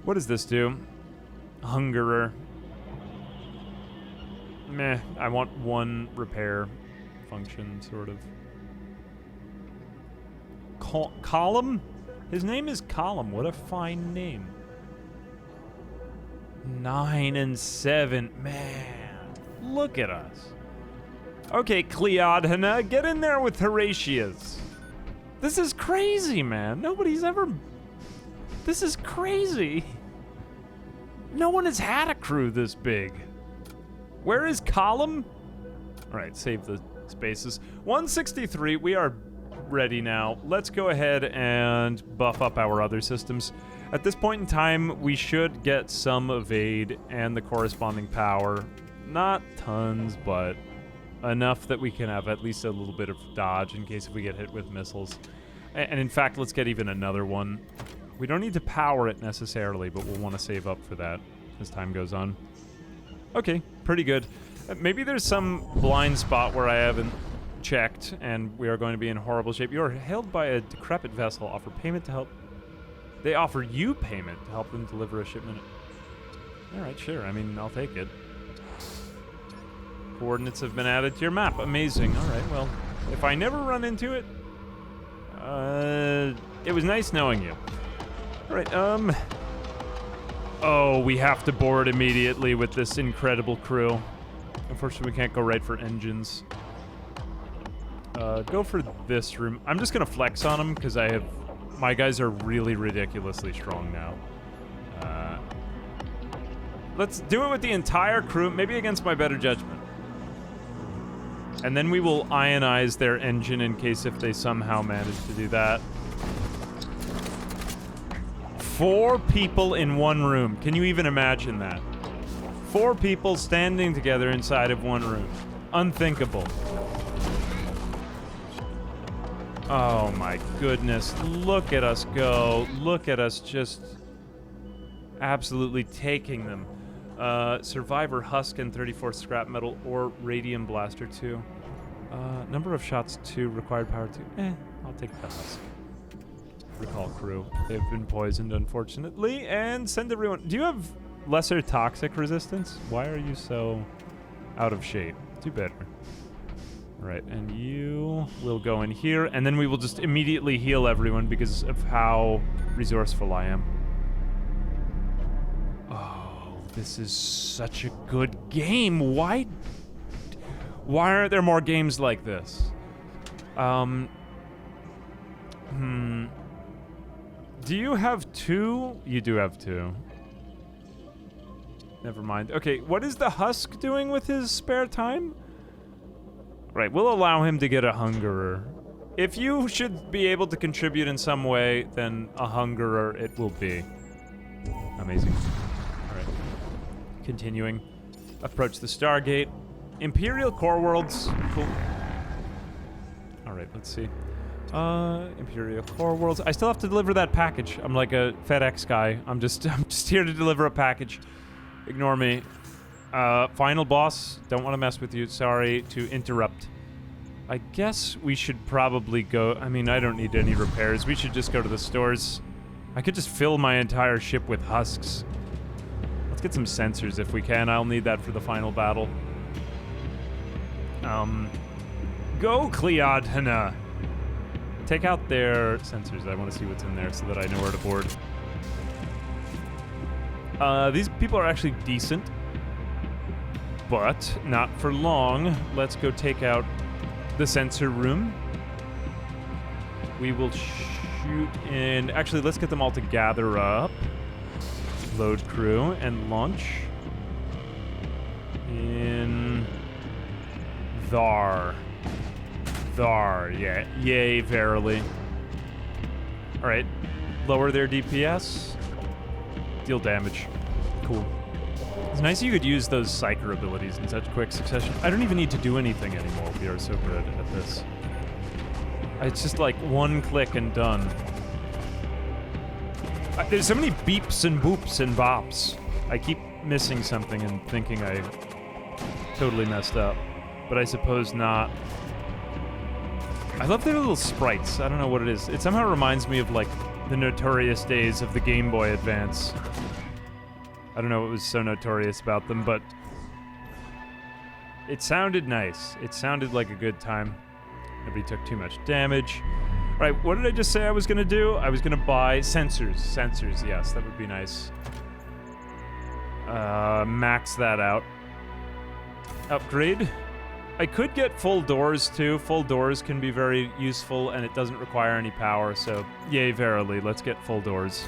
What does this do? Hungerer. Meh. I want 1 repair function, sort of. Column? His name is Column. What a fine name. 9 and 7. Man, look at us. Okay, Cleodhena, get in there with Horatius. This is crazy, man. Nobody's ever... This is crazy. No one has had a crew this big. Where is Column? All right, save the spaces. 163, we are ready now. Let's go ahead and buff up our other systems. At this point in time, we should get some evade and the corresponding power. Not tons, but enough that we can have at least a little bit of dodge in case if we get hit with missiles. And in fact, let's get even another one. We don't need to power it necessarily, but we'll want to save up for that as time goes on. Okay, pretty good. Maybe there's some blind spot where I haven't checked, and we are going to be in horrible shape. You are held by a decrepit vessel. Offer payment to help. They offer you payment to help them deliver a shipment. All right, sure. I mean, I'll take it. Coordinates have been added to your map. Amazing. All right, well, if I never run into it, it was nice knowing you. All right, oh, we have to board immediately with this incredible crew. Unfortunately, we can't go right for engines. Go for this room. I'm just gonna flex on them because my guys are really ridiculously strong now. Let's do it with the entire crew, maybe against my better judgment. And then we will ionize their engine in case if they somehow manage to do that. 4 people in one room. Can you even imagine that? 4 people standing together inside of one room. Unthinkable. Oh my goodness. Look at us go. Look at us just absolutely taking them. Survivor Husk and 34 scrap metal or Radium Blaster 2. Number of shots 2, required power 2. I'll take the Husk. Recall crew. They've been poisoned, unfortunately. And send everyone. Do you have lesser toxic resistance? Why are you so out of shape? Do better. Right, and you will go in here, and then we will just immediately heal everyone because of how resourceful I am. Oh, this is such a good game. Why aren't there more games like this? Do you have 2? You do have 2. Never mind. Okay, what is the Husk doing with his spare time? Right, we'll allow him to get a Hungerer. If you should be able to contribute in some way, then a Hungerer it will be. Amazing. Alright. Continuing. Approach the Stargate. Imperial Core Worlds. Cool. Alright, let's see. Imperial Core Worlds. I still have to deliver that package. I'm like a FedEx guy. I'm just here to deliver a package. Ignore me. Final boss. Don't want to mess with you. Sorry to interrupt. I guess we should probably go... I mean, I don't need any repairs. We should just go to the stores. I could just fill my entire ship with husks. Let's get some sensors if we can. I'll need that for the final battle. Go, Cleodhana! Take out their sensors. I want to see what's in there so that I know where to board. These people are actually decent. But not for long. Let's go take out the sensor room. We will shoot in... Actually, let's get them all to gather up. Load crew and launch. In... Thar. Thar, yeah. Yay, verily. Alright. Lower their DPS. Deal damage. Cool. It's nice you could use those Psyker abilities in such quick succession. I don't even need to do anything anymore. We are so good at this. It's just like one click and done. There's so many beeps and boops and bops. I keep missing something and thinking I totally messed up. But I suppose not. I love their little sprites. I don't know what it is. It somehow reminds me of like the notorious days of the Game Boy Advance. I don't know what was so notorious about them, but it sounded nice. It sounded like a good time. Nobody took too much damage. All right, what did I just say I was going to do? I was going to buy sensors. Sensors, yes, that would be nice. Max that out. Upgrade. I could get full doors, too. Full doors can be very useful, and it doesn't require any power, so yay, verily. Let's get full doors.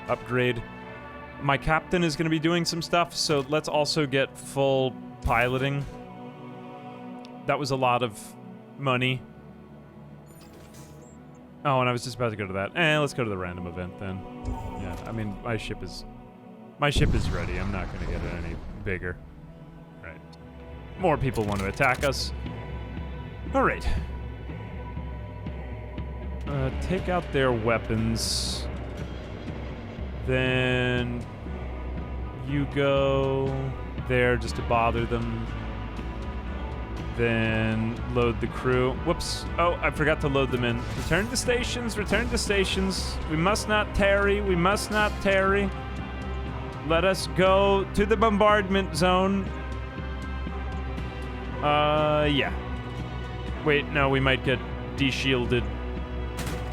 Upgrade. My captain is going to be doing some stuff, so let's also get full piloting. That was a lot of money. Oh, and I was just about to go to that. Let's go to the random event then. Yeah, I mean, my ship is ready. I'm not going to get it any bigger. Right. More people want to attack us. All right. Take out their weapons. Then you go there just to bother them. Then load the crew. Whoops. Oh, I forgot to load them in. Return to stations. Return to stations. We must not tarry. We must not tarry. Let us go to the bombardment zone. Yeah. Wait, no, we might get de-shielded.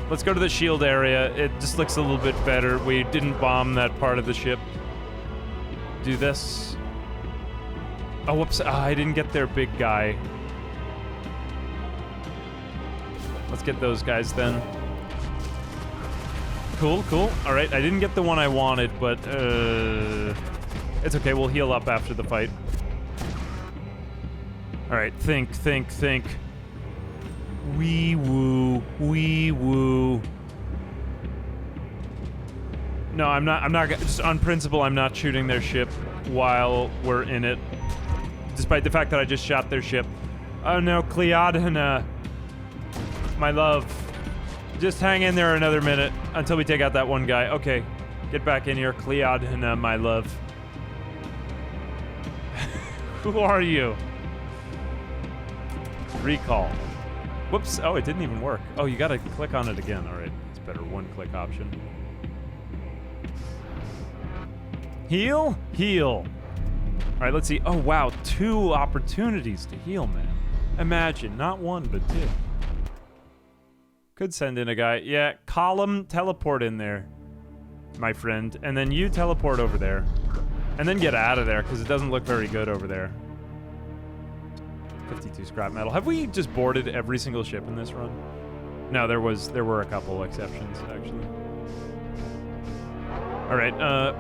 Let's go to the shield area. It just looks a little bit better. We didn't bomb that part of the ship. Do this. Oh, whoops. I didn't get their big guy. Let's get those guys then. Cool, cool. All right, I didn't get the one I wanted, but it's okay. We'll heal up after the fight. All right, think. Wee woo. No, I'm not. Just on principle, I'm not shooting their ship while we're in it. Despite the fact that I just shot their ship. Oh no, Cleodhana. My love. Just hang in there another minute until we take out that one guy. Okay, get back in here, Cleodhana, my love. Who are you? Recall. Whoops. Oh, it didn't even work. Oh, you gotta click on it again. All right, it's better one-click option. Heal? Heal. All right, let's see. Oh, wow, 2 opportunities to heal, man. Imagine, not 1, but 2. Could send in a guy. Yeah, column, teleport in there, my friend. And then you teleport over there. And then get out of there, because it doesn't look very good over there. 52 scrap metal. Have we just boarded every single ship in this run? No, there were a couple exceptions, actually. All right,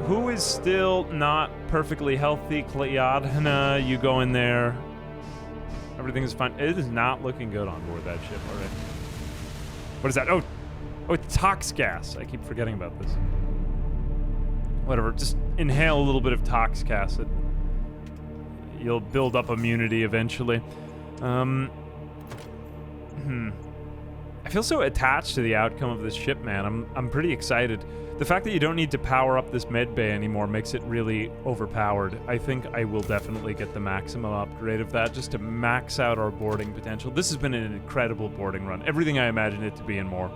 who is still not perfectly healthy? Cleodhana, you go in there. Everything is fine. It is not looking good on board that ship, all right. What is that? Oh, it's tox gas. I keep forgetting about this. Whatever, just inhale a little bit of tox gas. You'll build up immunity eventually. I feel so attached to the outcome of this ship, man. I'm pretty excited. The fact that you don't need to power up this med bay anymore makes it really overpowered. I think I will definitely get the maximum upgrade of that just to max out our boarding potential. This has been an incredible boarding run. Everything I imagined it to be and more.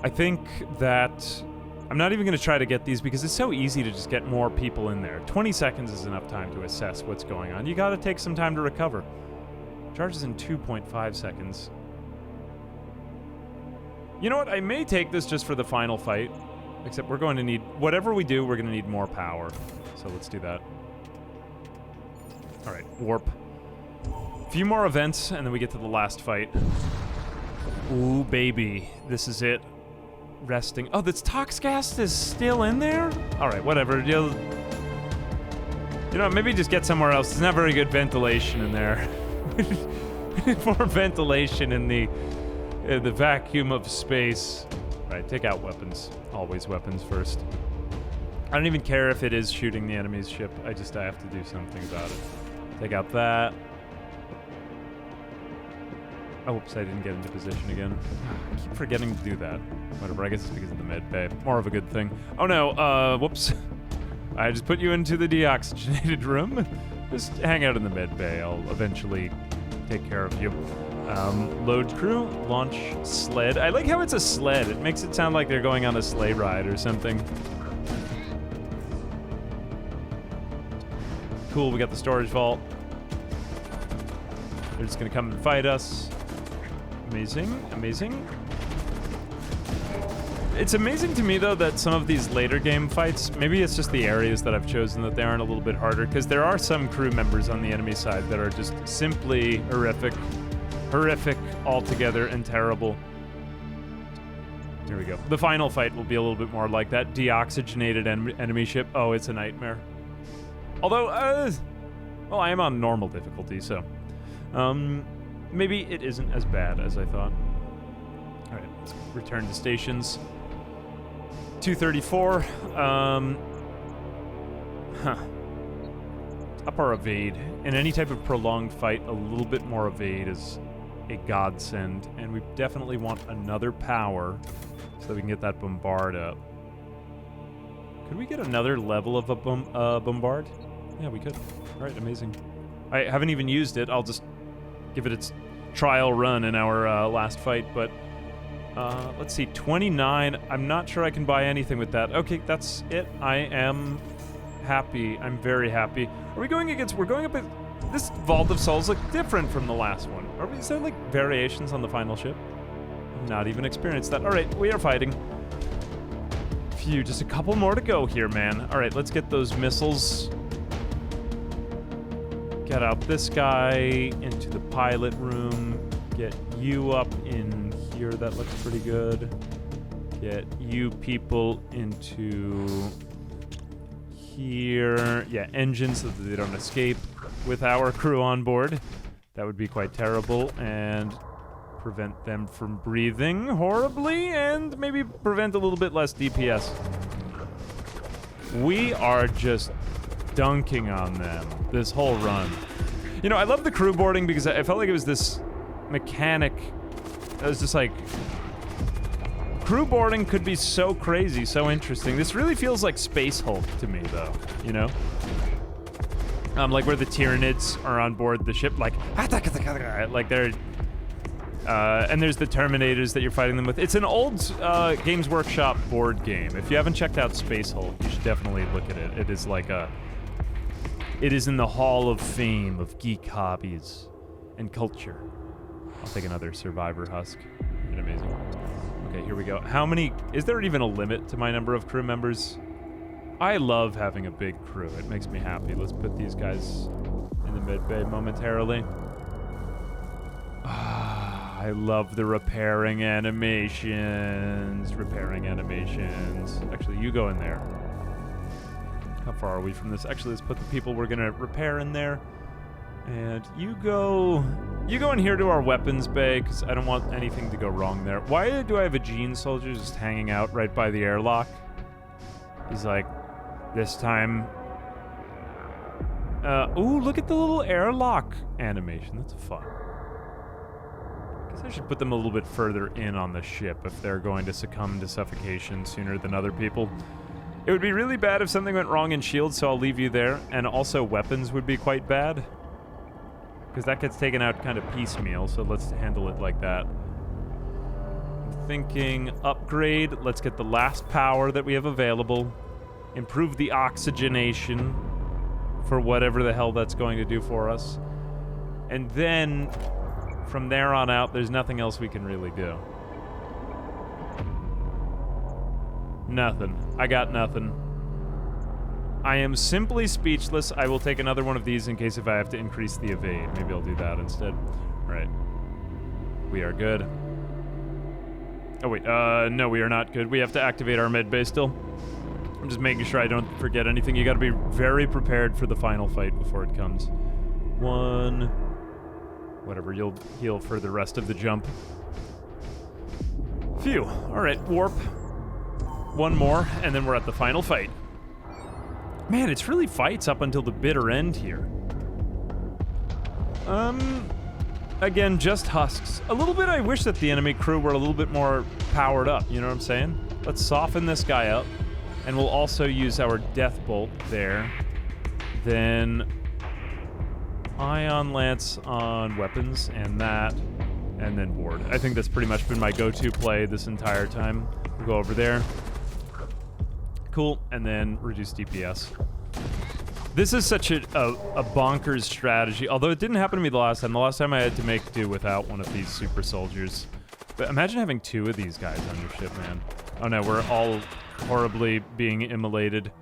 I think that I'm not even going to try to get these because it's so easy to just get more people in there. 20 seconds is enough time to assess what's going on. You got to take some time to recover. Charges in 2.5 seconds. You know what? I may take this just for the final fight. Except we're going to need... Whatever we do, we're going to need more power. So let's do that. Alright, warp. A few more events, and then we get to the last fight. Ooh, baby. This is it. Resting. Oh, this tox gas is still in there? Alright, whatever. You know, maybe just get somewhere else. There's not very good ventilation in there. We need more ventilation in the vacuum of space. Right, take out weapons. Always weapons first. I don't even care if it is shooting the enemy's ship. I have to do something about it. Take out that. Oh, whoops, I didn't get into position again. I keep forgetting to do that. Whatever, I guess it's because of the med bay. More of a good thing. Oh no, whoops. I just put you into the deoxygenated room. Just hang out in the med bay. I'll eventually take care of you. Load crew, launch sled. I like how it's a sled. It makes it sound like they're going on a sleigh ride or something. Cool, we got the storage vault. They're just gonna come and fight us. Amazing, amazing. It's amazing to me, though, that some of these later game fights, maybe it's just the areas that I've chosen that they aren't a little bit harder, because there are some crew members on the enemy side that are just simply horrific. Horrific altogether and terrible. There we go. The final fight will be a little bit more like that. Deoxygenated enemy ship. Oh, it's a nightmare. Although, well, I am on normal difficulty, so... maybe it isn't as bad as I thought. Alright, let's return to stations. 234. Up our evade. In any type of prolonged fight, a little bit more evade is a godsend, and we definitely want another power so that we can get that bombard up. Could we get another level of a bombard? Yeah, we could. All right, amazing. I haven't even used it. I'll just give it its trial run in our last fight, but let's see, 29. I'm not sure I can buy anything with that. Okay, that's it. I am happy. I'm very happy. Are we going against... We're going up... This Vault of Souls look different from the last one. Is there, like, variations on the final ship? Not even experienced that. All right, we are fighting. Phew, just a couple more to go here, man. All right, let's get those missiles. Get out this guy into the pilot room. Get you up in here. That looks pretty good. Get you people into here. Yeah, engines so that they don't escape with our crew on board. That would be quite terrible. And prevent them from breathing horribly, and maybe prevent a little bit less DPS. We are just dunking on them this whole run. You know, I love the crew boarding because I felt like it was this mechanic. It was just like... Crew boarding could be so crazy, so interesting. This really feels like Space Hulk to me, though, you know? Like where the Tyranids are on board the ship, like they're... and there's the Terminators that you're fighting them with. It's an old Games Workshop board game. If you haven't checked out Space Hulk, you should definitely look at it. It is like a... It is in the Hall of Fame of geek hobbies and culture. I'll take another Survivor Husk. Been amazing. Okay, here we go. How many... Is there even a limit to my number of crew members? I love having a big crew. It makes me happy. Let's put these guys in the mid-bay momentarily. I love the repairing animations. Actually, you go in there. How far are we from this? Actually, let's put the people we're gonna repair in there. And you go in here to our weapons bay, because I don't want anything to go wrong there. Why do I have a Gene soldier just hanging out right by the airlock? He's like, this time... ooh, look at the little airlock animation. That's fun. I should put them a little bit further in on the ship if they're going to succumb to suffocation sooner than other people. It would be really bad if something went wrong in shields, so I'll leave you there. And also weapons would be quite bad, because that gets taken out kind of piecemeal, so let's handle it like that. I'm thinking upgrade. Let's get the last power that we have available. Improve the oxygenation for whatever the hell that's going to do for us. And then... From there on out, there's nothing else we can really do. Nothing. I got nothing. I am simply speechless. I will take another one of these in case if I have to increase the evade. Maybe I'll do that instead. All right. We are good. Oh, wait. No, we are not good. We have to activate our med bay still. I'm just making sure I don't forget anything. You gotta be very prepared for the final fight before it comes. One... Whatever, you'll heal for the rest of the jump. Phew. All right, warp. One more, and then we're at the final fight. Man, it's really fights up until the bitter end here. Again, just husks. A little bit, I wish that the enemy crew were a little bit more powered up, you know what I'm saying? Let's soften this guy up, and we'll also use our Death Bolt there. Then... Ion Lance on weapons, and that, and then board. I think that's pretty much been my go-to play this entire time. We'll go over there. Cool, and then reduce DPS. This is such a bonkers strategy, although it didn't happen to me the last time. The last time I had to make do without one of these super soldiers. But imagine having two of these guys on your ship, man. Oh no, we're all horribly being immolated.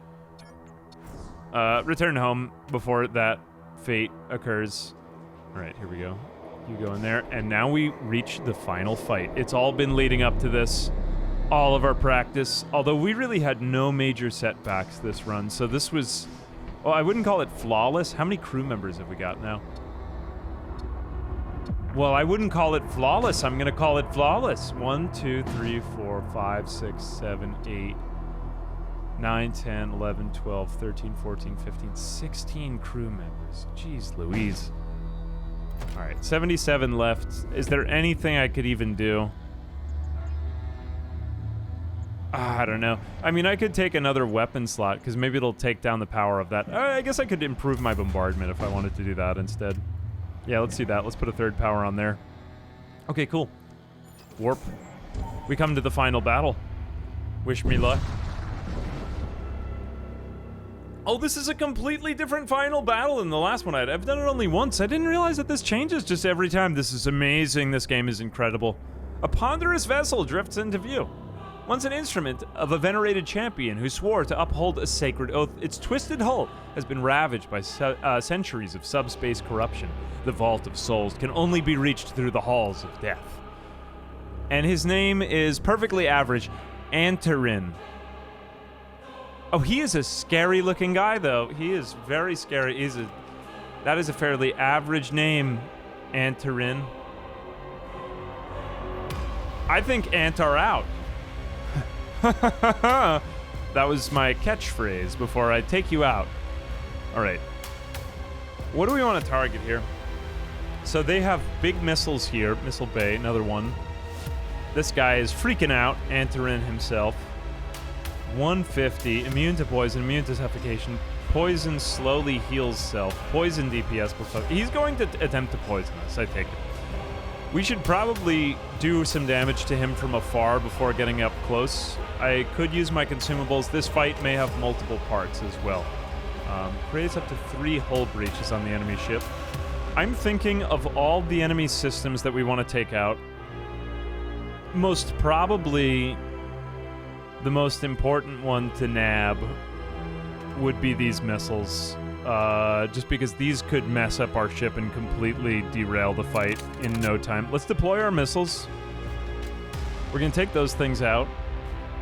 Return home before that fate occurs. All right, here we go. You go in there, and now we reach the final fight. It's all been leading up to this, all of our practice, although we really had no major setbacks this run, so this was, well, I wouldn't call it flawless. How many crew members have we got now? Well, I wouldn't call it flawless. I'm gonna call it flawless. 1, 2, 3, 4, 5, 6, 7, 8, 9, 10, 11, 12, 13, 14, 15, 16 crew members. Jeez Louise. All right, 77 left. Is there anything I could even do? I don't know. I mean, I could take another weapon slot, because maybe it'll take down the power of that. I guess I could improve my bombardment if I wanted to do that instead. Yeah, let's do that. Let's put a third power on there. Okay, cool. Warp. We come to the final battle. Wish me luck. Oh, this is a completely different final battle than the last one. I've done it only once. I didn't realize that this changes just every time. This is amazing. This game is incredible. A ponderous vessel drifts into view. Once an instrument of a venerated champion who swore to uphold a sacred oath, its twisted hull has been ravaged by centuries of subspace corruption. The Vault of Souls can only be reached through the halls of death. And his name is perfectly average, Antarin. Oh, he is a scary-looking guy, though. He is very scary. That is a fairly average name, Antarin. I think Antar out. That was my catchphrase before I take you out. All right. What do we want to target here? So they have big missiles here. Missile Bay, another one. This guy is freaking out, Antarin himself. 150, immune to poison, immune to suffocation. Poison slowly heals self. Poison DPS plus. He's going to attempt to poison us, I take it. We should probably do some damage to him from afar before getting up close. I could use my consumables. This fight may have multiple parts as well. Creates up to 3 hull breaches on the enemy ship. I'm thinking of all the enemy systems that we want to take out. Most probably the most important one to nab would be these missiles. Just because these could mess up our ship and completely derail the fight in no time. Let's deploy our missiles. We're going to take those things out.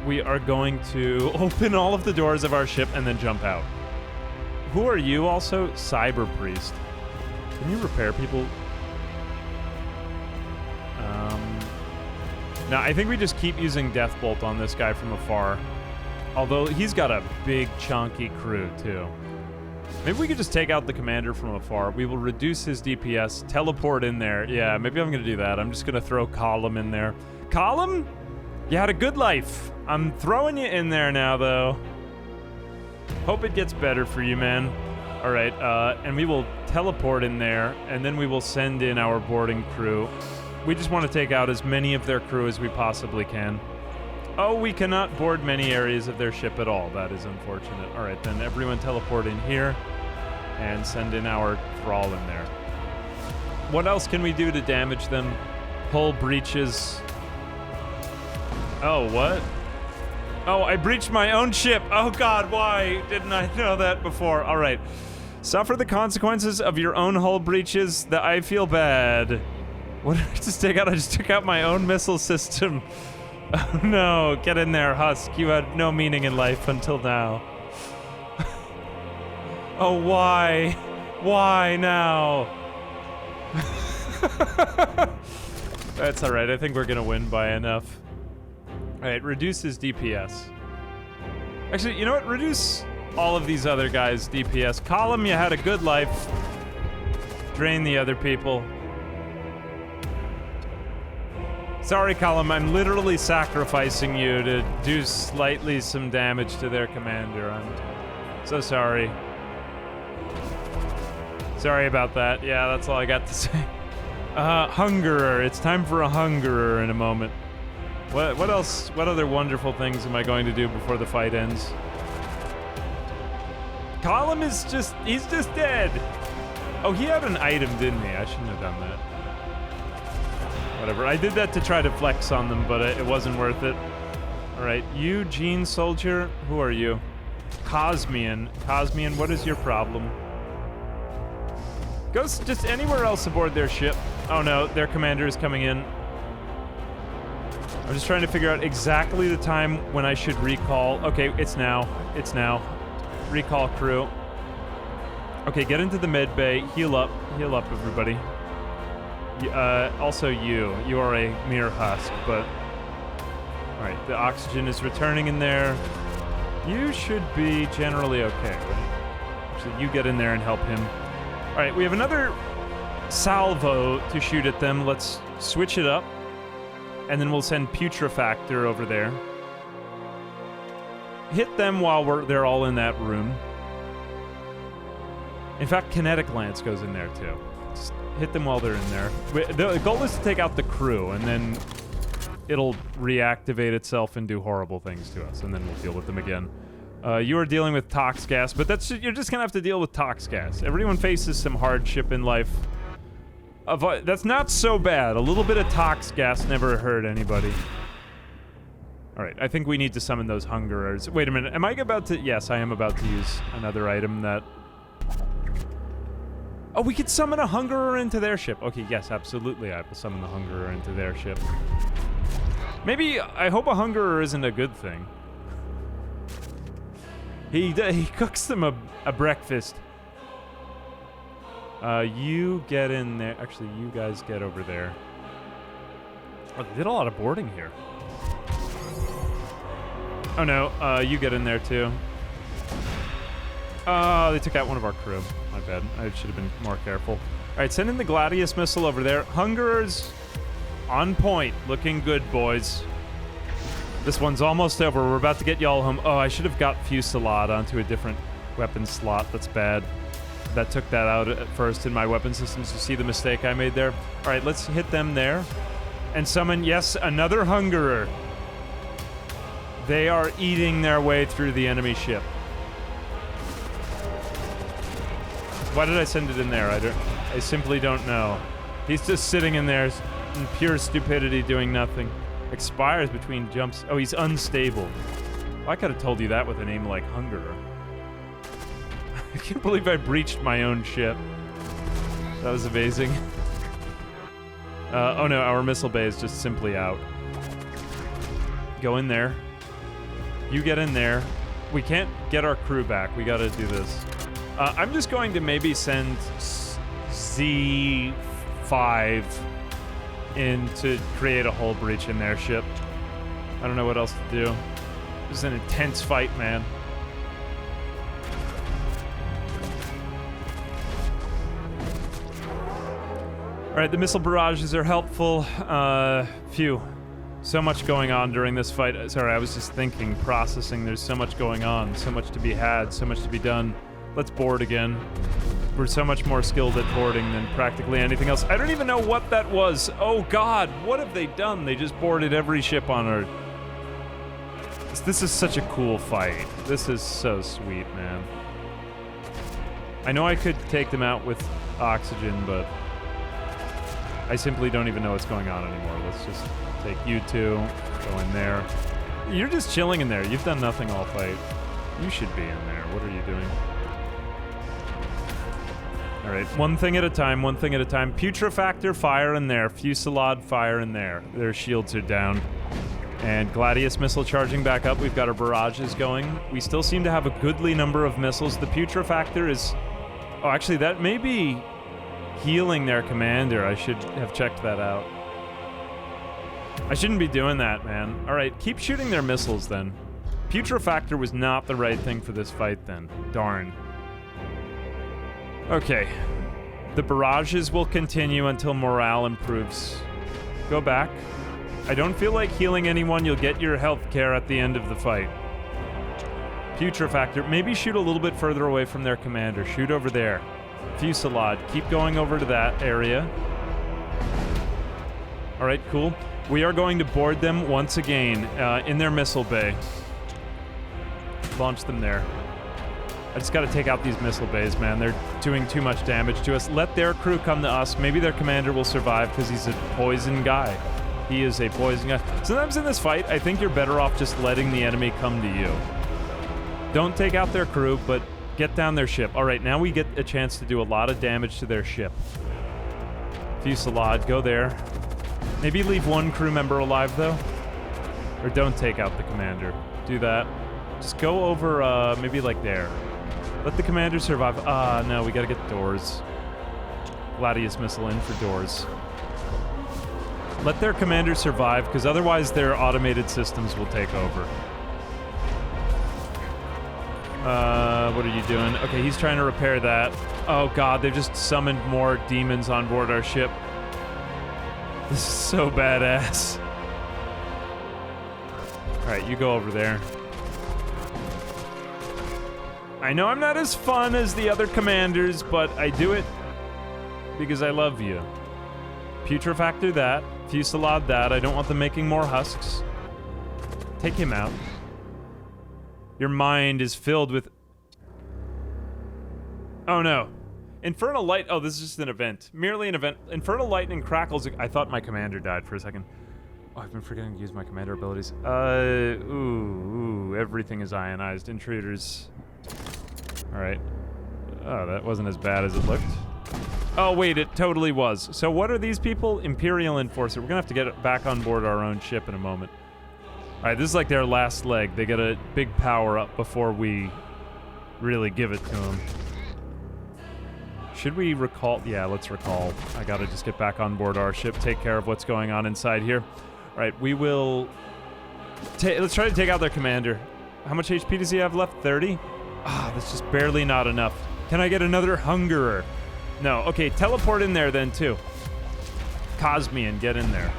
We are going to open all of the doors of our ship and then jump out. Who are you also? Cyber Priest. Can you repair people? Now, I think we just keep using Death Bolt on this guy from afar. Although he's got a big, chunky crew, too. Maybe we could just take out the commander from afar. We will reduce his DPS, teleport in there. Yeah, maybe I'm going to do that. I'm just going to throw Column in there. Column? You had a good life. I'm throwing you in there now, though. Hope it gets better for you, man. All right, and we will teleport in there, and then we will send in our boarding crew. We just want to take out as many of their crew as we possibly can. Oh, we cannot board many areas of their ship at all. That is unfortunate. All right, then everyone teleport in here and send in our Thrall in there. What else can we do to damage them? Hull breaches. Oh, what? Oh, I breached my own ship. Oh, God, why didn't I know that before? All right. Suffer the consequences of your own hull breaches. I feel bad. What did I just take out? I just took out my own missile system. Oh no, get in there, Husk. You had no meaning in life until now. Oh, why? Why now? That's alright, I think we're gonna win by enough. Alright, reduce his DPS. Actually, you know what? Reduce all of these other guys' DPS. Column, you had a good life. Drain the other people. Sorry, Column, I'm literally sacrificing you to do slightly some damage to their commander. I'm so sorry. Sorry about that. Yeah, that's all I got to say. Hungerer. It's time for a Hungerer in a moment. What else? What other wonderful things am I going to do before the fight ends? Column is just... he's just dead. Oh, he had an item, didn't he? I shouldn't have done that. Whatever. I did that to try to flex on them, but it wasn't worth it. Alright, you, Gene Soldier, who are you? Cosmian. Cosmian, what is your problem? Go just anywhere else aboard their ship. Oh no, their commander is coming in. I'm just trying to figure out exactly the time when I should recall. Okay, it's now. It's now. Recall crew. Okay, get into the med bay. Heal up. Heal up, everybody. Also you are a mere husk, but... Alright, the oxygen is returning in there. You should be generally okay, right? Actually, you get in there and help him. Alright, we have another salvo to shoot at them. Let's switch it up. And then we'll send Putrefactor over there. Hit them while they're all in that room. In fact, Kinetic Lance goes in there too. Just hit them while they're in there. The goal is to take out the crew, and then it'll reactivate itself and do horrible things to us, and then we'll deal with them again. You are dealing with tox gas, but you're just gonna have to deal with tox gas. Everyone faces some hardship in life. That's not so bad. A little bit of tox gas never hurt anybody. Alright, I think we need to summon those hungerers. Wait a minute, am I about to... Yes, I am about to use another item that... Oh, we could summon a hungerer into their ship. Okay, yes, absolutely, I will summon the hungerer into their ship. Maybe, I hope a hungerer isn't a good thing. He cooks them a breakfast. You get in there. Actually, you guys get over there. Oh, they did a lot of boarding here. Oh no, you get in there too. Oh, they took out one of our crew. My bad. I should have been more careful. Alright, send in the Gladius missile over there. Hungerers on point. Looking good, boys. This one's almost over. We're about to get y'all home. Oh, I should have got Fusillade onto a different weapon slot. That's bad. That took that out at first in my weapon systems. You see the mistake I made there? Alright, let's hit them there. And summon, yes, another hungerer. They are eating their way through the enemy ship. Why did I send it in there? I simply don't know. He's just sitting in there in pure stupidity doing nothing. Expires between jumps. Oh, he's unstable. Well, I could have told you that with a name like Hungerer. I can't believe I breached my own ship. That was amazing. Oh no, our missile bay is just simply out. Go in there. You get in there. We can't get our crew back. We gotta do this. I'm just going to maybe send Z5 in to create a hull breach in their ship. I don't know what else to do. This is an intense fight, man. Alright, the missile barrages are helpful. Phew. So much going on during this fight. Sorry, I was just thinking, processing. There's so much going on, so much to be had, so much to be done. Let's board again. We're so much more skilled at boarding than practically anything else. I don't even know what that was. Oh god, what have they done? They just boarded every ship on Earth. This is such a cool fight. This is so sweet, man. I know I could take them out with oxygen, but I simply don't even know what's going on anymore. Let's just take you two, go in there. You're just chilling in there. You've done nothing all fight. You should be in there. What are you doing? Alright, one thing at a time, one thing at a time. Putrefactor, fire in there. Fusillade, fire in there. Their shields are down. And Gladius missile charging back up. We've got our barrages going. We still seem to have a goodly number of missiles. The Putrefactor is... Oh, actually, that may be healing their commander. I should have checked that out. I shouldn't be doing that, man. Alright, keep shooting their missiles, then. Putrefactor was not the right thing for this fight, then. Darn. Okay. The barrages will continue until morale improves. Go back. I don't feel like healing anyone. You'll get your health care at the end of the fight. Putrefactor. Maybe shoot a little bit further away from their commander. Shoot over there. Fusillade. Keep going over to that area. Alright, cool. We are going to board them once again in their missile bay. Launch them there. I just gotta take out these missile bays, man. They're doing too much damage to us. Let their crew come to us. Maybe their commander will survive because he's a poison guy. He is a poison guy. Sometimes in this fight, I think you're better off just letting the enemy come to you. Don't take out their crew, but get down their ship. Alright, now we get a chance to do a lot of damage to their ship. Fusillade, go there. Maybe leave one crew member alive, though. Or don't take out the commander. Do that. Just go over, maybe like there. Let the commander survive. No, we gotta get doors. Gladius missile in for doors. Let their commander survive, because otherwise their automated systems will take over. What are you doing? Okay, he's trying to repair that. Oh god, they've just summoned more demons on board our ship. This is so badass. Alright, you go over there. I know I'm not as fun as the other commanders, but I do it because I love you. Putrefactor that. Fusillade that. I don't want them making more husks. Take him out. Your mind is filled with... Oh no. Infernal Light... Oh, this is just an event. Merely an event. Infernal Lightning crackles... I thought my commander died for a second. Oh, I've been forgetting to use my commander abilities. Ooh, everything is ionized. Intruders. Alright. Oh, that wasn't as bad as it looked. Oh, wait, it totally was. So what are these people? Imperial Enforcer. We're gonna have to get back on board our own ship in a moment. Alright, this is like their last leg. They get a big power-up before we really give it to them. Should we recall? Yeah, let's recall. I gotta just get back on board our ship, take care of what's going on inside here. Alright, we will... let's try to take out their commander. How much HP does he have left? 30? Ah, that's just barely not enough. Can I get another Hungerer? No. Okay, teleport in there then, too. Cosmian, get in there.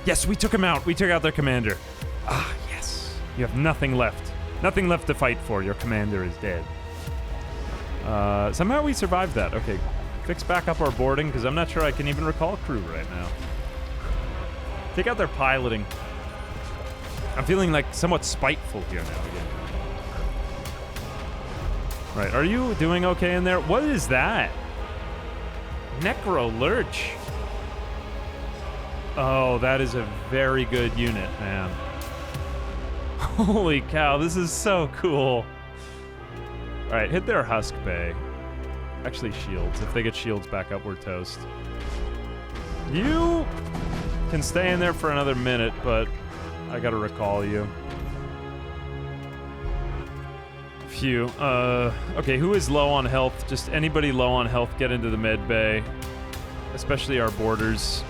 Yes, we took him out. We took out their commander. Ah, yes. You have nothing left. Nothing left to fight for. Your commander is dead. Somehow we survived that. Okay, fix back up our boarding, because I'm not sure I can even recall crew right now. Take out their piloting. I'm feeling like somewhat spiteful here now again. Right, are you doing okay in there? What is that? Necro Lurch. Oh, that is a very good unit, man. Holy cow, this is so cool. Alright, hit their Husk Bay. Actually, shields. If they get shields back up, we're toast. You can stay in there for another minute, but I gotta recall you. Phew. Okay, who is low on health? Just anybody low on health, get into the med bay. Especially our boarders.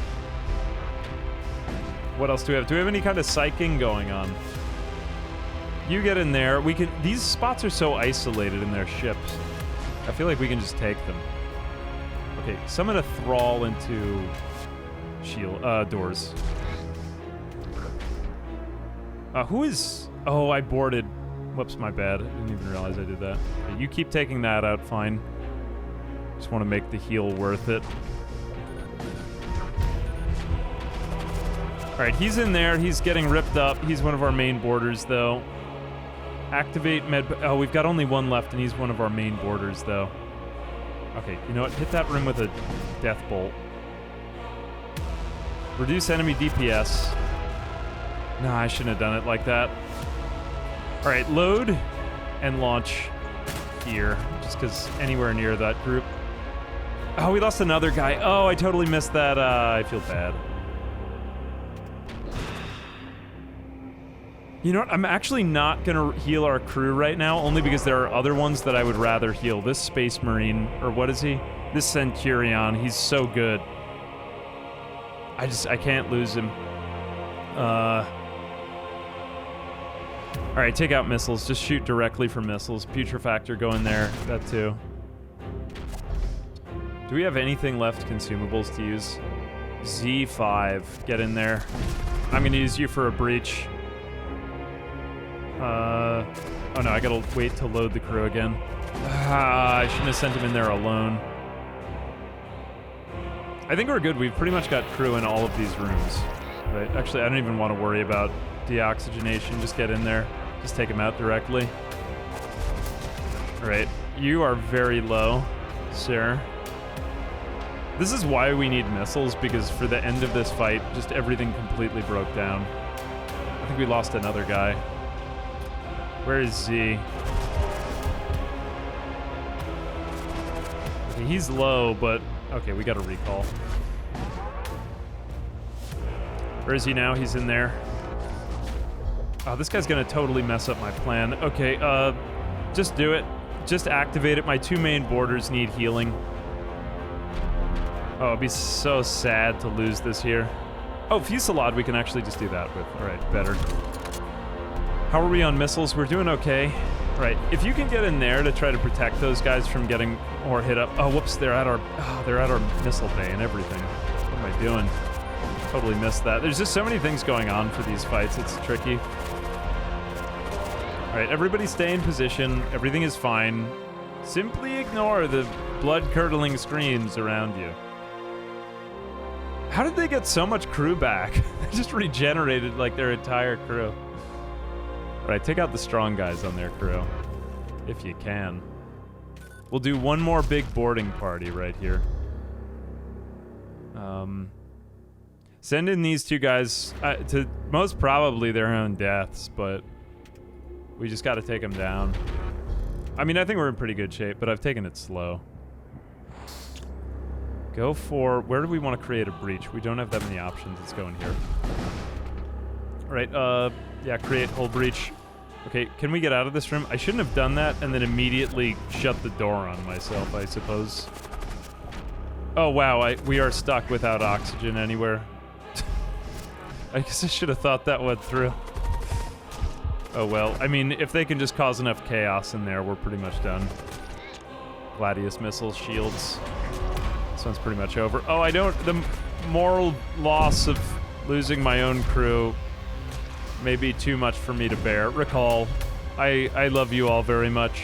What else do we have? Do we have any kind of psyching going on? You get in there. We can... These spots are so isolated in their ships. I feel like we can just take them. Okay, summon a thrall into... shield... doors. Who is... Oh, I boarded... Whoops, my bad. I didn't even realize I did that. Okay, you keep taking that out, fine. Just want to make the heal worth it. Alright, he's in there. He's getting ripped up. He's one of our main boarders, though. Activate med... Oh, we've got only one left, and he's one of our main boarders, though. Okay, you know what? Hit that room with a death bolt. Reduce enemy DPS. Nah, I shouldn't have done it like that. Alright, load and launch here, just because anywhere near that group. Oh, we lost another guy. Oh, I totally missed that. I feel bad. You know what? I'm actually not going to heal our crew right now, only because there are other ones that I would rather heal. This Space Marine, or what is he? This Centurion, he's so good. I can't lose him. Alright, take out missiles. Just shoot directly for missiles. Putrefactor, go in there. That too. Do we have anything left consumables to use? Z5, get in there. I'm gonna use you for a breach. Oh no, I gotta wait to load the crew again. I shouldn't have sent him in there alone. I think we're good. We've pretty much got crew in all of these rooms. Right? Actually, I don't even want to worry about deoxygenation. Just get in there. Just take him out directly. Alright, you are very low, sir. This is why we need missiles, because for the end of this fight, just everything completely broke down. I think we lost another guy. Where is Z? Okay, he's low, but... Okay, we got a recall. Where is he now? He's in there. Oh, this guy's gonna totally mess up my plan. Okay, just do it. Just activate it. My two main boarders need healing. Oh, it'd be so sad to lose this here. Oh, Fusillade we can actually just do that with. Alright, better. How are we on missiles? We're doing okay. Right, if you can get in there to try to protect those guys from getting more hit up. Oh, whoops, they're at our missile bay and everything. What am I doing? Totally missed that. There's just so many things going on for these fights, it's tricky. Alright, everybody stay in position. Everything is fine. Simply ignore the blood-curdling screams around you. How did they get so much crew back? They just regenerated like their entire crew. All right, take out the strong guys on their crew, if you can. We'll do one more big boarding party right here. Send in these two guys to most probably their own deaths, but we just got to take them down. I mean, I think we're in pretty good shape, but I've taken it slow. Go for... Where do we want to create a breach? We don't have that many options. Let's go in here. All right, yeah, create whole breach. Okay, can we get out of this room? I shouldn't have done that and then immediately shut the door on myself, I suppose. Oh, wow, we are stuck without oxygen anywhere. I guess I should have thought that went through. Oh, well, I mean, if they can just cause enough chaos in there, we're pretty much done. Gladius missiles, shields. This one's pretty much over. Oh, I don't... The moral loss of losing my own crew may be too much for me to bear. Recall, I love you all very much.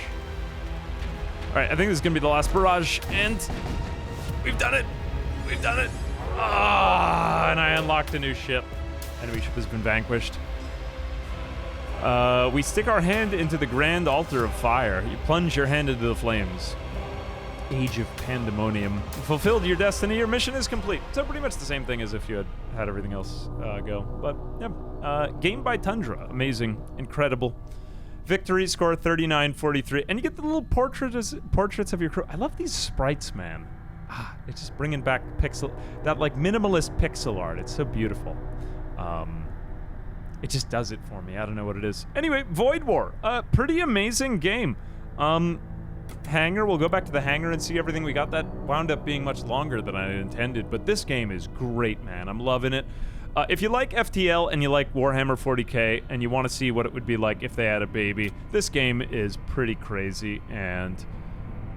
All right, I think this is going to be the last barrage, and we've done it. We've done it. Ah, and I unlocked a new ship. Enemy ship has been vanquished. We stick our hand into the grand altar of fire. You plunge your hand into the flames. Age of Pandemonium. Fulfilled your destiny, your mission is complete. So pretty much the same thing as if you had everything else go. But, yeah. Game by Tundra. Amazing. Incredible. Victory score 39-43. And you get the little portraits of your crew. I love these sprites, man. It's just bringing back that like minimalist pixel art. It's so beautiful. It just does it for me. I don't know what it is. Anyway, Void War. Pretty amazing game. Hangar, we'll go back to the hangar and see everything we got. That wound up being much longer than I intended, but this game is great, man. I'm loving it. If you like FTL and you like Warhammer 40K and you want to see what it would be like if they had a baby, this game is pretty crazy, and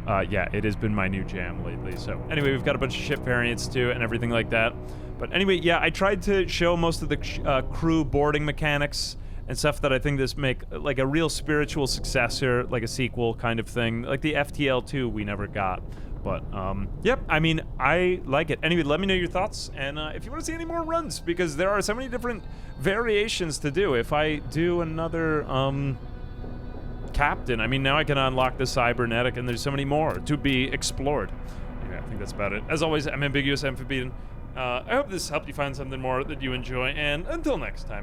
yeah, it has been my new jam lately. So anyway, we've got a bunch of ship variants too and everything like that. But anyway, yeah, I tried to show most of the crew boarding mechanics and stuff that I think this make like a real spiritual successor, like a sequel kind of thing, like the FTL2 we never got. But yep, I mean, I like it. Anyway, let me know your thoughts, and if you want to see any more runs, because there are so many different variations to do. If I do another captain, I mean, now I can unlock the cybernetic, and there's so many more to be explored. Anyway, I think that's about it. As always, I'm ambiguous amphibian. I hope this helped you find something more that you enjoy, and until next time.